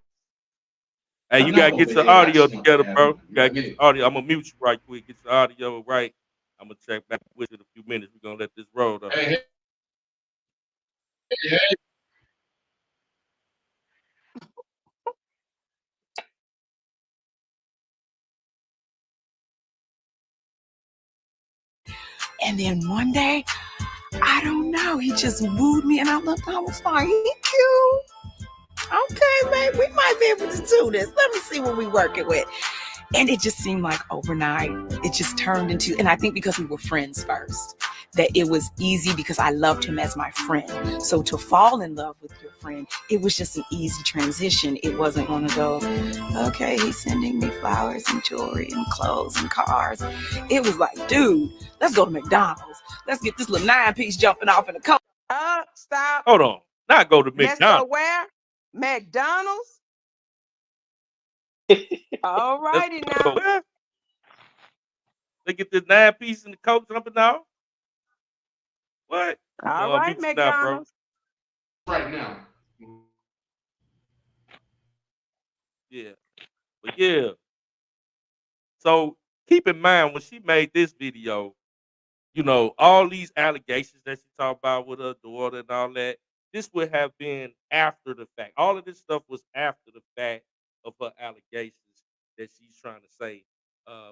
Hey, you gotta get your audio together, bro. You gotta get your audio. I'm gonna mute you right quick. Get your audio right. I'm gonna check back with you in a few minutes. We're gonna let this roll though. Hey. And then one day, I don't know, he just wooed me and I looked, I was like, he cute. Okay, babe, we might be able to do this. Let me see what we working with. And it just seemed like overnight, it just turned into, and I think because we were friends first, that it was easy because I loved him as my friend. So to fall in love with your friend, it was just an easy transition. It wasn't one of those, okay, he's sending me flowers and jewelry and clothes and cars. It was like, dude, let's go to McDonald's. Let's get this little 9-piece jumping off in the car. Stop. Hold on. Not go to Let's go McDonald's. where? McDonald's? All Let's righty go now. where? They get this 9-piece in the Coke jumping out. What? All right, Mute you now, bro. McDonald's. Right now. Yeah. But yeah. So keep in mind when she made this video, you know, all these allegations that she talked about with her daughter and all that, this would have been after the fact. All of this stuff was after the fact of her allegations that she's trying to say,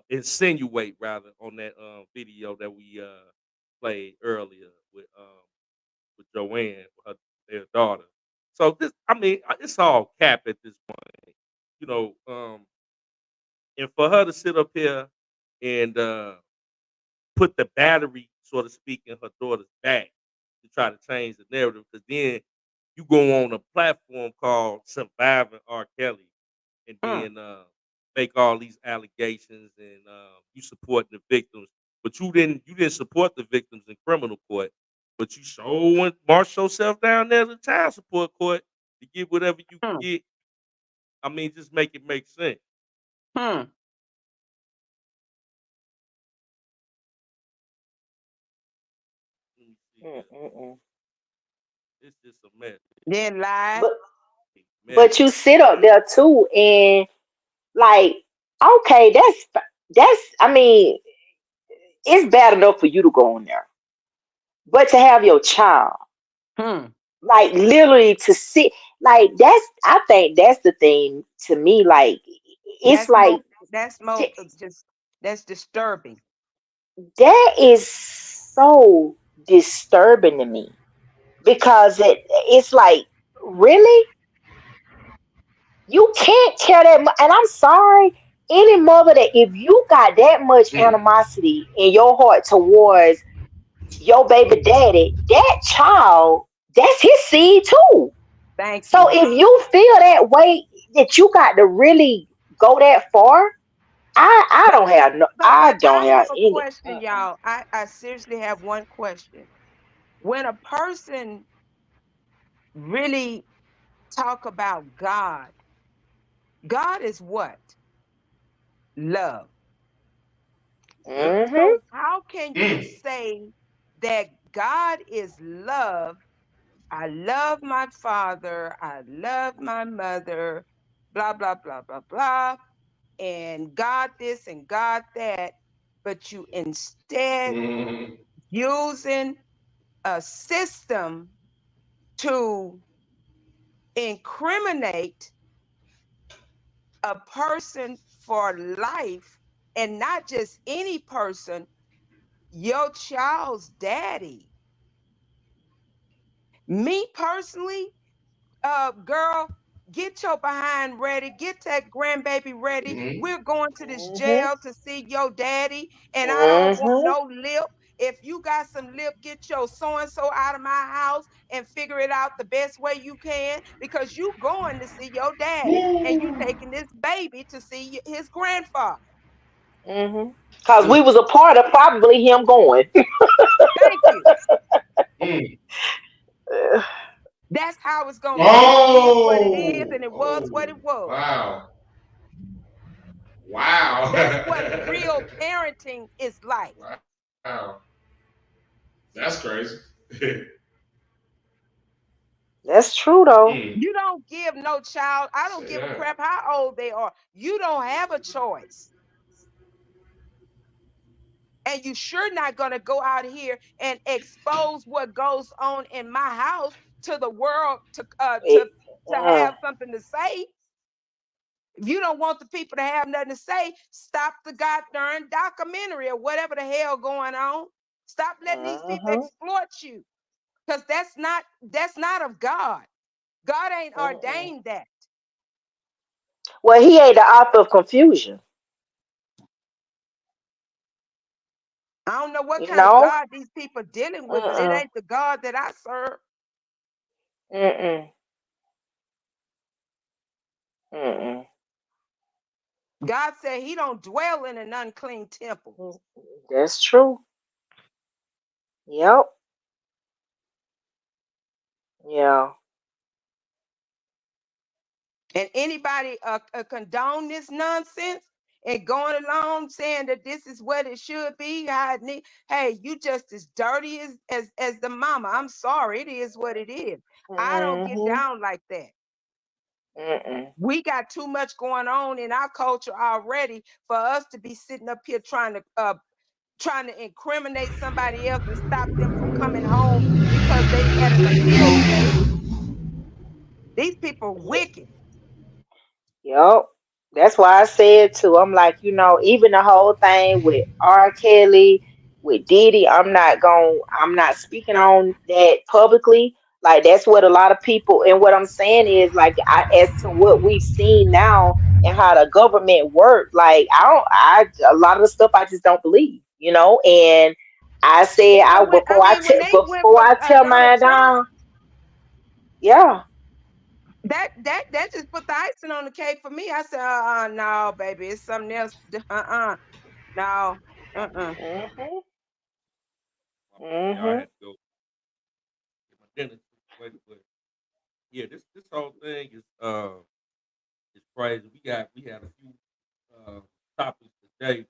insinuate rather, on that video that we played earlier with Joanne, their daughter. So this, I mean, it's all cap at this point, you know. And for her to sit up here and put the battery, so to speak, in her daughter's back to try to change the narrative, because then you go on a platform called Surviving R. Kelly, and then make all these allegations, and you support the victims, but you didn't support the victims in criminal court, but you went march yourself down there to child support court to get whatever you can get. I mean, just make it make sense. It's just a mess. Then lie. But you sit up there too, and like, okay, that's. I mean, it's bad enough for you to go on there, but to have your child, like literally to sit, like that's. I think that's the thing to me. Like, it's like that's disturbing. that is so disturbing to me, because it's like, really, you can't care that much. And I'm sorry, any mother that, if you got that much animosity in your heart towards your baby daddy, that child, that's his seed too. So if you feel that way, that you got to really go that far, I don't have no, I don't have any. Question, y'all. I seriously have one question. When a person really talk about God is what? Love. So how can you say that God is love? I love my father, I love my mother, blah, blah, blah, blah, blah, and God this and God that, but you instead using a system to incriminate a person for life, and not just any person, your child's daddy. Me personally, girl, get your behind ready, get that grandbaby ready. Mhm. We're going to this Mhm. jail to see your daddy, and I don't want Mhm. no lip. If you got some lip, get your so-and-so out of my house and figure it out the best way you can, because you going to see your daddy and you taking this baby to see his grandfather. Mhm. Cause we was a part of probably him going. Thank you. Mm. That's how it's gonna be. It is what it is, Oh, and it was what oh, it was. wow, wow, That's what real parenting is like. wow. That's crazy. That's true though. Mm. You don't give no child, I don't Say give a that. crap how old they are. You don't have a choice. And you sure not gonna go out here and expose what goes on in my house to the world It, to have something to say. If you don't want the people to have nothing to say, stop the goddamn documentary or whatever the hell going on. Stop letting these people mhm. exploit you, because that's not of God. God ain't Mm-mm. ordained that. Well, he ain't the author of confusion. I don't know what You kind of know. God these people dealing with, but it Mm-mm. ain't the God that I serve. Mm-mm. Mm-mm. God said he don't dwell in an unclean temple. That's true. Yep. Yeah. And anybody condone this nonsense and going along saying that this is what it should be, hey, you just as dirty as the mama. I'm sorry, it is what it is. I don't get Mhm. down like that. Mm-mm. We got too much going on in our culture already for us to be sitting up here trying to incriminate somebody else and stop them from coming home because they had an appeal date. These people are wicked. Yep. That's why I said too. I'm like, even the whole thing with R. Kelly, with Diddy, I'm not speaking on that publicly. Like that's what a lot of people, and what I'm saying is like as to what we've seen now and how the government work, like a lot of the stuff I just don't believe, and I said Well, when they went before for I tear Donald mine Trump, down, yeah. that just put the icing on the cake for me. I said, no, baby, it's something else. No, Mhm. Yeah, I Mhm. had to go get my dinner situated, but yeah, this whole thing is crazy. We had a few topics today.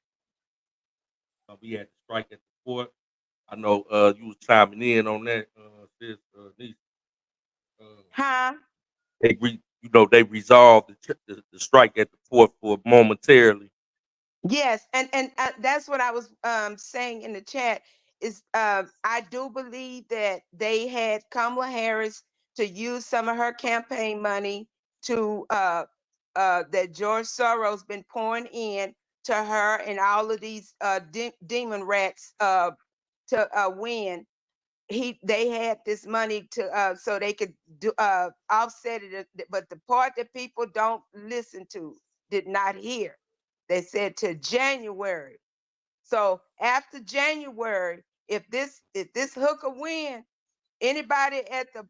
We had the strike at the port. I know you was chiming in on that, sis, niece. Huh? They resolved the strike at the port for momentarily. Yes, and that's what I was saying in the chat. Is I do believe that they had Kamala Harris to use some of her campaign money to that George Soros been pouring in to her and all of these demon rats to win. They had this money to so they could do offset it, but the part that people don't listen to, did not hear, they said to January. So after January, if this hooker win, anybody at the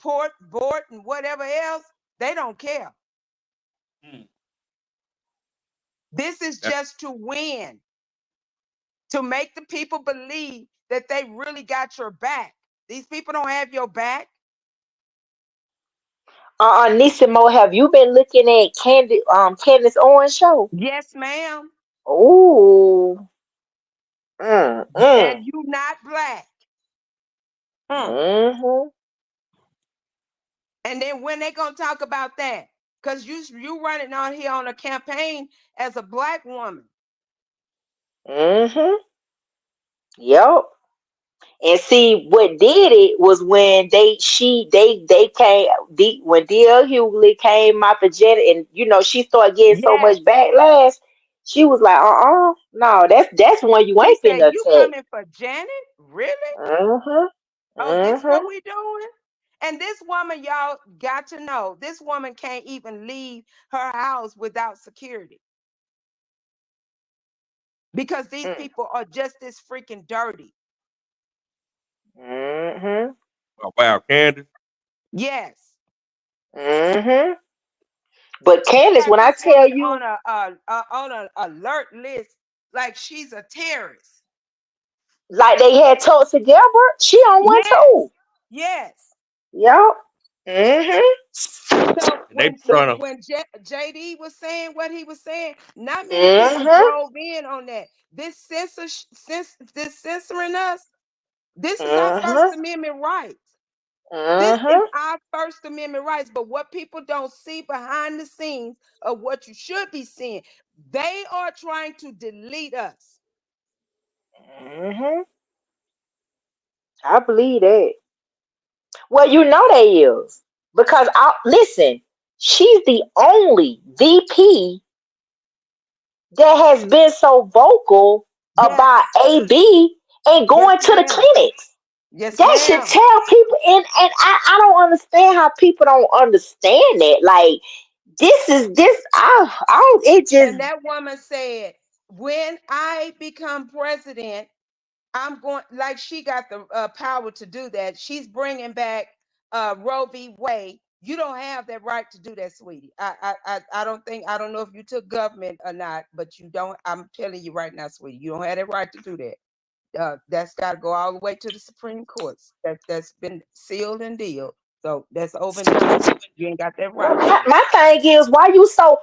port board and whatever else, they don't care. This is just to win, to make the people believe that they really got your back. These people don't have your back. Nisimo, have you been looking at Candace Owens show? Yes, ma'am. Ooh. Mm. And you not black. Mhm. And then when they gonna talk about that? Because you running on here on a campaign as a black woman. Mhm. Yep. And see what did it was when they came when D.L. Hughley came out the jet, and she started getting so Yes. much backlash. She was like, no, that's one you She ain't said, finna you attack. coming for Janet? Really? Mhm. Oh, this what Mhm. we doing? And this woman, y'all got to know, this woman can't even leave her house without security. Because these people are just as freaking dirty. Mm-hmm. Oh, wow, Candace. Yes. Mm-hmm. But They Candace, got when I this tell woman you, on an alert list like she's a terrorist. like they had Tulsi Gabbard, she on one Yes. too. Yes. Yep. Mm-hmm. So And they when trying to. when JD was saying what he was saying, not many people Mm-hmm. drove in on that. This censoring us. This is our First Mm-hmm. Amendment rights. This is Mm-hmm. our First Amendment rights. But what people don't see behind the scenes of what you should be seeing, they are trying to delete us. Mm-hmm. I believe that. Well, you know they is. Because listen, she's the only VP that has been so vocal about Yes. AB and Yes, going to the ma'am. clinics. Yes, That should ma'am. tell people, and I don't understand how people don't understand that. Like it just And that woman said, when I become president, I'm going, like she got the power to do that. She's bringing back Roe v. Wade. You don't have that right to do that, sweetie. I don't know if you took government or not, but you don't. I'm telling you right now, sweetie, you don't have that right to do that. That's got to go all the way to the Supreme Courts. That's been sealed and dealed. So that's over and done with. You ain't got that well, right. my thing is why you so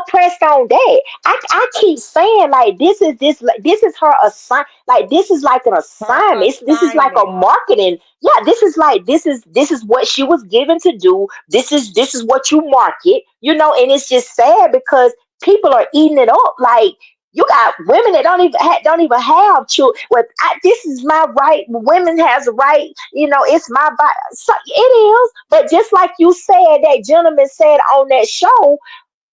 pressed on that? I keep saying like this is her assign, like this is like an Her assignment. This is like a assignment. marketing. Yeah, this is what she was given to do. This is what you market, and it's just sad because people are eating it up. Like you got women that don't even have children. Well, this is my right. Women has a right. It's my body. So it is. But just like you said, that gentleman said on that show.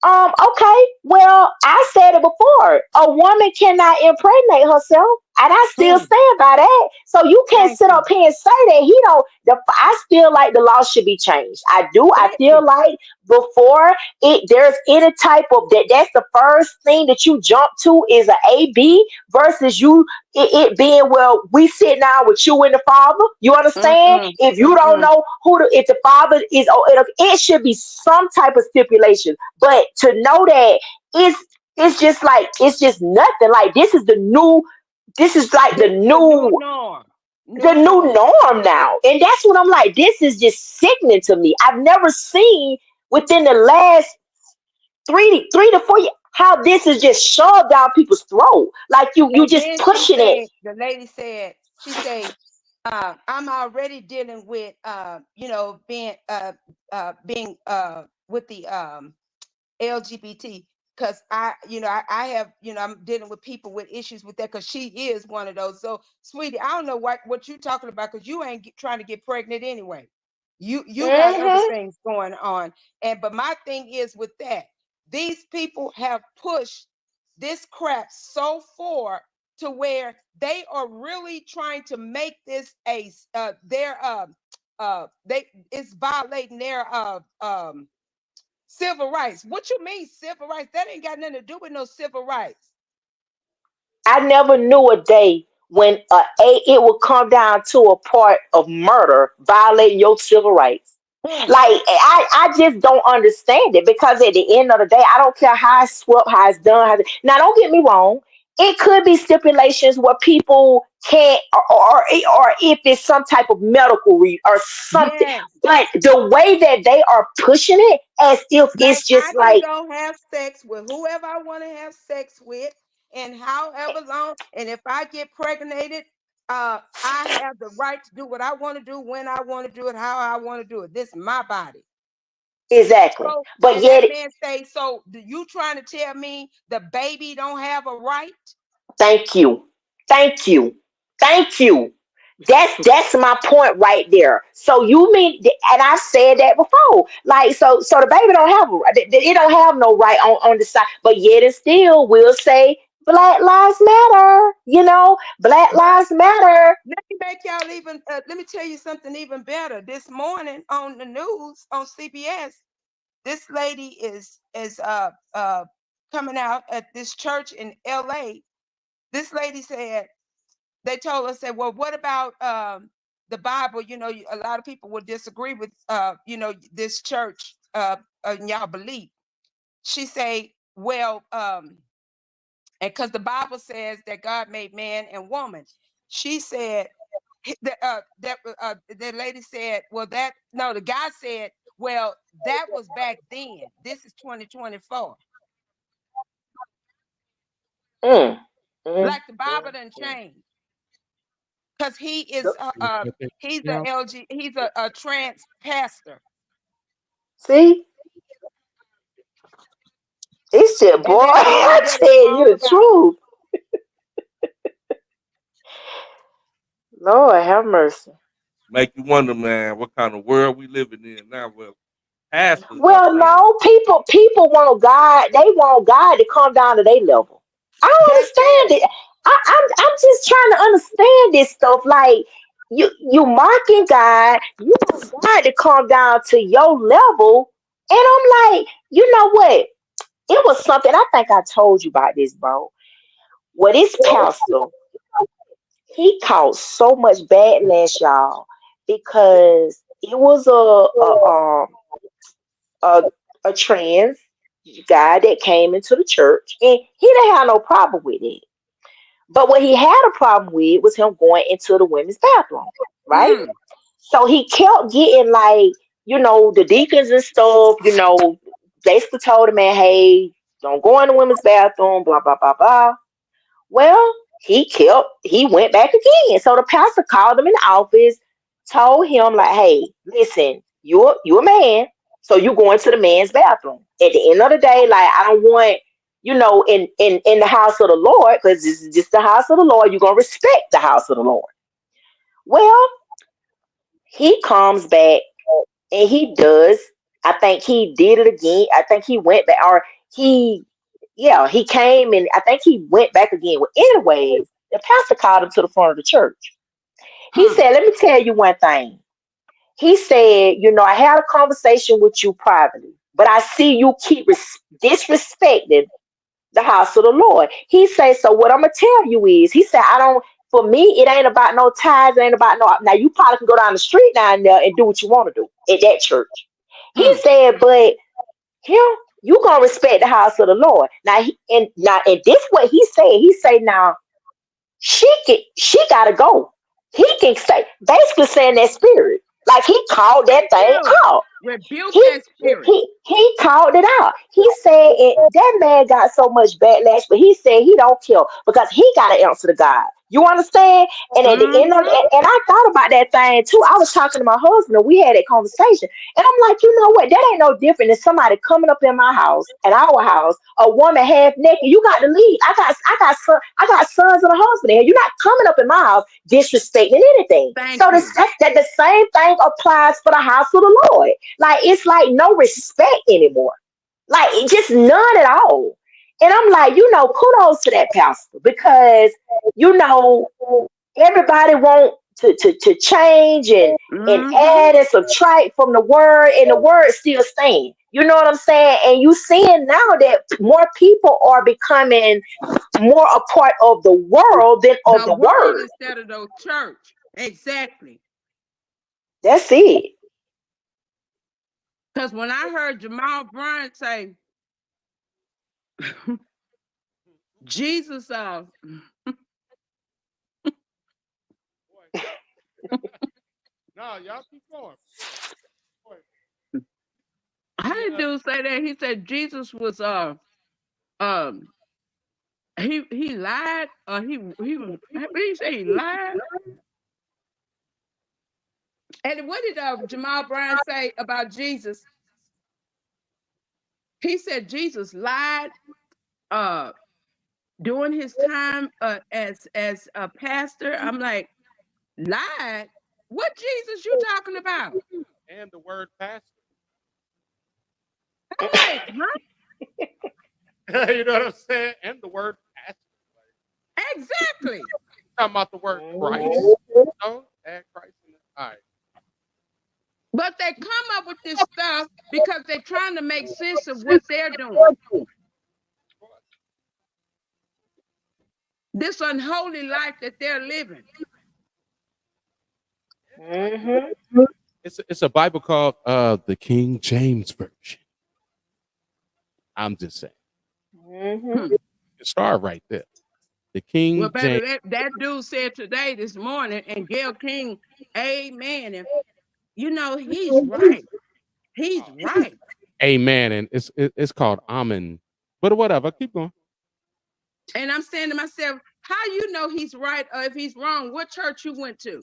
Okay. Well, I said it before. A woman cannot impregnate herself, and I still stand by that. So you can't Thank sit you. up here and say that he don't. I still like the law should be changed. I do. I Thank feel you. like before there's any type of that's the first thing that you jump to is an AB versus it being, well, we sit now with you and the father. You understand? Mm-mm. If you don't Mm-mm. know if the father is, it should be some type of stipulation. But to know that it's just nothing. Like this is like This is the new norm. the new norm now. And that's what I'm like, this is just sickening to me. I've never seen within the last three to 4 years how this is just shoved down people's throat. Like you And just then pushing it. the lady said, she said, I'm already dealing with being with the LGBT, because I have, I'm dealing with people with issues with that, because she is one of those. So sweetie, I don't know what you're talking about, because you ain't trying to get pregnant anyway. You got other Mm-hmm. things going on. But my thing is with that, these people have pushed this crap so far to where they are really trying to make this it's violating their civil rights. What you mean civil rights? That ain't got nothing to do with no civil rights. I never knew a day when it would come down to a part of murder violating your civil rights. Like I just don't understand it, because at the end of the day, I don't care how it's swept, how it's done. Now, don't get me wrong. It could be stipulations where people can't, or if it's some type of medical or something. Yes. But the way that they are pushing it, as if Like it's just I can like, go have sex with whoever I want to have sex with, and however long. And if I get pregnated, I have the right to do what I want to do, when I want to do it, how I want to do it. This is my body. exactly. So, But and yet, that man say, so you trying to tell me the baby don't have a right? thank you, thank you, thank you. That's my point right there. So you mean, and I said that before. Like so the baby don't have it don't have no right on the side, but yet and still we'll say Black Lives Matter. Black Lives Matter. Let me make y'all even. Let me tell you something even better. This morning on the news on CBS, this lady is coming out at this church in LA. This lady said, they told us, said, well, what about the Bible? A lot of people would disagree with this church and y'all belief. She say, well, and because the Bible says that God made man and woman. She said the lady said, well, the guy said, well, that was back then. This is 2024. Like the Bible done changed. Because he is he's a trans pastor. See? It's just, boy, I tell you the truth. Lord have mercy. Make you wonder, man, what kind of world we living in now. Well, pastors Well, no, people want God. They want God to come down to their level. I don't understand it. I'm just trying to understand this stuff. Like you mocking God, you want God to come down to your level, and I'm like, you know what? It was something. I think I told you about this, bro. Well, this pastor, he caught so much backlash, y'all, because it was a trans guy that came into the church, and he didn't have no problem with it. But what he had a problem with was him going into the women's bathroom, right? So he kept getting the deacons and stuff, basically told the man, hey, don't go in the women's bathroom, blah, blah, blah, blah. Well, he went back again. So the pastor called him in the office, told him, like, hey, listen, you're a man, so you going to the man's bathroom. At the end of the day, like, I don't want, in the house of the Lord, because this is just the house of the Lord, you're gonna respect the house of the Lord. Well, he comes back and he does. I think he did it again. I think he went back, or he came and I think he went back again. Well, anyways, the pastor called him to the front of the church. He said, let me tell you one thing. He said, I had a conversation with you privately, but I see you keep disrespecting the house of the Lord. He said, so what I'm going to tell you is, he said, for me, it ain't about no ties, it ain't about no, now you probably can go down the street down there and do what you want to do at that church. He said, but you gonna respect the house of the Lord. Now, and this what he said. He said, now she gotta go. He can say, basically saying that spirit. Like he called that thing out. Rebuke that spirit. He called it out. He said that man got so much backlash, but he said he don't care because he got to answer to God. You understand? And at the end of it, and I thought about that thing too. I was talking to my husband and we had that conversation. And I'm like, you know what? That ain't no different than somebody coming up in my house, at our house, a woman half naked. You got to leave. I got sons and a husband here. You're not coming up in my house disrespecting anything. The same thing applies for the house of the Lord. Like it's like no respect anymore. Like just none at all. And I'm like, kudos to that pastor because everybody want to change and add and subtract from the word, and the word still stands. You know what I'm saying? And you seeing now that more people are becoming more a part of the world than of the word instead of the church. Exactly. That's it. Because when I heard Jamal Bryant say, Jesus, No, y'all keep going. How did dude say that? He said Jesus was he lied, or he what did he say? He lied. And what did Jamal Bryant say about Jesus? He said Jesus lied during his time as a pastor. I'm like, lied? What Jesus you talking about? And the word pastor. I'm like, huh? You know what I'm saying? And the word pastor. Exactly. Talking about the word Christ. Mhm. No, add Christ in it. All right. But they come up with this stuff because they're trying to make sense of what they're doing. This unholy life that they're living. Mhm. It's a Bible called the King James Version. I'm just saying. Mhm. Start right there. The King Well, baby, James. that dude said today, this morning, and Gail King, amen. And you know, he's right. He's right. Amen. And it's called Amen. But whatever, keep going. And I'm saying to myself, how you know he's right or if he's wrong? What church you went to?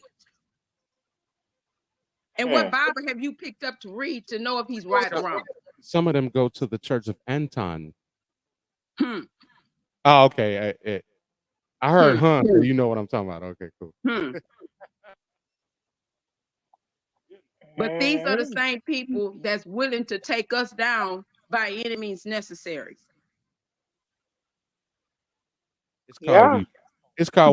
And what Bible have you picked up to read to know if he's right or wrong? Some of them go to the Church of Anton. Hmm. Oh, okay. I heard huh, so you know what I'm talking about. Okay, cool. But these are the same people that's willing to take us down by any means necessary. It's called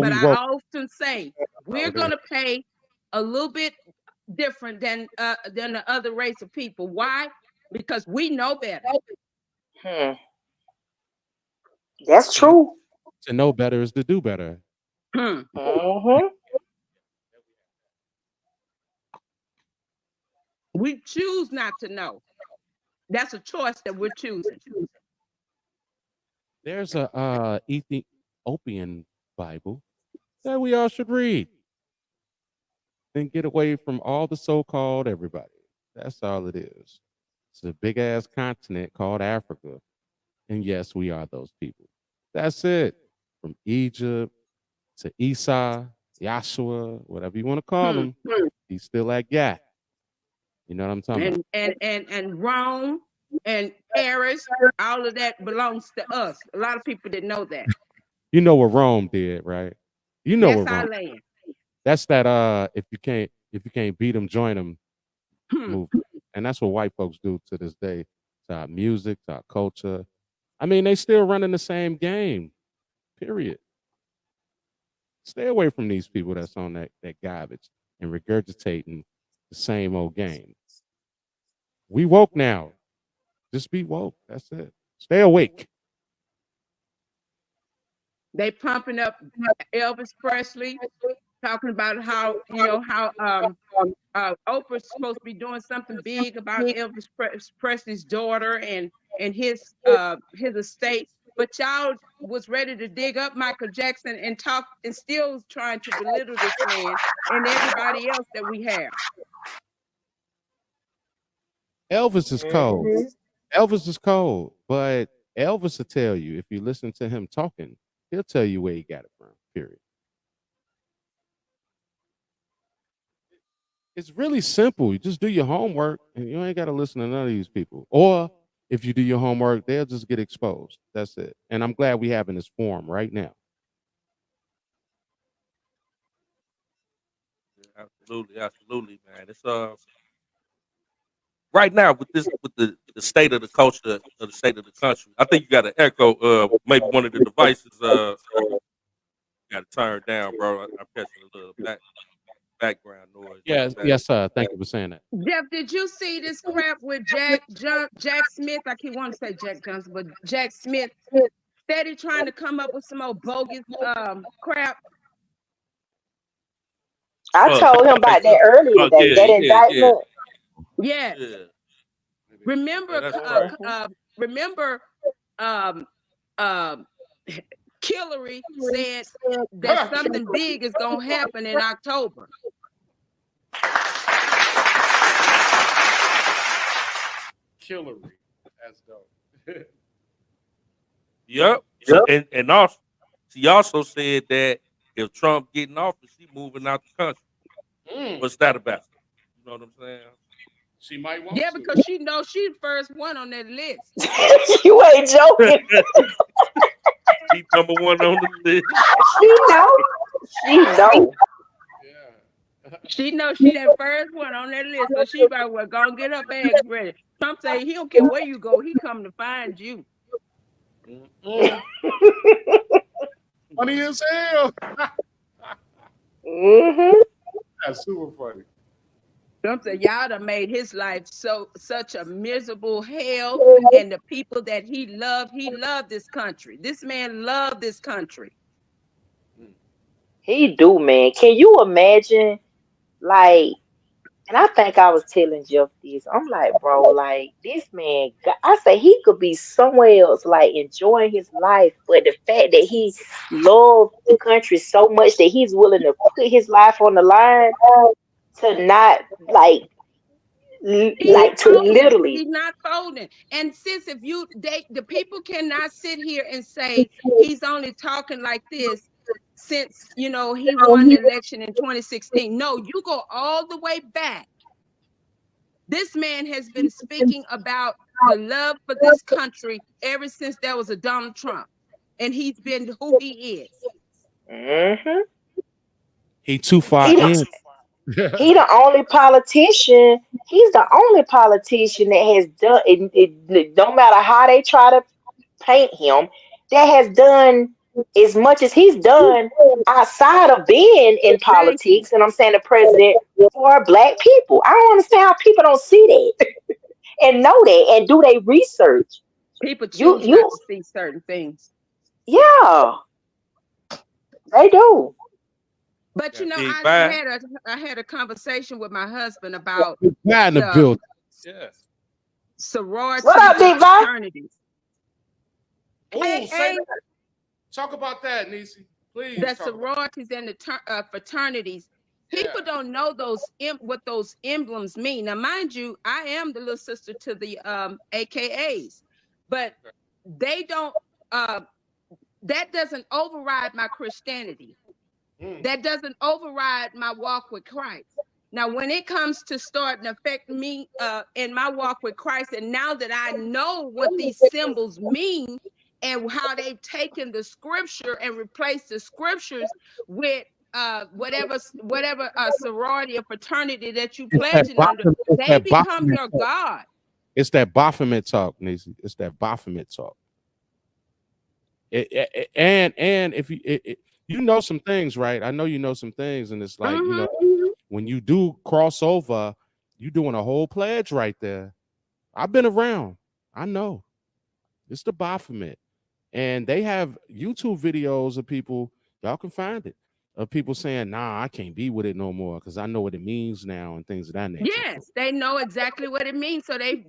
But we I woke. often say we're Okay. going to pay a little bit different than the other race of people. Why? Because we know better. That's true. To know better is to do better. Mhm. We choose not to know. That's a choice that we're choosing. There's a Ethiopian Bible that we all should read. Then get away from all the so-called everybody. That's all it is. It's a big ass continent called Africa. And yes, we are those people. That's it. From Egypt to Esau, Yahshua, whatever you want to call him, he's still that guy. You know what I'm talking about? And Rome and Paris, all of that belongs to us. A lot of people didn't know that. You know what Rome did, right? You know That's what our Rome. land. That's that if you can't beat them, join them movement. And that's what white folks do to this day to our music, to our culture. I mean, they still running the same game. Period. Stay away from these people that's on that garbage and regurgitating the same old game. We woke now. Just be woke. That's it. Stay awake. They pumping up Elvis Presley, talking about how Oprah's supposed to be doing something big about Elvis Presley's daughter and his estate. But y'all was ready to dig up Michael Jackson and talk and still trying to belittle this man and everybody else that we have. Elvis is cold. Elvis is cold, but Elvis will tell you if you listen to him talking, he'll tell you where he got it from. Period. It's really simple. You just do your homework and you ain't got to listen to none of these people. Or if you do your homework, they'll just get exposed. That's it. And I'm glad we having this forum right now. Absolutely, man. It's right now with the state of the culture of the state of the country. I think you got to echo maybe one of the devices got to turn down, bro. I'm catching a little background noise. Yes, sir. Thank you for saying that. Jeff, did you see this crap with Jack Smith? I keep wanting to say Jack Johnson, but Jack Smith steady trying to come up with some old bogus crap. I told him about that earlier. That indictment. Yeah. Remember, Hillary said that something big is gonna happen in October. Hillary, that's dope. Yep. So, and also, she also said that if Trump get in office, he moving out the country. What's that about? You know what I'm saying? She might want Yeah, to. because she knows she's the first one on that list. You ain't joking. She's number one on the list. She know. She know. She knows she that first one on that list, so she about well go and get her bags ready. Trump say he don't care where you go, he come to find you. Funny as hell. Mm-hmm. That's super funny. I'm saying y'all done made his life such a miserable hell, and the people that he loved this country. This man loved this country. He do, man. Can you imagine, like, and I think I was telling Jeff this. I'm like, bro, like, this man, I say he could be somewhere else, like, enjoying his life, but the fact that he loved the country so much that he's willing to put his life on the line to not, like, literally. He's not folding. And sis, if the people cannot sit here and say he's only talking like this since he won the election in 2016. No, you go all the way back. This man has been speaking about the love for this country ever since there was a Donald Trump, and he's been who he is. Mm-hmm. He too far in. He the only politician. He's the only politician that has done it. No matter how they try to paint him, that has done as much as he's done outside of being in politics. And I'm saying the president for Black people. I don't understand how people don't see that and know that and do their research. People choose not to see certain things. Yeah, they do. But I had a conversation with my husband about the building. Yeah. Sororities What up, Big and Boy? fraternities. Hey, Talk about that, Niecy. Please. The sororities and the fraternities. People don't know what those emblems mean. Now, mind you, I am the little sister to the AKAs, but they don't. That doesn't override my Christianity. That doesn't override my walk with Christ. Now, when it comes to starting to affect me in my walk with Christ, and now that I know what these symbols mean and how they've taken the scripture and replaced the scriptures with whatever sorority or fraternity that you pledging under, they become your God. It's that Baphomet talk, Niecy. It's that Baphomet talk. And if you know some things, right? I know you know some things, and it's like, when you do cross over, you doing a whole pledge right there. I've been around. I know. It's the Baphomet. And they have YouTube videos of people, y'all can find it, of people saying, nah, I can't be with it no more because I know what it means now and things of that nature. Yes, they know exactly what it means. So they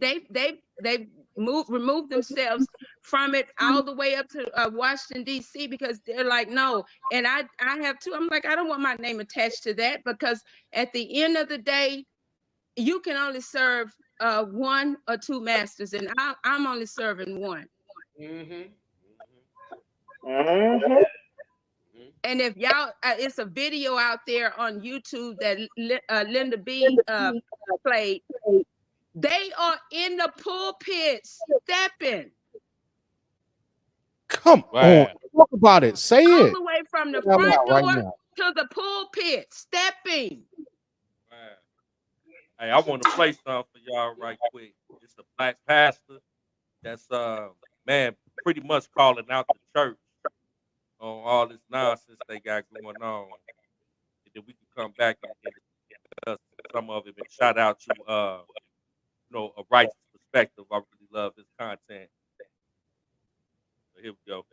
remove themselves from it all the way up to Washington, D.C. because they're like, no. And I have too. I'm like, I don't want my name attached to that because at the end of the day, you can only serve one or two masters, and I'm only serving one. And if y'all, it's a video out there on YouTube that Linda B played. They are in the pulpit stepping. Come on, talk about it. Say all it. the way from the front door right to the pulpit, stepping. Hey, I want to play something for y'all right quick. It's a black pastor that's man pretty much calling out the church on all this nonsense they got going on. And then we can come back and discuss some of it. And shout out to a righteous perspective. I really love his content. So here we go.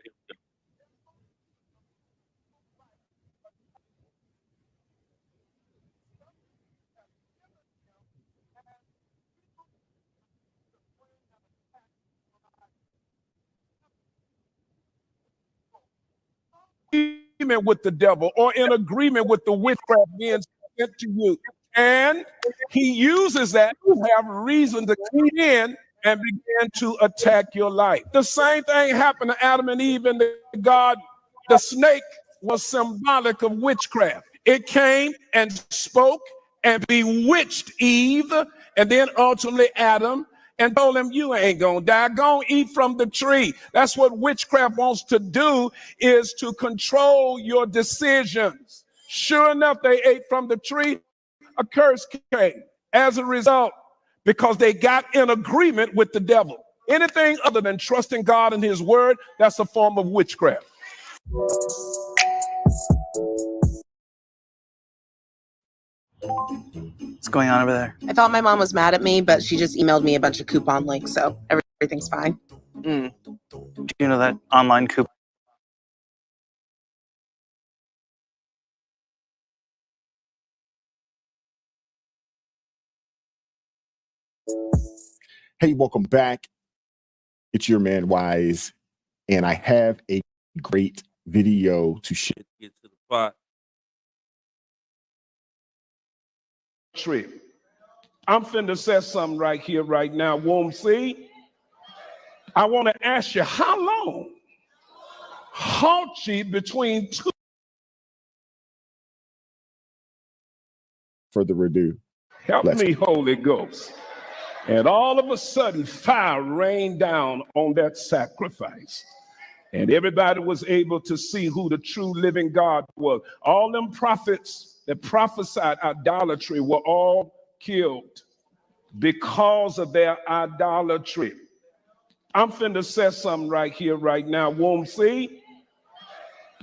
Agreement with the devil or in agreement with the witchcraft being sent to you. And he uses that to have reason to come in and begin to attack your life. The same thing happened to Adam and Eve and the snake was symbolic of witchcraft. It came and spoke and bewitched Eve and then ultimately Adam and told him, you ain't gonna die. Go eat from the tree. That's what witchcraft wants to do, is to control your decisions. Sure enough, they ate from the tree. A curse came as a result because they got in agreement with the devil. Anything other than trusting God and his word, that's a form of witchcraft. What's going on over there? I thought my mom was mad at me, but she just emailed me a bunch of coupon links, so everything's fine. Do you know that online coupon? Hey, welcome back. It's your man Wise, and I have a great video to share. Get to the spot. Trip. I'm finna say something right here, right now. Womb C, I want to ask you, how long halt ye between two? Further ado. Help me, Holy Ghost. And all of a sudden, fire rained down on that sacrifice. And everybody was able to see who the true living God was. All them prophets that prophesied idolatry were all killed because of their idolatry. I'm finna say something right here, right now. Womb C,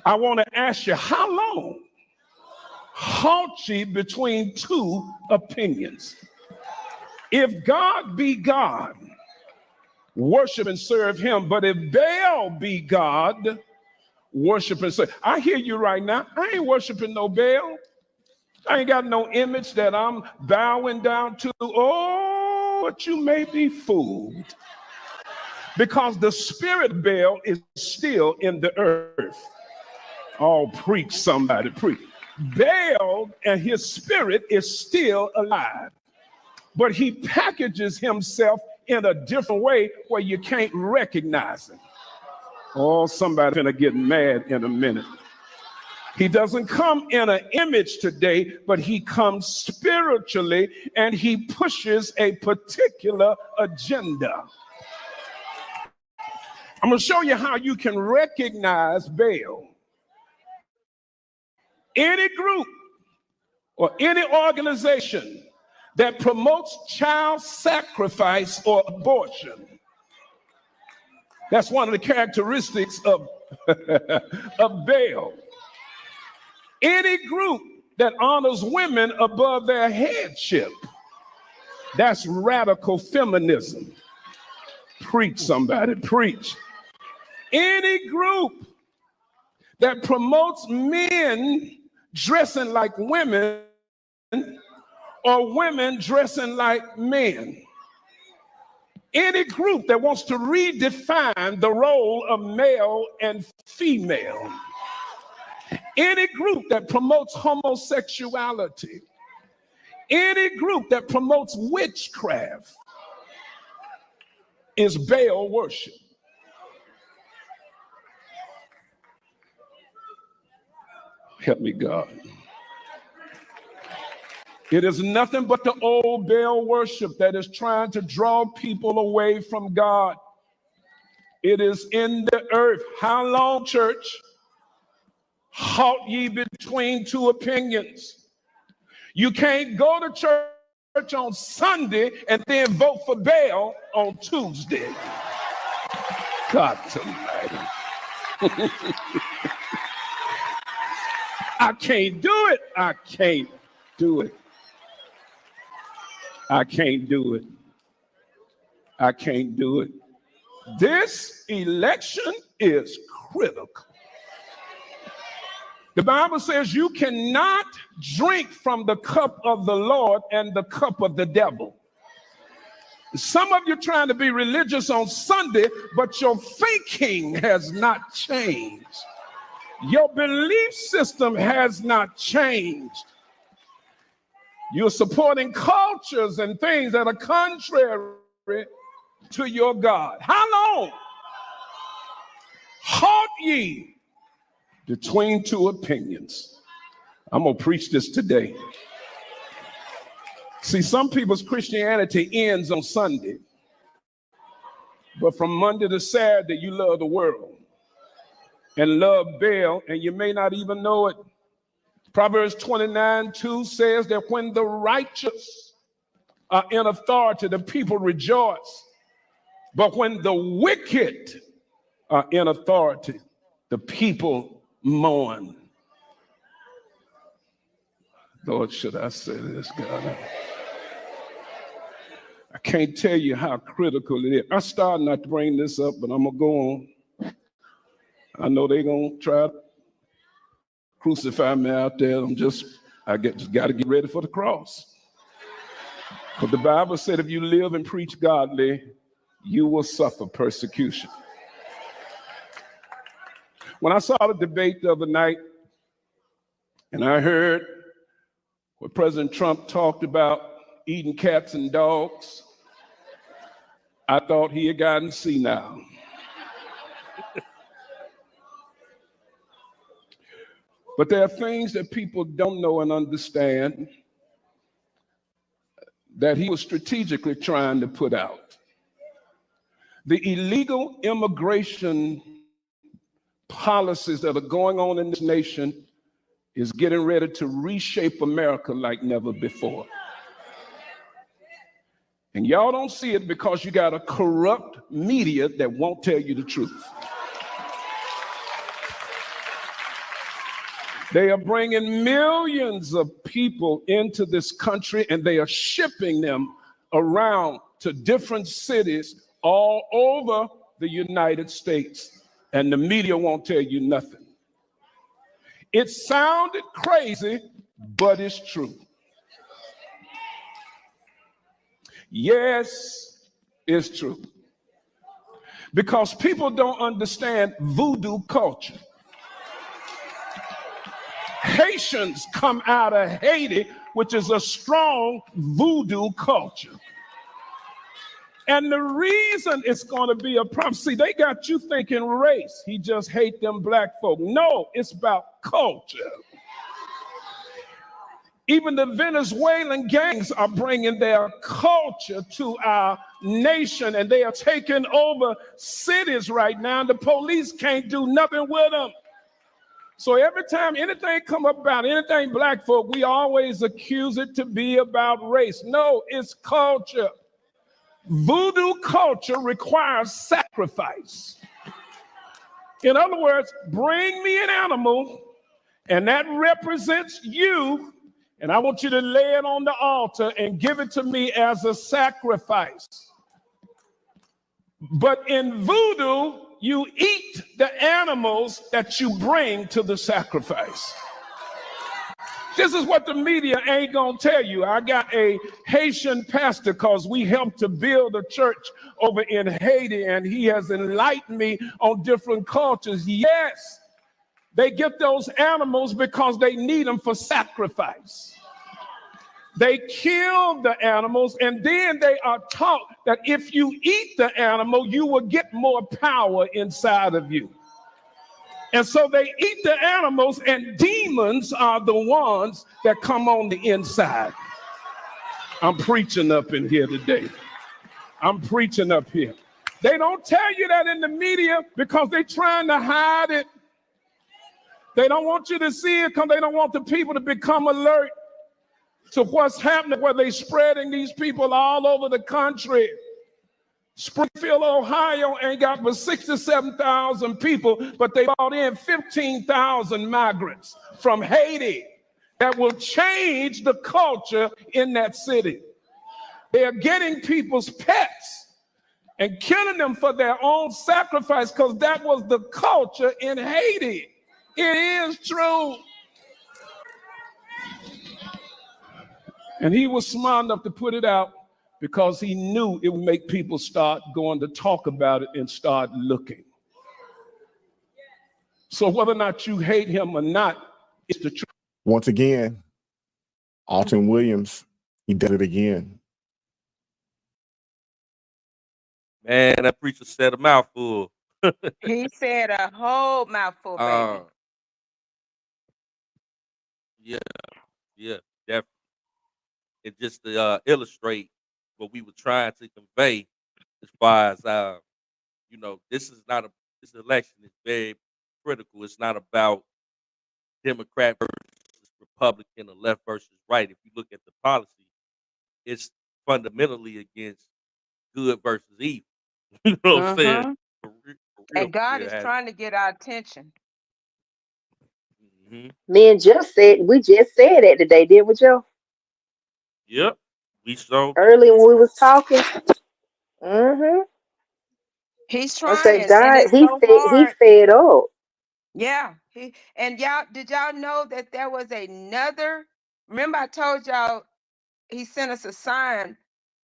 I want to ask you, how long halt ye between two opinions? If God be God, worship and serve him. But if Baal be God, worship and serve. I hear you right now. I ain't worshiping no Baal. I ain't got no image that I'm bowing down to. Oh, but you may be fooled. Because the spirit Baal is still in the earth. Oh, preach somebody, preach. Baal and his spirit is still alive. But he packages himself in a different way where you can't recognize him. Oh, somebody's gonna get mad in a minute. He doesn't come in an image today, but he comes spiritually and he pushes a particular agenda. I'm gonna show you how you can recognize Baal. Any group or any organization that promotes child sacrifice or abortion. That's one of the characteristics of, of Baal. Any group that honors women above their headship. That's radical feminism. Preach somebody, preach. Any group that promotes men dressing like women or women dressing like men. Any group that wants to redefine the role of male and female. Any group that promotes homosexuality. Any group that promotes witchcraft is Baal worship. Help me, God. It is nothing but the old Baal worship that is trying to draw people away from God. It is in the earth. How long, church? Halt ye between two opinions. You can't go to church on Sunday and then vote for Baal on Tuesday. God almighty. I can't do it. I can't do it. I can't do it. I can't do it. This election is critical. The Bible says you cannot drink from the cup of the Lord and the cup of the devil. Some of you trying to be religious on Sunday, but your thinking has not changed. Your belief system has not changed. You're supporting cultures and things that are contrary to your God. How long halt ye between two opinions? I'm going to preach this today. See, some people's Christianity ends on Sunday, but from Monday to Saturday, you love the world and love Baal, and you may not even know it. Proverbs 29:2 says that when the righteous are in authority, the people rejoice. But when the wicked are in authority, the people mourn. Lord, should I say this, God? I can't tell you how critical it is. I started not to bring this up, but I'm going to go on. I know they're going to try to crucify me out there. Just got to get ready for the cross. But the Bible said if you live and preach godly, you will suffer persecution. When I saw the debate the other night, and I heard what President Trump talked about eating cats and dogs, I thought he had gotten senile. But there are things that people don't know and understand that he was strategically trying to put out. The illegal immigration policies that are going on in this nation is getting ready to reshape America like never before. And y'all don't see it because you got a corrupt media that won't tell you the truth. They are bringing millions of people into this country and they are shipping them around to different cities all over the United States. And the media won't tell you nothing. It sounded crazy, but it's true. Yes, it's true. Because people don't understand voodoo culture. Haitians come out of Haiti, which is a strong voodoo culture. And the reason it's going to be a problem, see, they got you thinking race. He just hate them black folk. No, it's about culture. Even the Venezuelan gangs are bringing their culture to our nation, and they are taking over cities right now, and the police can't do nothing with them. So every time anything come up about anything black folk, we always accuse it to be about race. No, it's culture. Voodoo culture requires sacrifice. In other words, bring me an animal, and that represents you, and I want you to lay it on the altar and give it to me as a sacrifice. But in voodoo, you eat the animals that you bring to the sacrifice. This is what the media ain't gonna tell you. I got a Haitian pastor because we helped to build a church over in Haiti, and he has enlightened me on different cultures. Yes, they get those animals because they need them for sacrifice. They kill the animals, and then they are taught that if you eat the animal, you will get more power inside of you. And so they eat the animals, and demons are the ones that come on the inside. I'm preaching up in here today. I'm preaching up here. They don't tell you that in the media because they're trying to hide it. They don't want you to see it because they don't want the people to become alert to what's happening, where they're spreading these people all over the country. Springfield, Ohio ain't got but 67,000 people, but they brought in 15,000 migrants from Haiti that will change the culture in that city. They are getting people's pets and killing them for their own sacrifice because that was the culture in Haiti. It is true. And he was smart enough to put it out because he knew it would make people start going to talk about it and start looking. So whether or not you hate him or not, it's the truth. Once again, Alton Williams, he did it again. Man, that preacher said a mouthful. He said a whole mouthful, baby. Yeah, definitely. It just to illustrate what we were trying to convey as far as this election is very critical. It's not about Democrat versus Republican or left versus right. If you look at the policy, it's fundamentally against good versus evil. You know what I'm saying? For real, And God it is has- trying to get our attention. Me and Jeff we just said that today, didn't we, Jeff? Yep. We so Early when we was talking. Mm-hmm. He's I trying, said, and God, it's so he hard. fed up. Yeah. And y'all, did y'all know that there was another? Remember, I told y'all he sent us a sign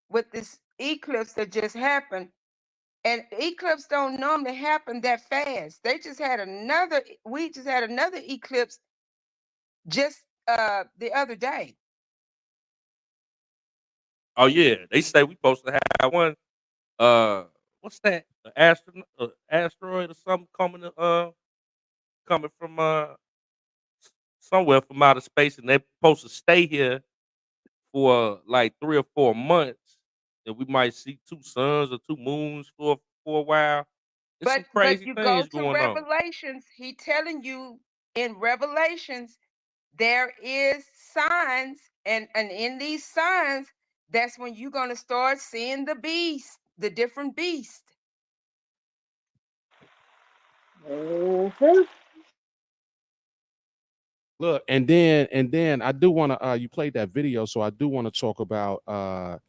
with this eclipse that just happened. And eclipse don't normally happen that fast. We just had another eclipse just the other day. Oh yeah, they say we supposed to have one. What's that? An asteroid or something coming from somewhere from outer space, and they're supposed to stay here for like 3 or 4 months, and we might see 2 suns or 2 moons for a while. There's some But crazy you go things to going on. Revelations, he telling you in Revelations there is signs, and in these signs, that's when you're gonna start seeing the beast, the different beast. Mm-hmm. Look, and then I do want to you played that video, so I do want to talk about the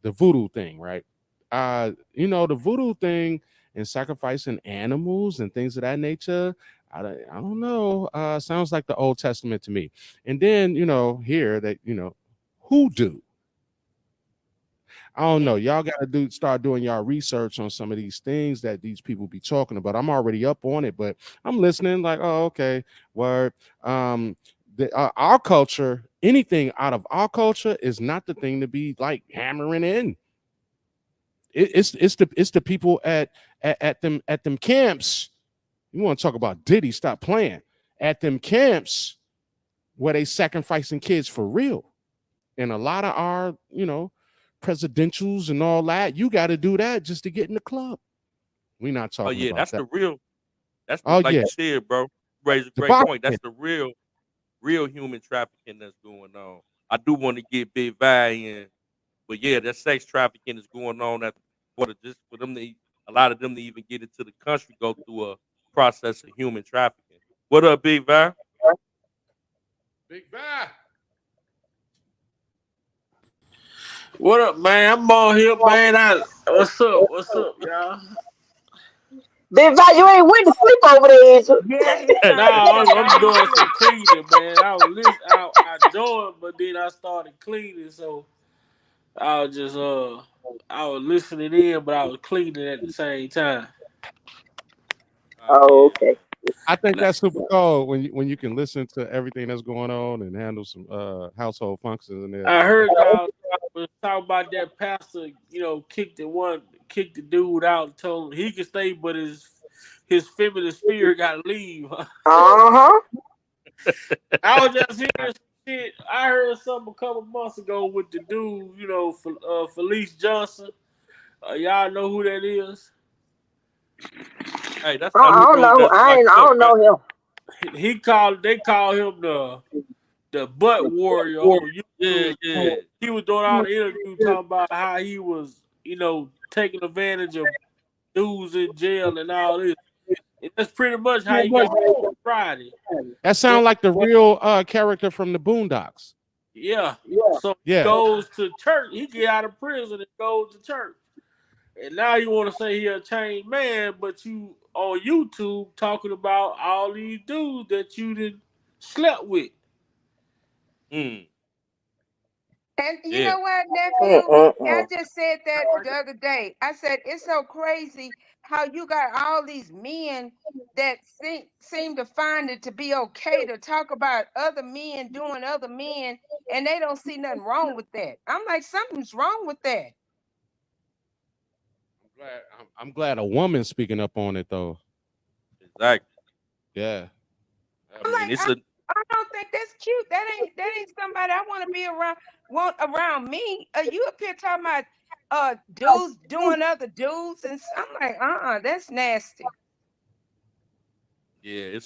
voodoo thing, right? The voodoo thing and sacrificing animals and things of that nature. I don't know. Sounds like the Old Testament to me. And then, here that, hoodoo. I don't know. Y'all got to start doing y'all research on some of these things that these people be talking about. I'm already up on it, but I'm listening like, oh, okay, word. Our culture, anything out of our culture is not the thing to be like hammering in. It's the people at them camps. You want to talk about Diddy? Stop playing. At them camps where they sacrificing kids for real, and a lot of our presidentials and all that, you got to do that just to get in the club. We're not Oh talking yeah, about that's that. the real. That's Oh like yeah, you said, bro. You raised a the great point. boxing. That's the real human trafficking that's going on. I do want to get Big value in, but yeah, that sex trafficking is going on. That for them a lot of them to even get into the country go through a process of human trafficking. What up, Big Val? Big Val. What up, man? I'm on here, man. What's up? What's up, y'all? Big Val, you ain't went to sleep over there, is you? Yeah, he's No, trying to I'm doing some cleaning, man. I joined, but then I started cleaning, so I was just I was listening in, but I was cleaning at the same time. Oh, okay. I think that's super cool when you can listen to everything that's going on and handle some household functions and I everything. heard y'all was talking about that pastor, kicked the dude out and told him he could stay, but his feminine spirit got to leave. Uh-huh. I was just hearing some shit. I heard something a couple months ago with the dude, Felice Johnson. Y'all know who that is? Hey, that's I the don't dude know. that's I locked up, don't right? know him. They call him the butt warrior on Yeah, YouTube. yeah. He was doing all the interviews talking about how he was, taking advantage of dudes in jail and all this. And that's pretty much how he got Friday. That sounds like the real character from the Boondocks. Yeah. So he Yeah. goes to church. He get out of prison and goes to church. And now you want to say he a changed man, but you on YouTube talking about all these dudes that you did slept with. Mm. And you Yeah. know what, nephew? I just said that the other day. I said it's so crazy how you got all these men that seem to find it to be okay to talk about other men doing other men, and they don't see nothing wrong with that. I'm like, something's wrong with that. I'm glad a woman's speaking up on it though. Exactly. Yeah. I mean, it's a I don't think that's cute. That ain't somebody I want to be around. Want around me? You up here talking about dudes doing other dudes, and I'm like, that's nasty. yeah,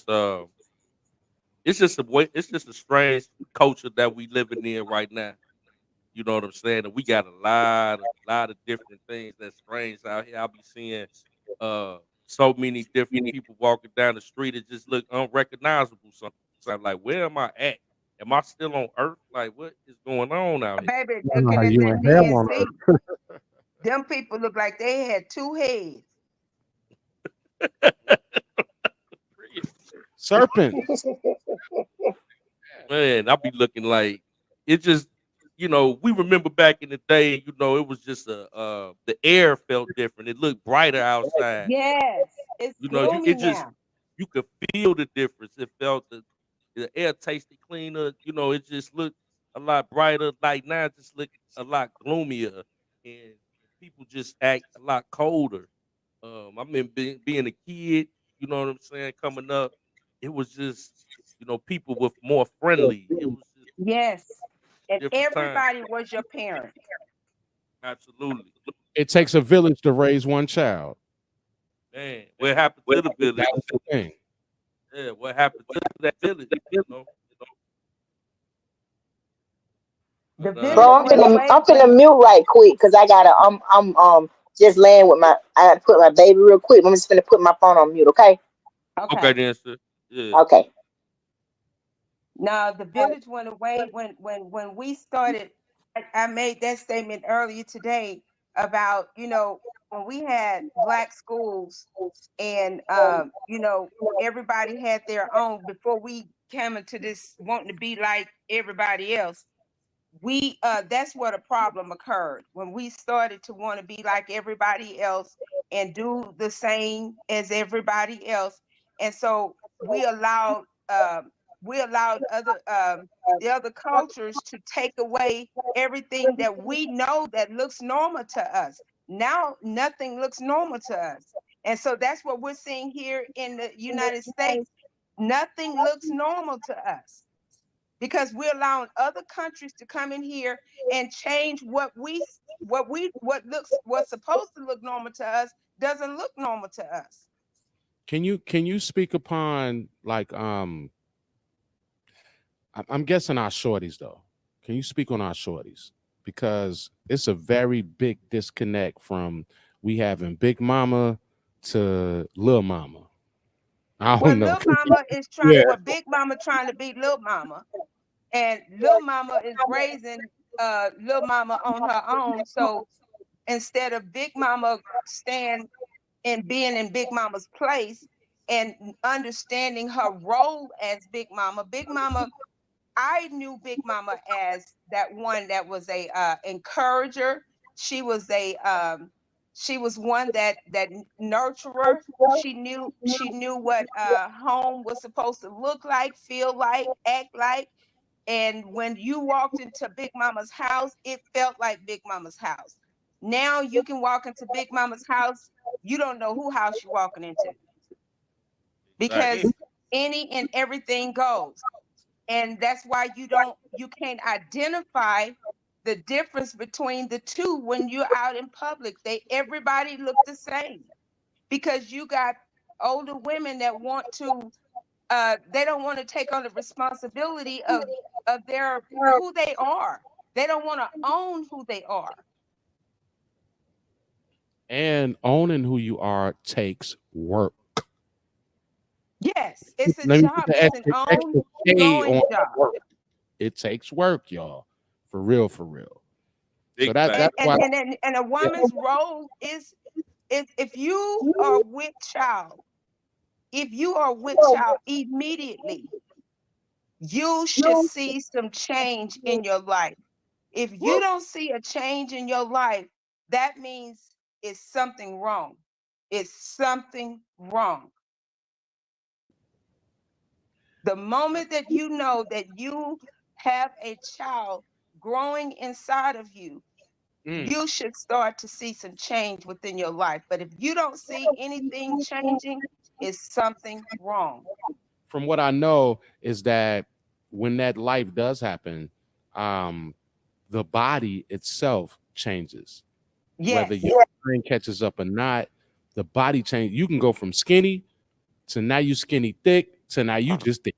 it's just a way. It's just a strange culture that we living in right now. You know what I'm saying? And we got a lot of different things that's strange out here. I'll be seeing so many different people walking down the street. It just look unrecognizable. So I'm like, where am I at? Am I still on Earth? Like, what is going on out here? Baby, I don't know how looking at you that in hell on DNC, earth. them people look like they had two heads. Serpent. Man, I be looking like it just, we remember back in the day, it was just the air felt different. It looked brighter outside. Yes, it's gloomy now. You could feel the difference. It felt the air tasted cleaner. It just looked a lot brighter. Like now, it just look a lot gloomier, and people just act a lot colder. I mean, being a kid, you know what I'm saying, coming up, it was just, people were more friendly. It was just Yes, and different time. everybody was your parent. Absolutely. It takes a village to raise one child. Man, what happened to the village? That's the thing. Yeah, what happened to that village? The But, village Bro, I'm went away. finna mute right quick because I gotta I'm just laying with I put my baby real quick. I'm just finna put my phone on mute, okay? okay, then, sir. Yeah. Okay. Now the village went away when we started. I made that statement earlier today about when we had black schools and everybody had their own before we came into this wanting to be like everybody else. We that's where the problem occurred when we started to want to be like everybody else and do the same as everybody else, and so we allowed other the other cultures to take away everything that we know that looks normal to us. Now nothing looks normal to us, and so that's what we're seeing here in the United States. Nothing looks normal to us, because we're allowing other countries to come in here and change what's supposed to look normal to us doesn't look normal to us. Can you speak upon like I'm guessing our shorties though. Can you speak on our shorties? Because it's a very big disconnect from we having Big Mama to Lil Mama. I don't know. Lil Mama is trying Yeah. Big Mama trying to be Lil Mama, and Lil Mama is raising Lil Mama on her own. So instead of Big Mama stand and being in Big Mama's place and understanding her role as Big Mama, I knew Big Mama as that one that was a encourager. She was one that nurturer. She knew what home was supposed to look like, feel like, act like. And when you walked into Big Mama's house, it felt like Big Mama's house. Now you can walk into Big Mama's house, you don't know who house you're walking into, because any and everything goes. And that's why you can't identify the difference between the two when you're out in public. Everybody look the same, because you got older women that want to they don't want to take on the responsibility of their who they are. They don't want to own who they are. And owning who you are takes work. Yes, it's a Let me job. put the It's an extra K ongoing on job. work. It takes work, y'all. For real, for real. So Big that's fact. why And a woman's role is if you are with child, immediately, you should see some change in your life. If you don't see a change in your life, that means it's something wrong. It's something wrong. The moment that you know that you have a child growing inside of you, you should start to see some change within your life. But if you don't see anything changing, it's something wrong. from what I know is that when that life does happen, the body itself changes. Whether Yes. your brain catches up or not, the body change. You can go from skinny to now you skinny thick to now you just thick.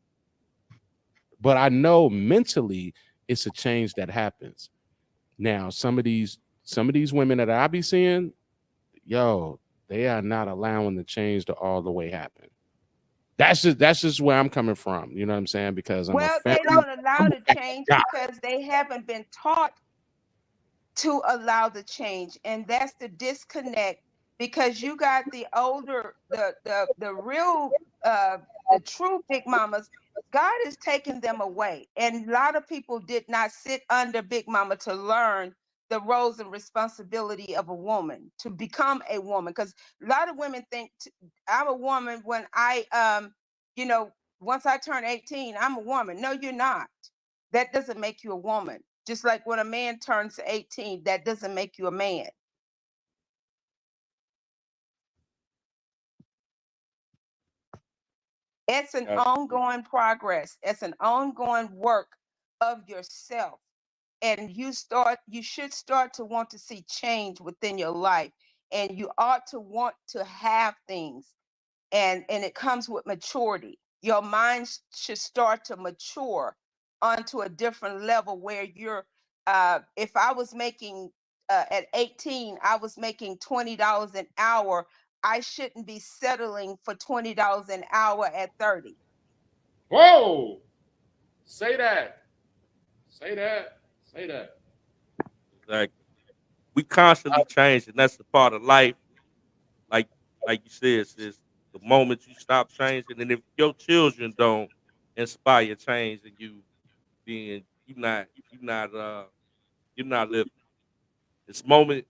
But I know mentally it's a change that happens. Now, some of these women that I be seeing, yo, they are not allowing the change to all the way happen. That's just where I'm coming from. You know what I'm saying? Because I'm a Well, family. they don't allow I'm a the family change guy. because they haven't been taught to allow the change, and that's the disconnect. Because you got the older, the real, the true big mamas. God is taking them away, and a lot of people did not sit under Big Mama to learn the roles and responsibility of a woman to become a woman. Because a lot of women think I'm a woman when you know, once I turn 18, I'm a woman. No, you're not. That doesn't make you a woman. Just like when a man turns 18, that doesn't make you a man. It's an Gotcha. ongoing progress. It's an ongoing work of yourself. And you should start to want to see change within your life. And you ought to want to have things. And it comes with maturity. Your mind should start to mature onto a different level where you're if I was making at 18, I was making $20 an hour. I shouldn't be settling for $20 an hour at 30. Whoa! Say that. Say that. Say that. Like we constantly change, and that's a part of life. Like you said, sis, the moment you stop changing, and if your children don't inspire change in you, then you're not living. The moment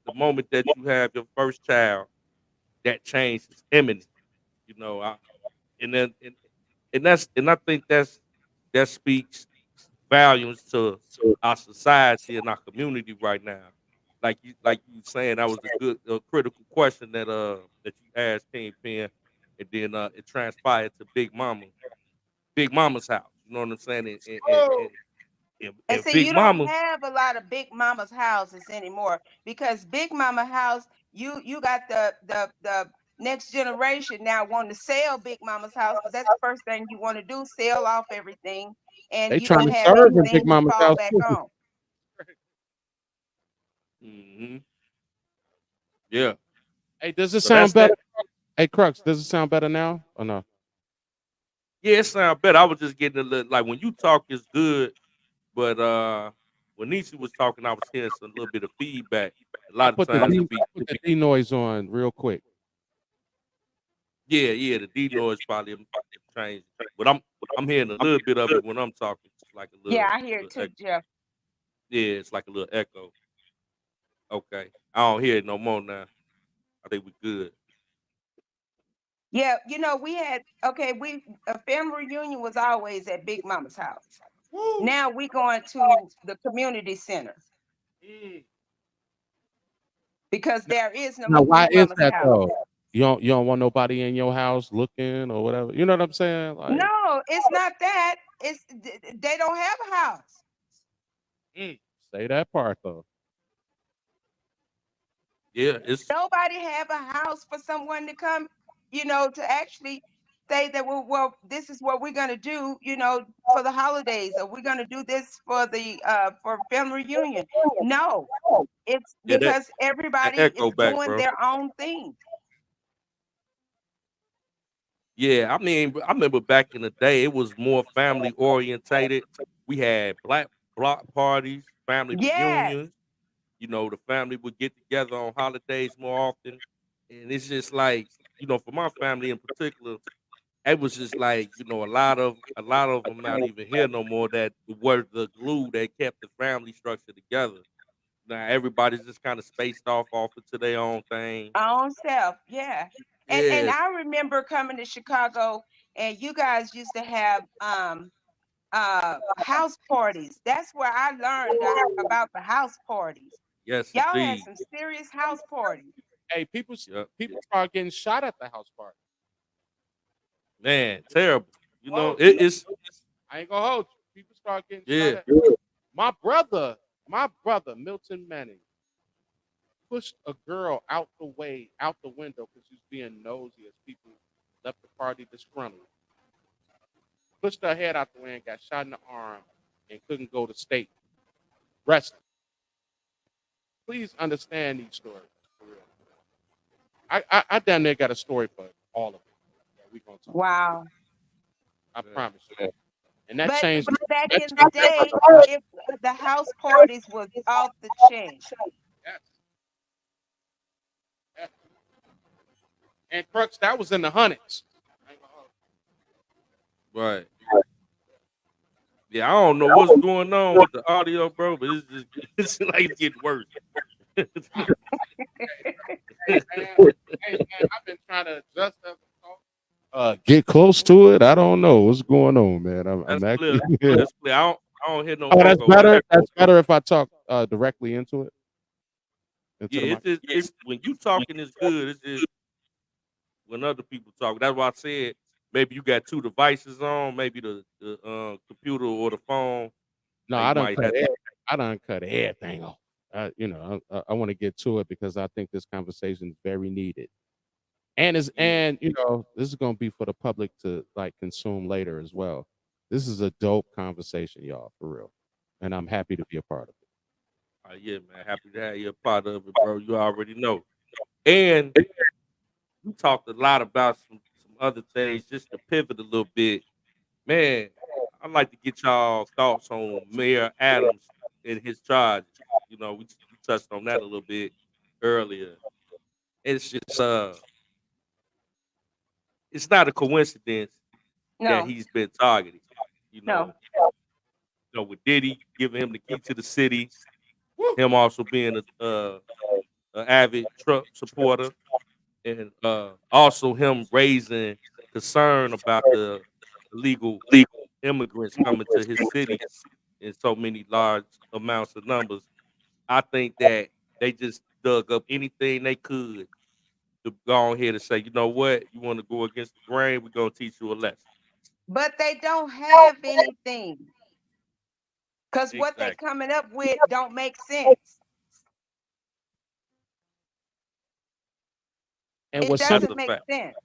that you have your first child, that change is imminent. You know, and then and I think that speaks volumes to our society and our community right now. Like you saying, that was a critical question that you asked Kingpin, and then it transpired to Big Mama's house. You know what I'm saying? And And see, Big you don't Mama, have a lot of Big Mama's houses anymore because Big Mama house, you got the next generation now wanting to sell Big Mama's house, but that's the first thing you want to do, sell off everything, and They you trying don't to have serve in Big anything to Mama's fall house back too. on. hmm yeah. Hey, does it So sound that's that. better? Hey, Crux, does it sound better now or no? Yeah, it sounds better. I was just getting a little like when you talk is good, but when Nietzsche was talking, I was hearing some little bit of feedback. A I lot of put the times it be, D noise on real quick. yeah, the D noise probably changed, but I'm hearing a little bit of it when I'm talking. It's like a Yeah, I hear it too, echo. Jeff. Yeah, it's like a little echo. Okay, I don't hear it no more now. I think we good. Yeah, we had a family reunion was always at Big Mama's house. Now we going to the community center because there is no Now, more why Big is Mama's that house. though? You don't want nobody in your house looking or whatever. You know what I'm saying? Like, No, it's not that. It's they don't have a house. say that part though. Yeah, it's Nobody have a house for someone to come, to actually say that well, this is what we're gonna do, for the holidays, or we're gonna do this for the for family reunion. No, it's yeah because that everybody is echo back, doing bro. their own thing. Yeah, I mean, I remember back in the day, it was more family orientated. We had black block parties, family Yes. reunions. You know, the family would get together on holidays more often, and it's just like, for my family in particular, it was just like, a lot of them not even here no more. That were the glue that kept the family structure together. Now everybody's just kind of spaced off into their own thing. Own self, yeah. And Yes, I remember coming to Chicago, and you guys used to have house parties. That's where I learned about the house parties. yes, Y'all had indeed. some serious house parties. Hey, people Yep. start getting shot at the house party. Man, terrible. Whoa. It's I ain't gonna hold you. People start getting yeah. shot at. My brother, Milton Manning, pushed a girl out the window because she was being nosy as people left the party disgruntled. Pushed her head out the way and got shot in the arm and couldn't go to state. Rest. Please understand these stories. For real. I damn near got a story for all of it. That we gonna talk. Wow. I promise you that. And that But changed. back That in the day, if the house parties was off the chain. And Crux, that was in the hundreds. Right. Yeah, I don't know what's going on with the audio, bro, but it's just it's like it's getting worse. Hey, man, I've been trying to adjust that. Get close to it. I don't know what's going on, man. I'm That's clear. actually. That's clear. I don't hear no Oh, that's echo. better. That's better if I talk directly into it. Into the Yeah, mic. it's when you talking is good. It's just when other people talk. That's why I said maybe you got two devices on, maybe the computer or the phone. No, You I done might cut have it. to, I done cut everything off. I want to get to it because I think this conversation is very needed, and this is gonna be for the public to like consume later as well. This is a dope conversation, y'all, for real, and I'm happy to be a part of it. yeah, man. Happy to have you a part of it, bro. You already know. And we talked a lot about some other things. Just to pivot a little bit, man. I'd like to get y'all thoughts on Mayor Adams and his charges. We touched on that a little bit earlier. It's just it's not a coincidence that No, he's been targeted. You no. know, with Diddy giving him the key to the city, him also being a avid Trump supporter, and also him raising concern about the illegal immigrants coming to his city in so many large amounts of numbers. I think that they just dug up anything they could to go on here to say, you know what, you want to go against the grain, we're gonna teach you a lesson. But they don't have anything. Because what they're Exactly. coming up with don't make sense. And It what some doesn't make sense.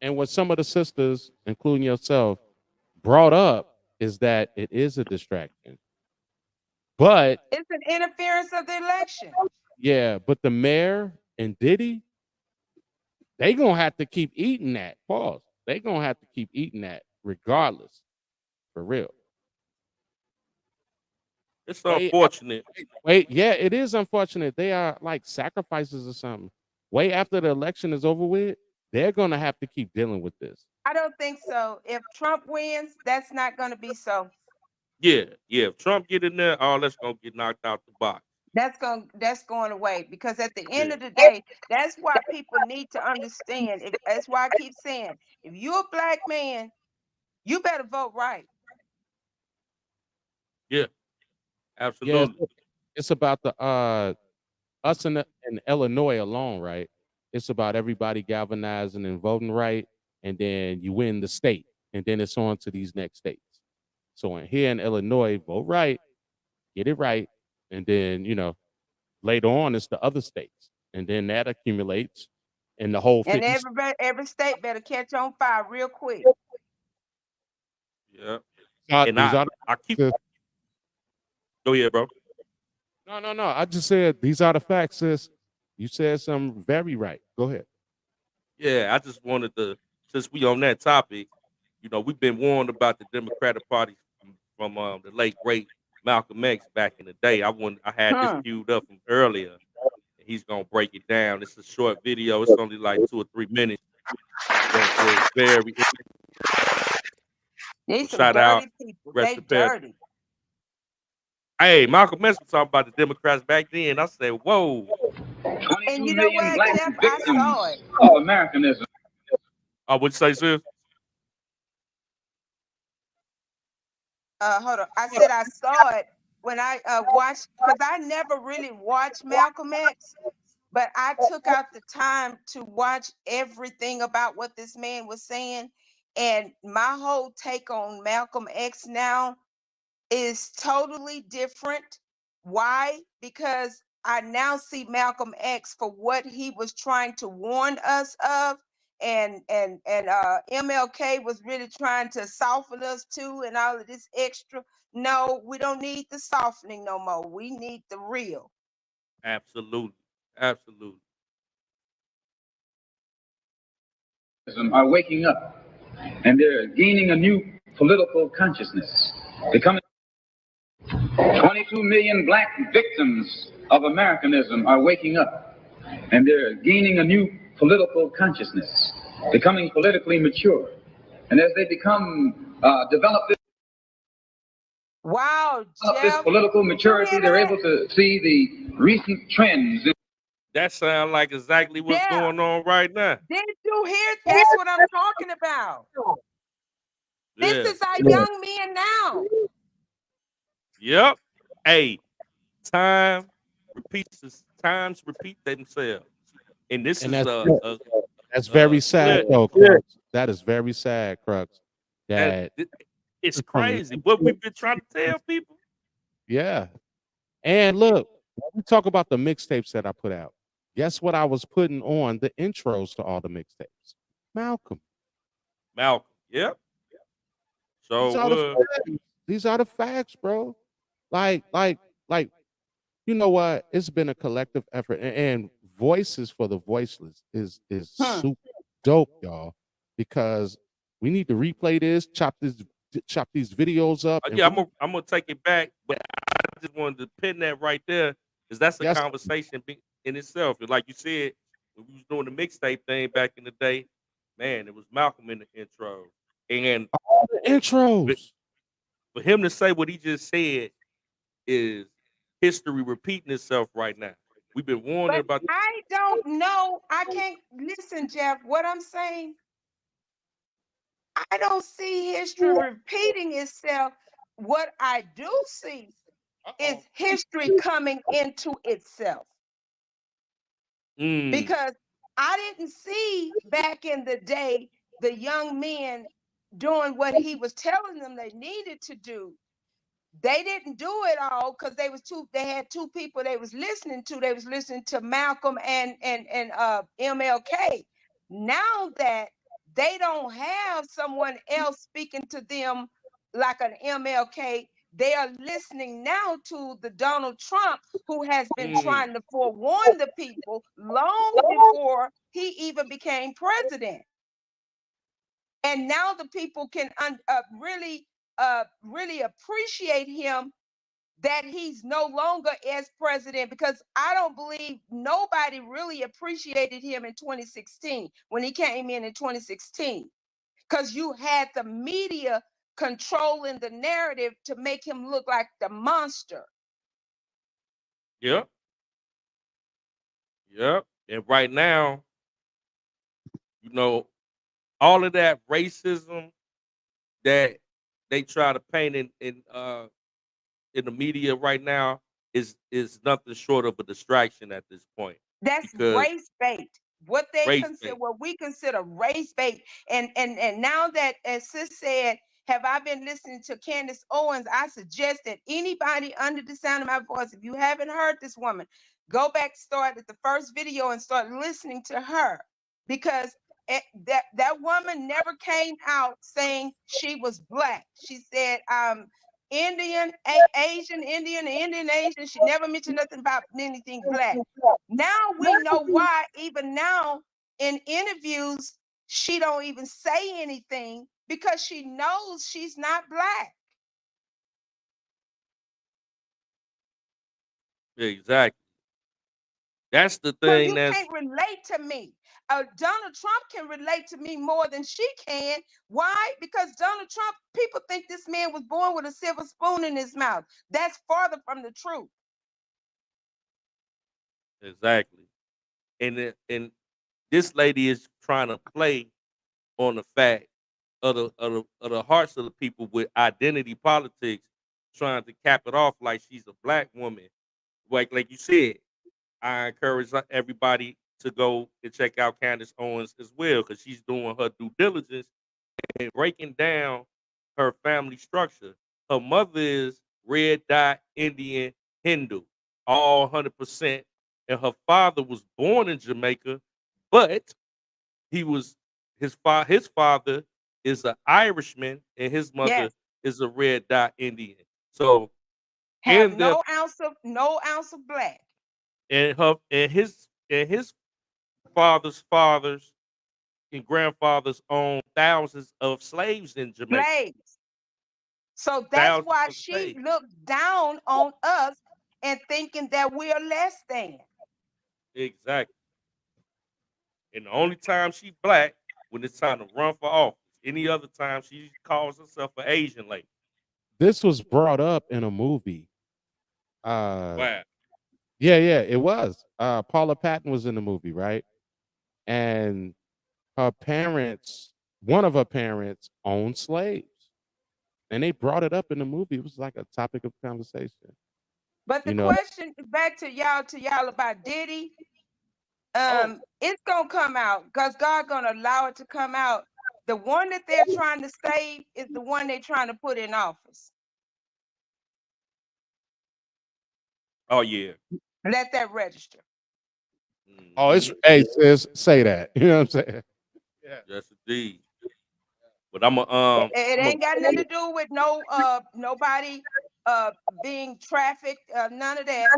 and what some of the sisters, including yourself, brought up is that it is a distraction. But It's an interference of the election. yeah, but the mayor and Diddy, they gonna have to keep eating that. Pause. They gonna have to keep eating that regardless. For real. It's unfortunate. Wait, yeah, it is unfortunate. They are like sacrifices or something. Way after the election is over with, they're gonna have to keep dealing with this. I don't think so. If Trump wins, that's not going to be so. Yeah. If Trump get in there, all that's gonna get knocked out the box. That's going away because at the end Yeah. of the day, that's why people need to understand. That's why I keep saying, if you're a black man, you better vote right. Yeah. Yeah, Absolutely. it's about the us in Illinois alone, right? It's about everybody galvanizing and voting right, and then you win the state, and then it's on to these next states. So here in Illinois, vote right, get it right, and then later on it's the other states, and then that accumulates, and the whole And 50. every state better catch on fire real quick. Yeah. And And I keep go ahead, bro. No. I just said these are the facts, sis. You said something very right. Go ahead. Yeah, I just wanted to, since we on that topic, we've been warned about the Democratic Party from the late great Malcolm X back in the day. I had this queued up from earlier. And he's gonna break it down. It's a short video. It's only like 2 or 3 minutes. But it's very These some shout out. dirty people. Rest They in peace. dirty. Hey, Malcolm X was talking about the Democrats back then. I said, whoa. And you know what, Jeff? I saw it. Oh, Americanism. What'd you say, sis? Hold on. I said I saw it when I watched, because I never really watched Malcolm X, but I took out the time to watch everything about what this man was saying. And my whole take on Malcolm X now is totally different. Why? Because I now see Malcolm X for what he was trying to warn us of, and MLK was really trying to soften us too, and all of this extra. No, we don't need the softening no more. We need the real. Absolutely. are waking up, and they're gaining a new political consciousness. Becoming 22 million black victims of Americanism are waking up, and they're gaining a new political consciousness, becoming politically mature. And as they become develop Wow, this Jeff. political Did you maturity, hear they're that? able to see the recent trends. That sounds like exactly what's Yeah. going on right now. Did you hear? That's what I'm talking about. This Yeah. is our young men now. Yep. Hey, times repeat themselves. And this And is that's very sad, clear. though, Crux. That is very sad, Crux. And That it's from crazy. What we've been trying to tell people. yeah. And look, when we talk about the mixtapes that I put out, guess what I was putting on the intros to all the mixtapes? Malcolm. Yep. These are the facts. These are the facts, bro. Like, you know what? It's been a collective effort, and voices for the voiceless is super dope, y'all. Because we need to replay this, chop these videos up. And Yeah, I'm gonna take it back, but I just wanted to pin that right there because that's a Yes. conversation in itself. And like you said, when we was doing the mixtape thing back in the day, man, it was Malcolm in the intro. And all the intros. For him to say what he just said is history repeating itself right now. We've been warning But about I don't know. I can't listen, Jeff. What I'm saying, I don't see history repeating itself. What I do see is history coming into itself. Because I didn't see back in the day the young men doing what he was telling them they needed to do. They didn't do it all because they had two people they was listening to. They was listening to Malcolm and MLK. Now that they don't have someone else speaking to them like an MLK, they are listening now to the Donald Trump who has been trying to forewarn the people long before he even became president. And now the people can really appreciate him that he's no longer as president, because I don't believe nobody really appreciated him in 2016 when he came in 2016, because you had the media controlling the narrative to make him look like the monster. Yep. And right now, you know, all of that racism that they try to paint in the media right now is nothing short of a distraction at this point. That's Because race bait. What they race consider, bait. what we consider race bait. And now that, as Sis said, have I been listening to Candace Owens? I suggest that anybody under the sound of my voice, if you haven't heard this woman, go back, start at the first video and start listening to her, because that woman never came out saying she was black. She said, Indian, Asian, Indian, Asian. She never mentioned nothing about anything black. Now we know why. Even now in interviews, she don't even say anything because she knows she's not black. Exactly. That's the So thing. you That's can't relate to me. Donald Trump can relate to me more than she can. Why? Because Donald Trump, people think this man was born with a silver spoon in his mouth. That's farther from the truth. exactly. And this lady is trying to play on the fact of the hearts of the people with identity politics, trying to cap it off like she's a black woman. Like you said, I encourage everybody to go and check out Candace Owens as well, because she's doing her due diligence and breaking down her family structure. Her mother is red dot Indian Hindu, all 100%, and her father was born in Jamaica, but his father is an Irishman and his mother Yes. is a red dot Indian. So Have in their no ounce of black. and his father's fathers, African grandfathers owned thousands of slaves in Jamaica. Slaves. So that's Thousands why of she slaves. looked down on us and thinking that we are less than. Exactly. And the only time she black when it's time to run for office. Any other time she calls herself an Asian lady. This was brought up in a movie. Wow. Yeah, it was. Paula Patton was in the movie, right? And her parents, one of her parents owned slaves. And they brought it up in the movie. It was like a topic of conversation. But the You know, question back to y'all about Diddy, it's gonna come out because God gonna allow it to come out. The one that they're trying to save is the one they're trying to put in office. Oh yeah. Let that register. oh, it's hey sis, say that. You know what I'm saying? Yes, indeed. But I'm a It ain't got nothing to do with nobody being trafficked, none of that.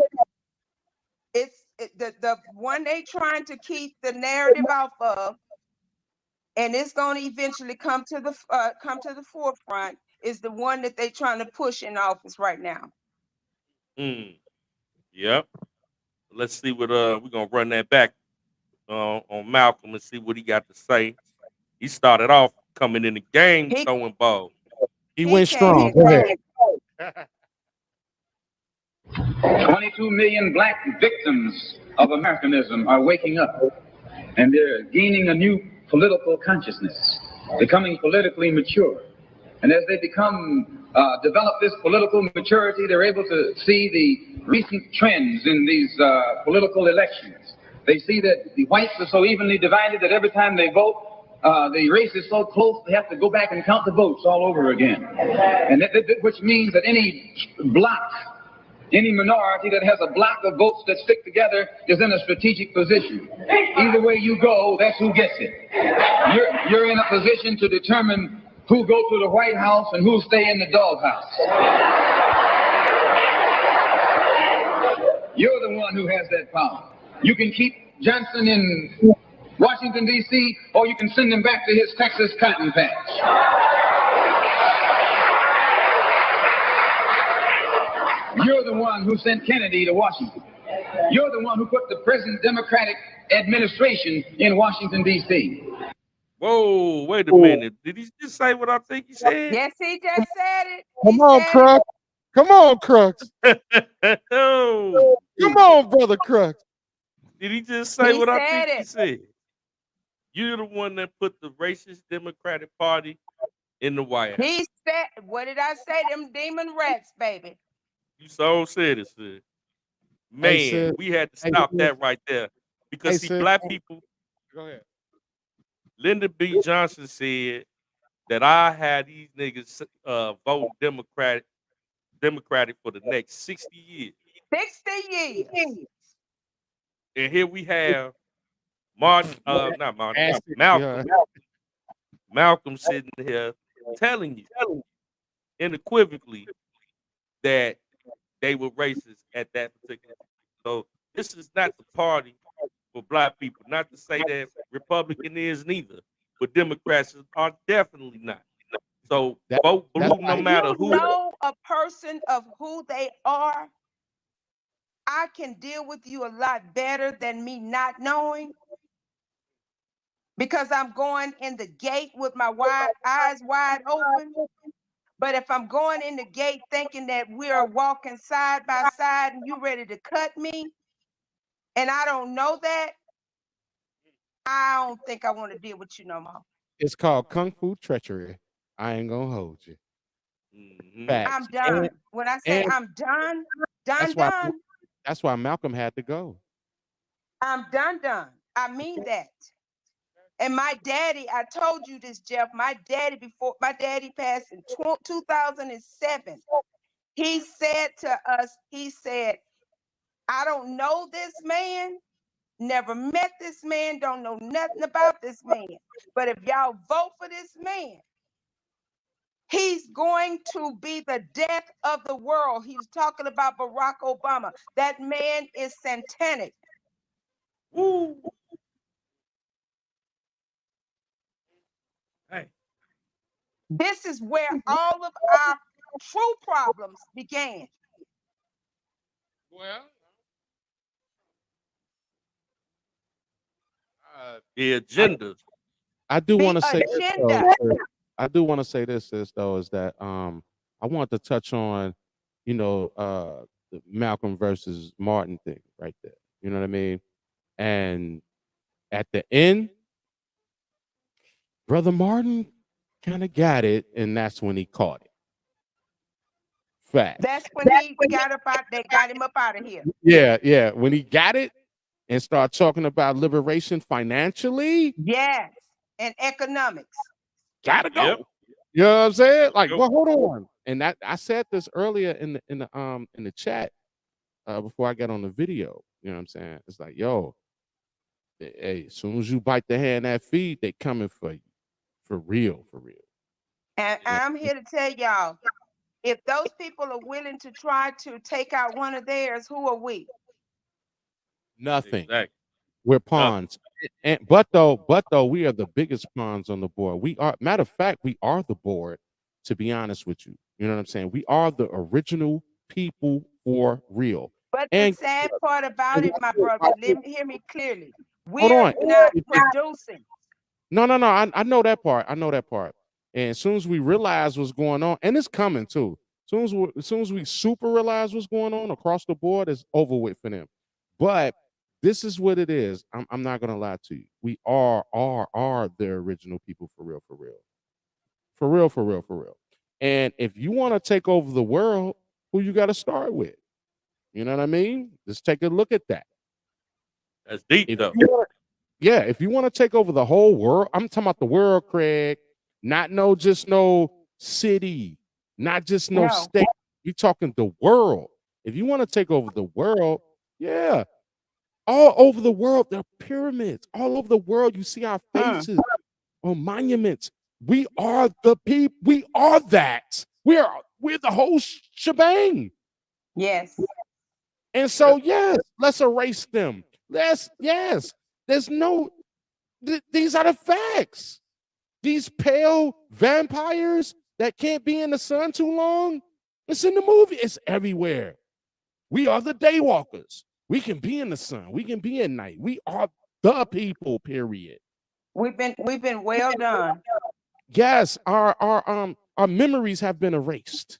It's the one they trying to keep the narrative off of, and it's going to eventually come to the forefront. Is the one that they trying to push in office right now. Yep. Let's see what we're gonna run that back on Malcolm and see what he got to say. He started off coming in the game throwing balls. He went strong. Go ahead. 22 million black victims of Americanism are waking up, and they're gaining a new political consciousness, becoming politically mature. And as they develop this political maturity, they're able to see the recent trends in these political elections. They see that the whites are so evenly divided that every time they vote, the race is so close, they have to go back and count the votes all over again. And which means that any block, any minority that has a block of votes that stick together is in a strategic position. Either way you go, that's who gets it. You're in a position to determine who go to the White House and who stay in the doghouse. You're the one who has that power. You can keep Johnson in Washington, D.C., or you can send him back to his Texas cotton patch. You're the one who sent Kennedy to Washington. You're the one who put the present Democratic administration in Washington, D.C. Whoa, wait a minute. Did he just say what I think he said? Yes, he just said it. Come on, Crux. Come on, Crux. Oh. Come on, brother Crux. Did he just say He what I said think he it. said? You're the one that put the racist Democratic Party in the White House. He said, what did I say? Them demon rats, baby. You so said it, sis. Man, Hey, sis. we had to Hey, stop sis. that right there. Because Hey, see, sis. black people, Go ahead. Lyndon B. Johnson said that I had these niggas vote Democratic for the next 60 years. 60 years. And here we have Martin, not Martin, Ask it, Malcolm. Malcolm sitting here telling you unequivocally that they were racist at that particular time. So this is not the party for black people. Not to say that Republican is neither, but Democrats are definitely not. So vote blue no matter who. Know a person of who they are, I can deal with you a lot better than me not knowing, because I'm going in the gate with my eyes wide open. But if I'm going in the gate thinking that we're walking side by side and you ready to cut me, and I don't know that, I don't think I want to deal with you no more. It's called Kung Fu treachery. I ain't gonna hold you. Facts. I'm done. When I say and I'm done, that's why Malcolm had to go. I'm done. I mean that. And my daddy, I told you this, Jeff, my daddy passed in 2007. He said to us, he said, I don't know this man, never met this man, don't know nothing about this man. But if y'all vote for this man, he's going to be the death of the world. He was talking about Barack Obama. That man is satanic. Woo. This is where all of our true problems began. Well, The agenda. I do The want to say this though. agenda. I do want to say this is though is that I want to touch on, you know, the Malcolm versus Martin thing right there. You know what I mean? And at the end, Brother Martin kind of got it, and that's when he caught it. Fact. That's when he got up out. They got him up out of here. Yeah, yeah. When he got it and start talking about liberation financially, Yes, and economics. gotta go. Yep. You know what I'm saying? Like, Yep. well, hold on. And that I said this earlier in the chat before I got on the video. You know what I'm saying? It's like, yo, hey, as soon as you bite the hand that feed, they coming for you. For real, for real. And Yeah. I'm here to tell y'all, if those people are willing to try to take out one of theirs, who are we? Nothing. Exactly. We're pawns. But though we are the biggest pawns on the board. We are, matter of fact, we are the board, to be honest with you. You know what I'm saying? We are the original people for real. But And the sad part about it, my brother, let me hear me clearly. hold We're on. not producing. No. I know that part. I know that part. And as soon as we realize what's going on, and it's coming too. As soon as we super realize what's going on across the board, it's over with for them. But this is what it is. I'm not gonna lie to you. We are the original people for real, for real. For real, for real, for real. And if you want to take over the world, who you gotta start with? You know what I mean? Just take a look at that. That's deep If though. you wanna- yeah, if you want to take over the whole world, I'm talking about the world, Craig. Not just no city, not just no No. state. You're talking the world. If you want to take over the world, yeah. All over the world, there are pyramids. All over the world, you see our faces on monuments. We are the people. We are that. We're the whole shebang. Yes. And so, yes, let's erase them. Yes. There's no. These are the facts. These pale vampires that can't be in the sun too long. It's in the movie. It's everywhere. We are the daywalkers. We can be in the sun. We can be at night. We are the people, period. We've been well done. Yes, our memories have been erased.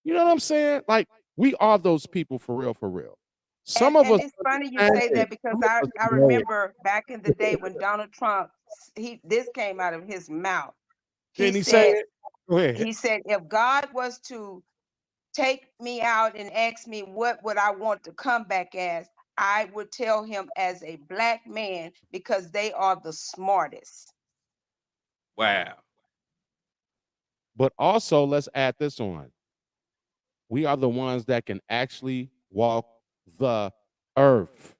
You know what I'm saying? Like, we are those people for real, for real. Some of And us. it's funny you say that because I remember back in the day when Donald Trump, this came out of his mouth. Didn't he say it? Go ahead. He said, if God was to take me out and ask me what would I want to come back as, I would tell him as a black man because they are the smartest. Wow. But also, let's add this on. We are the ones that can actually walk the earth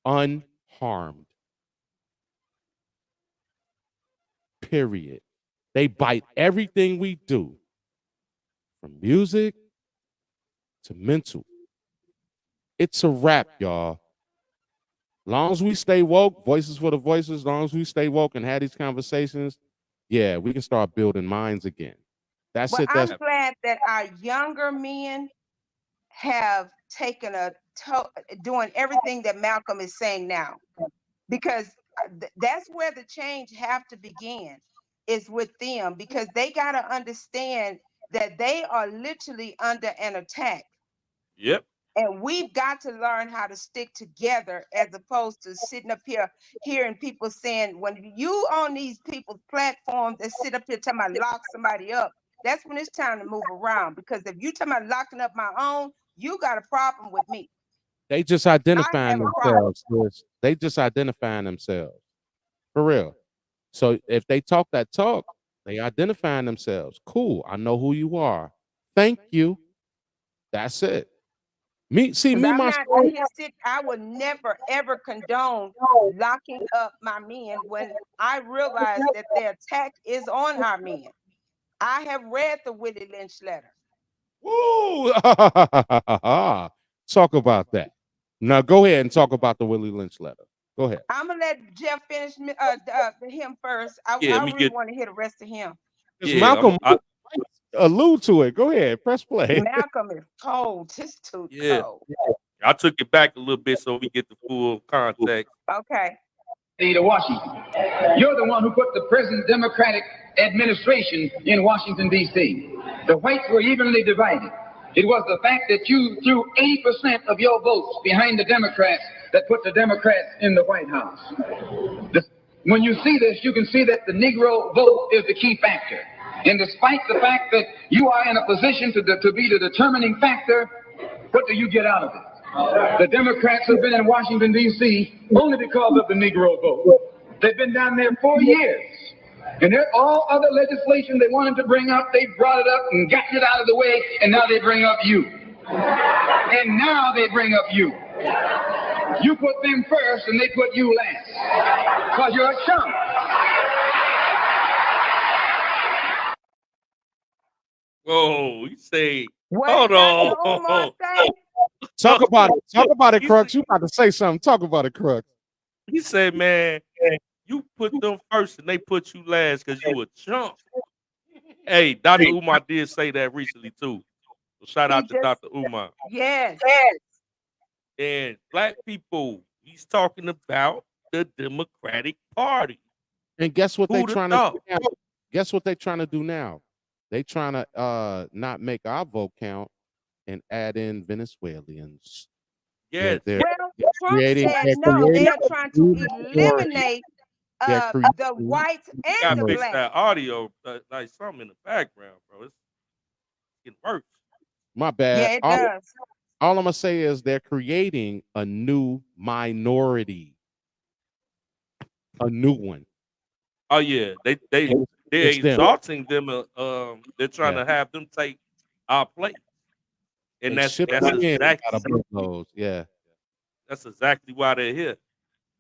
unharmed. Period. They bite everything we do, from music to mental. It's a wrap, y'all. Long as we stay woke, voices for the voices, long as we stay woke and have these conversations, yeah, we can start building minds again. That's Well, it. That's I'm glad that our younger men have taken doing everything that Malcolm is saying now, because that's where the change have to begin, is with them, because they got to understand that they are literally under an attack. Yep. And we've got to learn how to stick together as opposed to sitting up here hearing people saying, when you on these people's platforms that sit up here talking about lock somebody up, that's when it's time to move around. Because if you talking about locking up my own, you got a problem with me. they just identifying have a problem. themselves. Sis. They just identifying themselves. For real. So if they talk that talk, they identifying themselves. Cool. I know who you are. Thank you. That's it. Me myself. I would never ever condone locking up my men when I realize that the attack is on our men. I have read the Willie Lynch letter. Woo! Talk about that. Now go ahead and talk about the Willie Lynch letter. Go ahead. I'm gonna let Jeff finish him first. Yeah, I let me really get. want to hear the rest of him. Because Yeah, Malcolm allude to it. Go ahead. Press play. Malcolm is cold. His too yeah. cold. I took it back a little bit so we get the full context. Okay. To Washington. You're the one who put the present Democratic administration in Washington, D.C. The whites were evenly divided. It was the fact that you threw 80% of your votes behind the Democrats that put the Democrats in the White House. When you see this, you can see that the Negro vote is the key factor. And despite the fact that you are in a position to be the determining factor, what do you get out of it? The Democrats have been in Washington, D.C. only because of the Negro vote. They've been down there 4 years. And all other legislation they wanted to bring up, they brought it up and gotten it out of the way, and now they bring up you. And now they bring up you. You put them first and they put you last. Because you're a chump. Whoa, you say, hold on. Talk about it. Talk about it, Crux. You about to say something. Talk about it, Crux. He said, man, you put them first and they put you last because you a chump. Hey, Dr. Umar did say that recently too. So shout out to Dr. Umar. Yes. And black people, he's talking about the Democratic Party. And guess what they Who'da trying to thought? do now? Guess what they trying to do now? They trying to not make our vote count and add in Venezuelans. Yes. They're Well, Trump creating. said they're no. They creating are trying to eliminate They're the whites You and gotta the fix blacks. that audio, like something in the background, bro. It's getting worse. My bad. Yeah, it does. All I'm gonna say is they're creating a new minority, a new one. Oh yeah, they're It's them. exalting them. They're trying Yeah. to have them take our place, and They that's ship them in exactly out of boatloads. Yeah, that's exactly why they're here.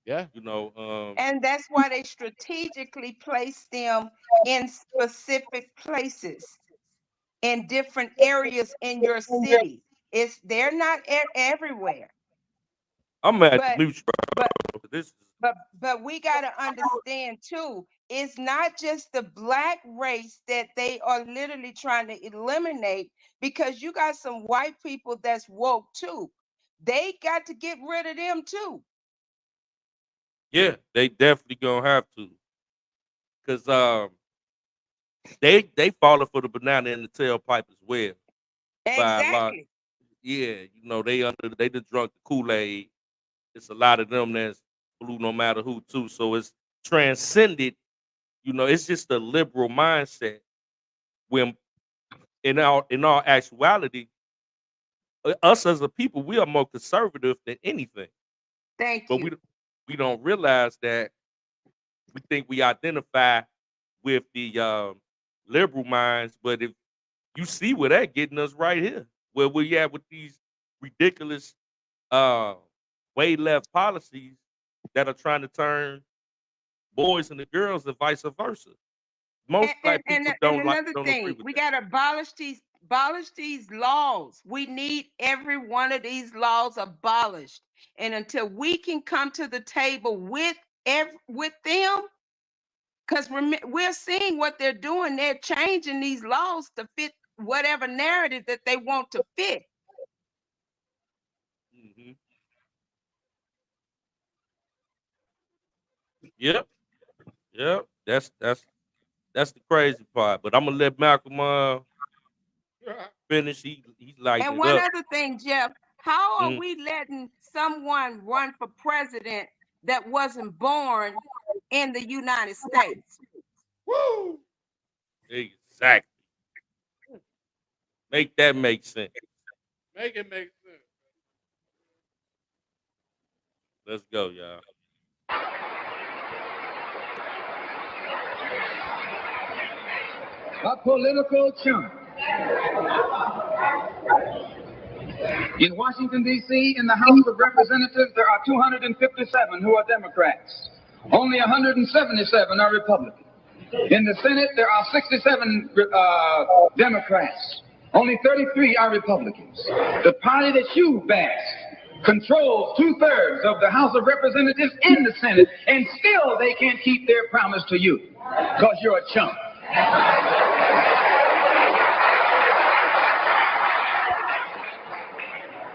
yeah. You know, And that's why they strategically place them in specific places, in different areas in your city. They're not everywhere. I'm at But- the neutral. This is But we got to understand too, it's not just the black race that they are literally trying to eliminate, because you got some white people that's woke too. They got to get rid of them too. yeah, they definitely gonna have to, cause they falling for the banana in the tailpipe as well. By a lot. Exactly. Yeah, you know they done drunk the Kool-Aid. It's a lot of them that's blue no matter who too. So it's transcended. You know, it's just a liberal mindset. When in our actuality, us as a people, we are more conservative than anything. Thank But you. we don't realize that we think we identify with the liberal minds. But if you see where that getting us right here, where we at with these ridiculous way left policies that are trying to turn boys into girls and vice versa. Most black people don't another agree thing, with we that. got to abolish these laws. We need every one of these laws abolished. And until we can come to the table with them, because we're seeing what they're doing. They're changing these laws to fit whatever narrative that they want to fit. Mm-hmm. Yep. That's the crazy part. But I'm gonna let Malcolm finish. He lighting And it one up. other thing, Jeff, how are Mm. we letting someone run for president that wasn't born in the United States? Woo! Exactly. Make that make sense. Make it make sense. Let's go, y'all. A political chump. In Washington, D.C., in the House of Representatives, there are 257 who are Democrats. Only 177 are Republicans. In the Senate, there are 67 Democrats. Only 33 are Republicans. The party that you bash controls 2/3 of the House of Representatives and the Senate, and still they can't keep their promise to you because you're a chump.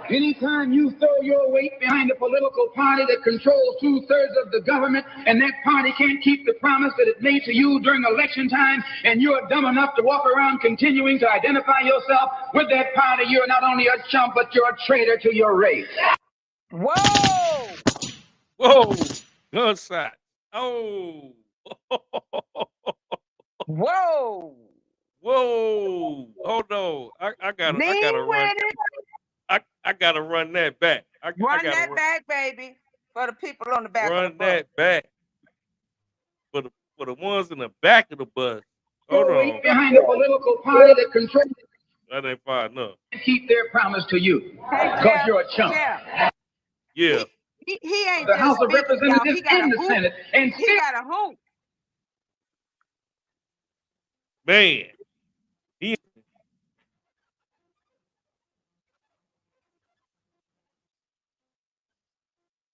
Anytime you throw your weight behind a political party that controls 2/3 of the government, and that party can't keep the promise that it made to you during election time, and you're dumb enough to walk around continuing to identify yourself with that party, you're not only a chump, but you're a traitor to your race. Whoa! Whoa! Gunshot. Oh. Whoa! Whoa. Hold on. I gotta Lean run. with it. I gotta run that back. I Run gotta that back, baby, for the people on the back of run the bus. that back for the ones in the back of the bus. Hold Your on. weight behind a political party that controls That ain't far enough. and keep their promise to you Hey, because Jeff, you're a chump. Jeff, Yeah. he ain't The just House of speaking, y'all. Representatives He got and a the hoop. Senate, and He got a hoop. Man.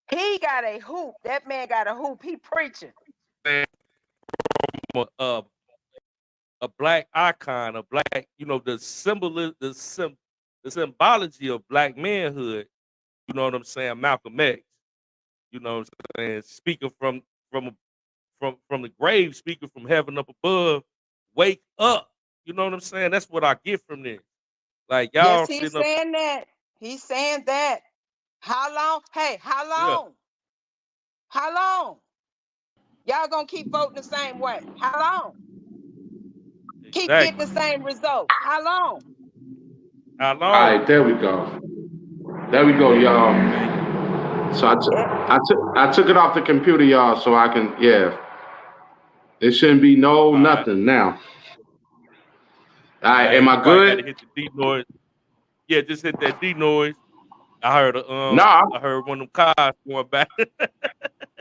He got a hoop. That man got a hoop. He preaching. A black icon, a black, the symbol, the symbology of black manhood. You know what I'm saying? Malcolm X. You know what I'm saying? Speaking from the grave, speaking from heaven up above. Wake up. You know what I'm saying? That's what I get from this. Like y'all Yes, he's sitting up. saying that. He's saying that. How long? Hey, how long? How long? Y'all gonna keep voting the same way? How long? Keep getting the same results. How long? How long? All right, there we go. There we go, y'all. So I took it off the computer, y'all, so I can, It shouldn't be nothing now. All right, am I Probably gotta good? hit the D noise. Yeah, just hit that D noise. I heard Nah. I heard one of them cars going back.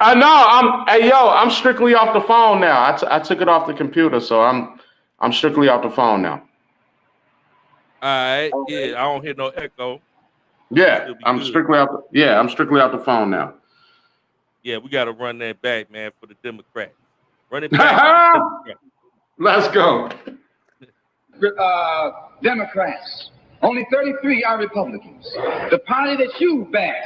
I know. I'm strictly off the phone now. I took it off the computer, so I'm strictly off the phone now. All right, yeah, I don't hear no echo. Yeah, Still be I'm good. strictly off the phone now. Yeah, we gotta run that back, man, for the Democrats. Run it back for the Democrats. Let's go. Democrats. Only 33 are Republicans. The party that you bash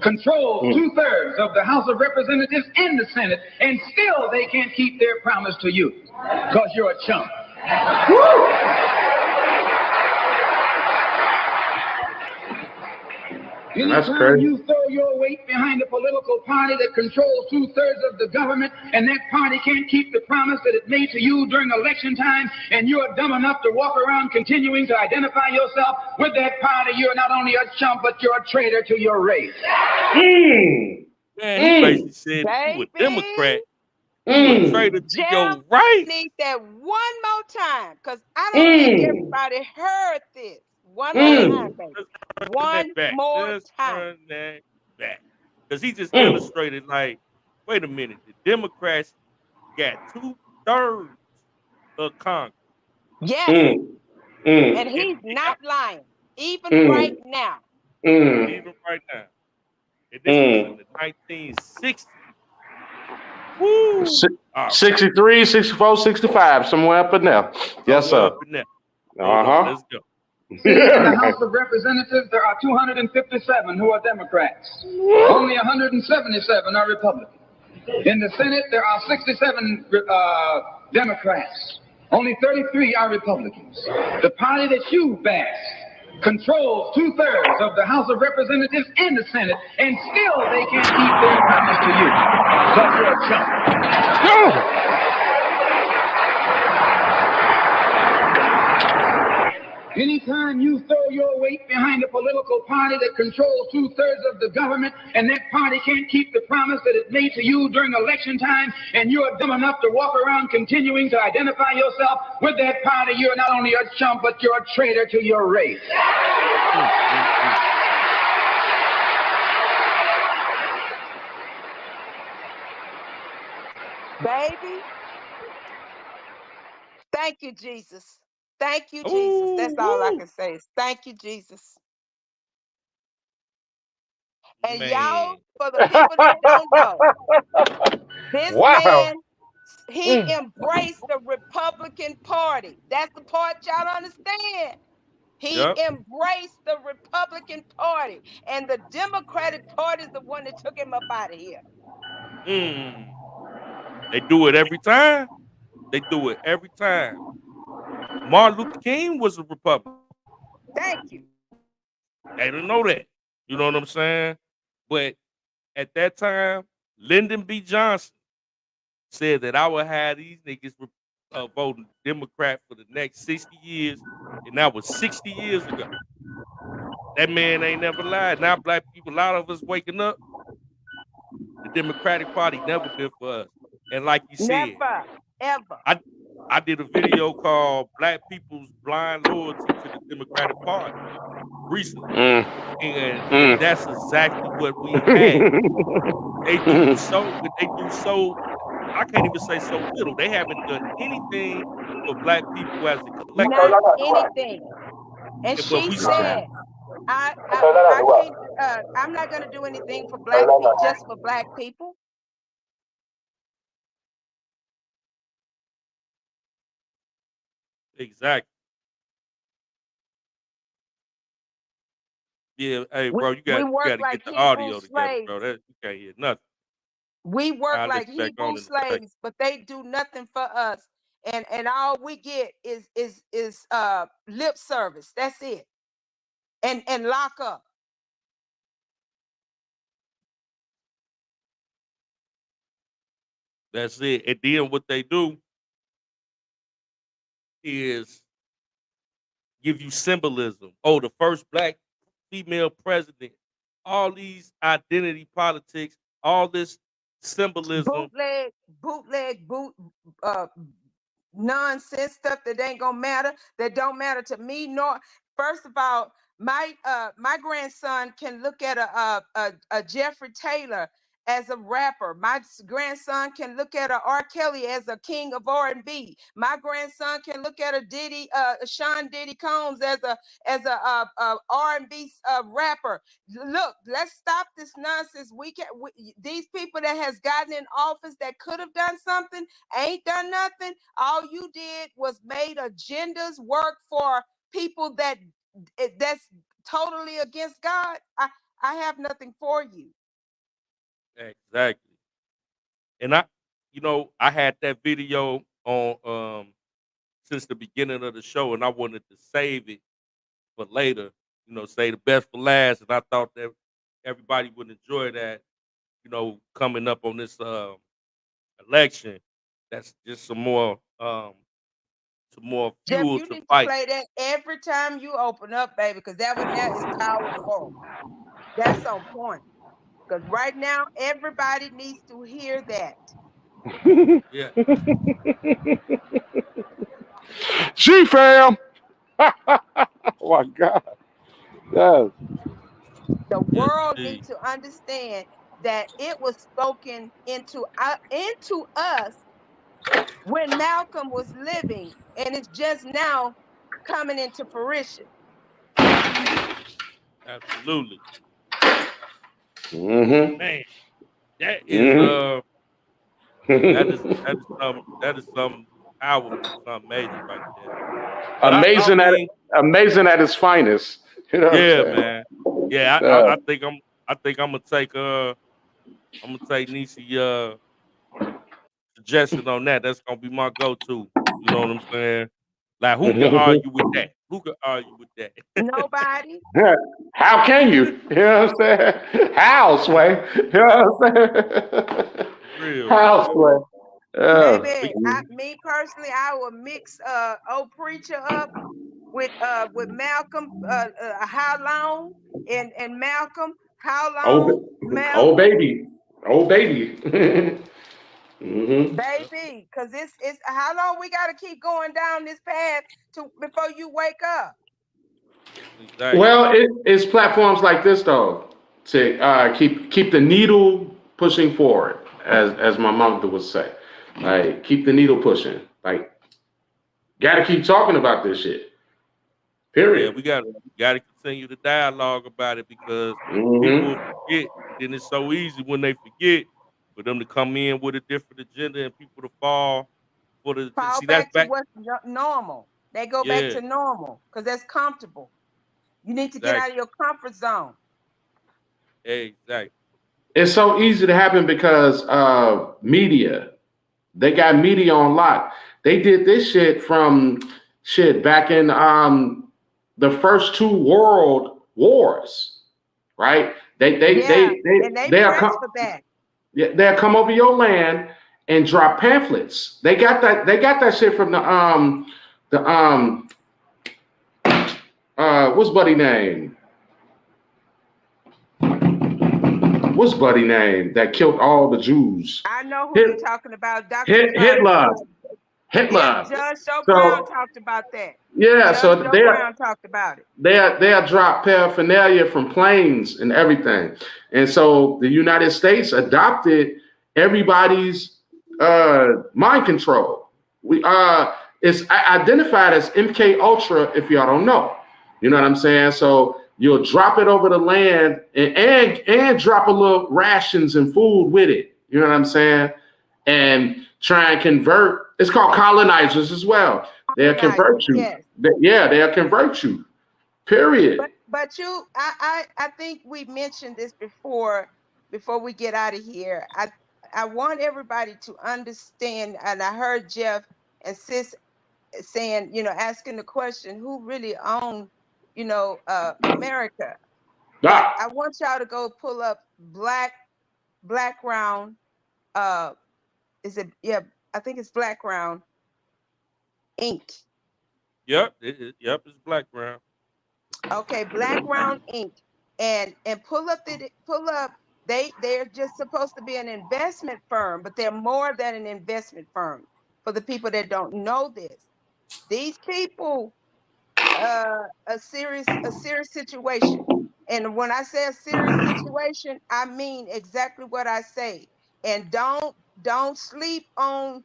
controls 2/3 of the House of Representatives and the Senate, and still they can't keep their promise to you because you're a chump. That's Anytime crazy. you throw your weight behind a political party that controls 2/3 of the government, and that party can't keep the promise that it made to you during election time, and you're dumb enough to walk around continuing to identify yourself with that party, you're not only a chump, but you're a traitor to your race. Man, he basically said if you a Democrat, you a traitor to your I race. need that one more time, because I don't think everybody heard this. One more time, baby. One more Just time. run that back. Because he just illustrated, like, wait a minute, the Democrats got 2/3 of Congress. Yes. And he's not lying, even right now. Even right now. And this was in the 1960s. Woo! 63, 64, 65, somewhere up in there. Yes, sir. Up in there. Let's go. In the House of Representatives, there are 257 who are Democrats. Only 177 are Republicans. In the Senate, there are 67 Democrats. Only 33 are Republicans. The party that you bash controls 2/3 of the House of Representatives and the Senate, and still they can't keep their promise to you because you're a chump. Anytime you throw your weight behind a political party that controls 2/3 of the government, and that party can't keep the promise that it made to you during election time, and you're dumb enough to walk around continuing to identify yourself with that party, you're not only a chump, but you're a traitor to your race. Baby, thank you, Jesus. Thank you, Jesus. That's all I can say is thank you, Jesus. And Man. y'all, for the people that don't know, this Wow. man, he Mm. embraced the Republican Party. That's the part y'all don't understand. He Yep. embraced the Republican Party, and the Democratic Party is the one that took him up out of here. Mm. They do it every time. They do it every time. Martin Luther King was a Republican. Thank you. They didn't know that. You know what I'm saying? But at that time, Lyndon B. Johnson said that I would have these niggas voting Democrat for the next 60 years, and that was 60 years ago. That man ain't never lied. Now black people, a lot of us waking up, the Democratic Party never been for us. And like you said, Never, ever. I did a video called Black People's Blind Loyalty to the Democratic Party recently. And that's exactly what we had. They do so, I can't even say so little. They haven't done anything for black people as a collective. Not anything. And But she we said, I can't, I'm not going to do anything for black people, just for black people. Exactly. Yeah, hey, bro, you got to like get the Hebrew audio together, slaves. bro. You can't hear nothing. We work I'll like let you back on Hebrew in a second. slaves, but they do nothing for us. And all we get is lip service. That's it. And lock up. That's it. And then what they do is give you symbolism. Oh, the first black female president. All these identity politics, all this symbolism. Bootleg, nonsense stuff that ain't gonna matter, that don't matter to me. Nor, first of all, my grandson can look at a Jeffrey Taylor as a rapper. My grandson can look at a R. Kelly as a king of R&B. My grandson can look at a Sean Diddy Combs as a R&B rapper. Look, let's stop this nonsense. These people that has gotten in office that could have done something ain't done nothing. All you did was made agendas work for people that's totally against God. I have nothing for you. Exactly. And I had that video on since the beginning of the show, and I wanted to save it for later, say the best for last. And I thought that everybody would enjoy that, coming up on this election. That's just some more fuel Jeff, you to need fight. to play that every time you open up, baby, because that one there is powerful. That's on point. Because right now, everybody needs to hear that. Yeah. G-Fam. Oh, my God. Yes. The world needs to understand that it was spoken into us when Malcolm was living, and it's just now coming into fruition. Absolutely. Mm-hmm. Man, that is that is some powerful, something major right there. But amazing at its finest. You know what I'm saying? Man. Yeah, I think I'm gonna take Niecy suggestion on that. That's gonna be my go-to. You know what I'm saying? Like, who can argue with that? Who can argue with that? Nobody. How can you? You know what I'm saying? How, Sway? You know what I'm saying? Real. How, Sway? Baby, me personally, I will mix old preacher up with Malcolm. How long and Malcolm? How long? Malcolm? Old baby. Mm-hmm. Baby, because it's how long we got to keep going down this path before you wake up. Exactly. Well, it's platforms like this though to keep the needle pushing forward, as my mother would say. Like, keep the needle pushing. Like, gotta keep talking about this shit. Period. we gotta continue the dialogue about it because Mhm. people forget. Then it's so easy when they forget for them to come in with a different agenda and people to fall for the. Fall See, that's back to back. what's normal. They go back Yeah, to normal because that's comfortable. You need to get out exactly, of your comfort zone. exactly. It's so easy to happen because media. They got media on lock. They did this shit from back in the first two world wars, right? And they They'll press come, for that. they'll come over your land and drop pamphlets. They got that shit from what's buddy name? What's buddy name that killed all the Jews? I know who you're talking about, Dr. Hitler. Yeah, Judge Joe So Brown talked about that. yeah, Judge so Joe they Brown talked about it. they'll drop paraphernalia from planes and everything. And so the United States adopted everybody's mind control. It's identified as MK Ultra if y'all don't know. You know what I'm saying? So you'll drop it over the land and drop a little rations and food with it. You know what I'm saying? And try and convert. It's called colonizers as well. They'll convert you. Yes. They'll convert you. Period. But I think we mentioned this before we get out of here. I want everybody to understand, and I heard Jeff and Sis saying, asking the question, who really owned, America? But I want y'all to go pull up Blackground. Is it? Yeah, I think it's Blackground Inc. Yep, it's Blackground. Okay, Blackground Inc. And pull up. They're just supposed to be an investment firm, but they're more than an investment firm. For the people that don't know this, these people, a serious situation. And when I say a serious situation, I mean exactly what I say. And don't sleep on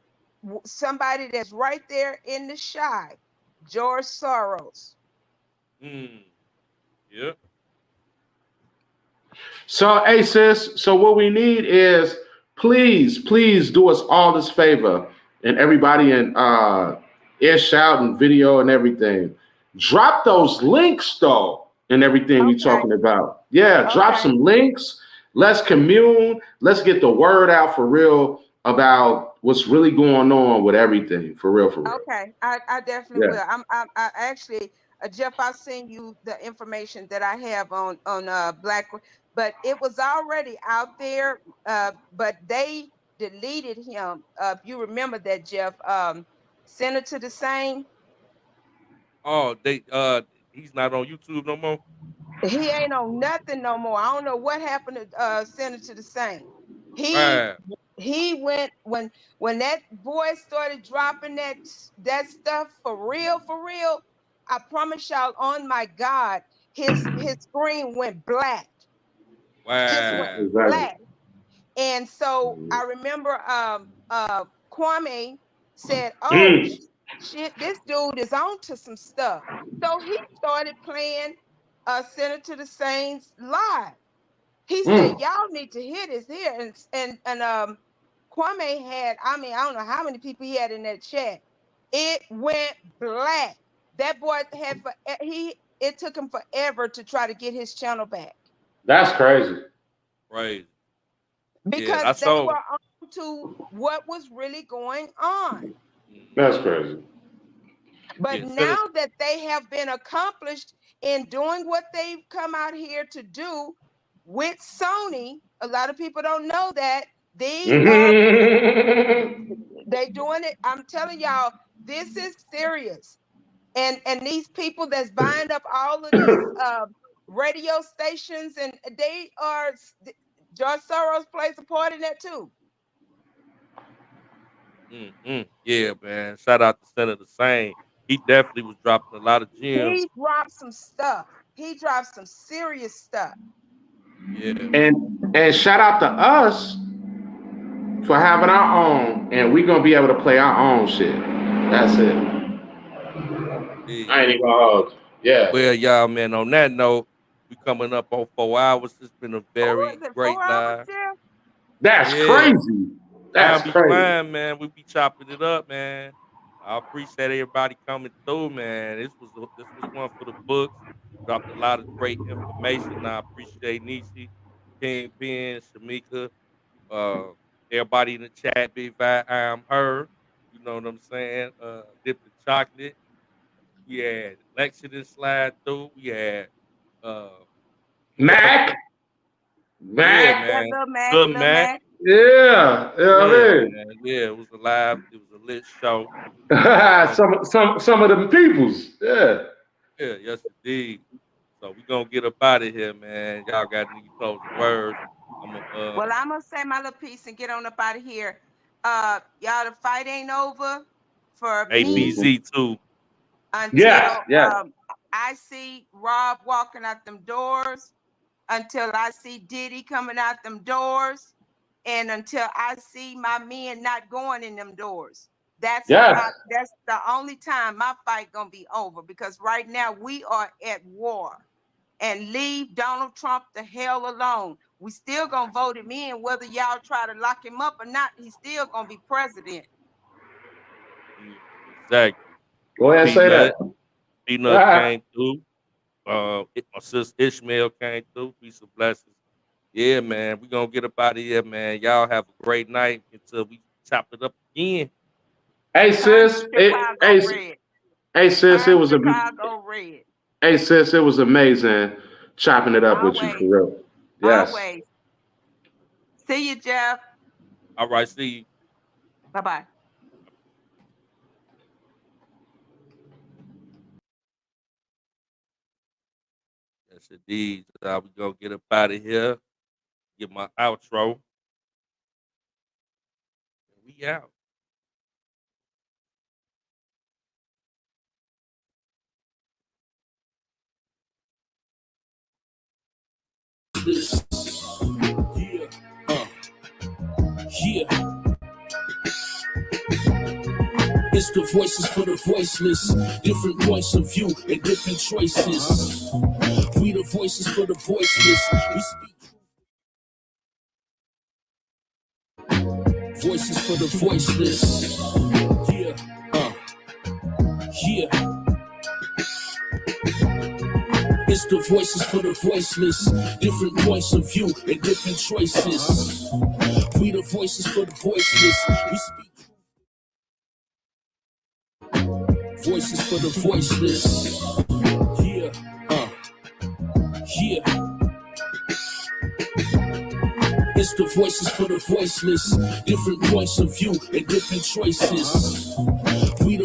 somebody that's right there in the shy, George Soros. Yep. So, hey, sis, so what we need is please do us all this favor and everybody in earshot and video and everything. Drop those links, though, and everything you're talking about. Yeah, drop some links. Let's commune. Let's get the word out for real about what's really going on with everything. For real. Okay, I definitely will. I actually, Jeff, I'll send you the information that I have on Black, but it was already out there, but they deleted him. If you remember that, Jeff, Senator DeSane. Oh, he's not on YouTube no more. He ain't on nothing no more. I don't know what happened to Senator DeSane. He went when that boy started dropping that stuff for real. I promise y'all, on my God, his screen went black. Just went black. And so I remember Kwame said, "Oh shit, this dude is onto some stuff." So he started playing Senator DeSane's live. He said, "Y'all need to hear this here." And Kwame had, I don't know how many people he had in that chat. It went black. That boy it took him forever to try to get his channel back. That's crazy. Right. Because they were on to what was really going on. That's crazy. But now that they have been accomplished in doing what they've come out here to do with Sony, a lot of people don't know that. They doing it. I'm telling y'all, this is serious. And these people that's buying up all of these radio stations, and they are, George Soros plays a part in that too. Yeah, man. Shout out to Senator DeSane. He definitely was dropping a lot of gems. He dropped some stuff. He dropped some serious stuff. Yeah. And shout out to us for having our own, and we're gonna be able to play our own shit. That's it. I ain't even gonna hold. Yeah. Well, y'all, man, on that note, we coming up on 4 hours. It's been a very great 4 hours, live. Jeff? That's Yeah. crazy. That's Time be crazy. flying, man. We be chopping it up, man. I appreciate everybody coming through, man. This was one for the books. Dropped a lot of great information. I appreciate Niecy, Kingpin, Shamika, everybody in the chat, Big Vi, I'm her. You know what I'm saying? Dipped in chocolate. We had Lexington slide through. We had Mac. yeah, Mac. man. Little Mac, Good Little Mac. Mac. Yeah. You know what I Yeah, mean? man. Yeah, it was a lit show. some of them peoples. Yeah. Yeah, yes indeed. So we gonna get up out of here, man. Y'all got any closing words? Well, I'm gonna say my little piece and get on up out of here. Y'all, the fight ain't over for me APZ too. until Yes. I see Rob walking out them doors, until I see Diddy coming out them doors, and until I see my men not going in them doors. That's the only time my fight gonna be over, because right now we are at war. And leave Donald Trump the hell alone. We still gonna vote him in, whether y'all try to lock him up or not. He's still gonna be president. Exactly. Go ahead and say that. Peanut came through. My sister Ishmael came through. Peace and blessings. Yeah, man. We gonna get up out of here, man. Y'all have a great night until we chop it up again. Hey sis, it was Chicago red. Hey sis, it was amazing chopping it up with you for real. Yes. Always. See you, Jeff. All right, see you. Bye-bye. Yes, indeed. We gonna get up out of here. Get my outro. We out. It's the voices for the voiceless, different points of view and different choices. We the voices for the voiceless. We speak voices for the voiceless. It's the voices for the voiceless, different points of view and different choices. We the voices for the voiceless. We speak voices for the voiceless. It's the voices for the voiceless, different points of view and different choices. We the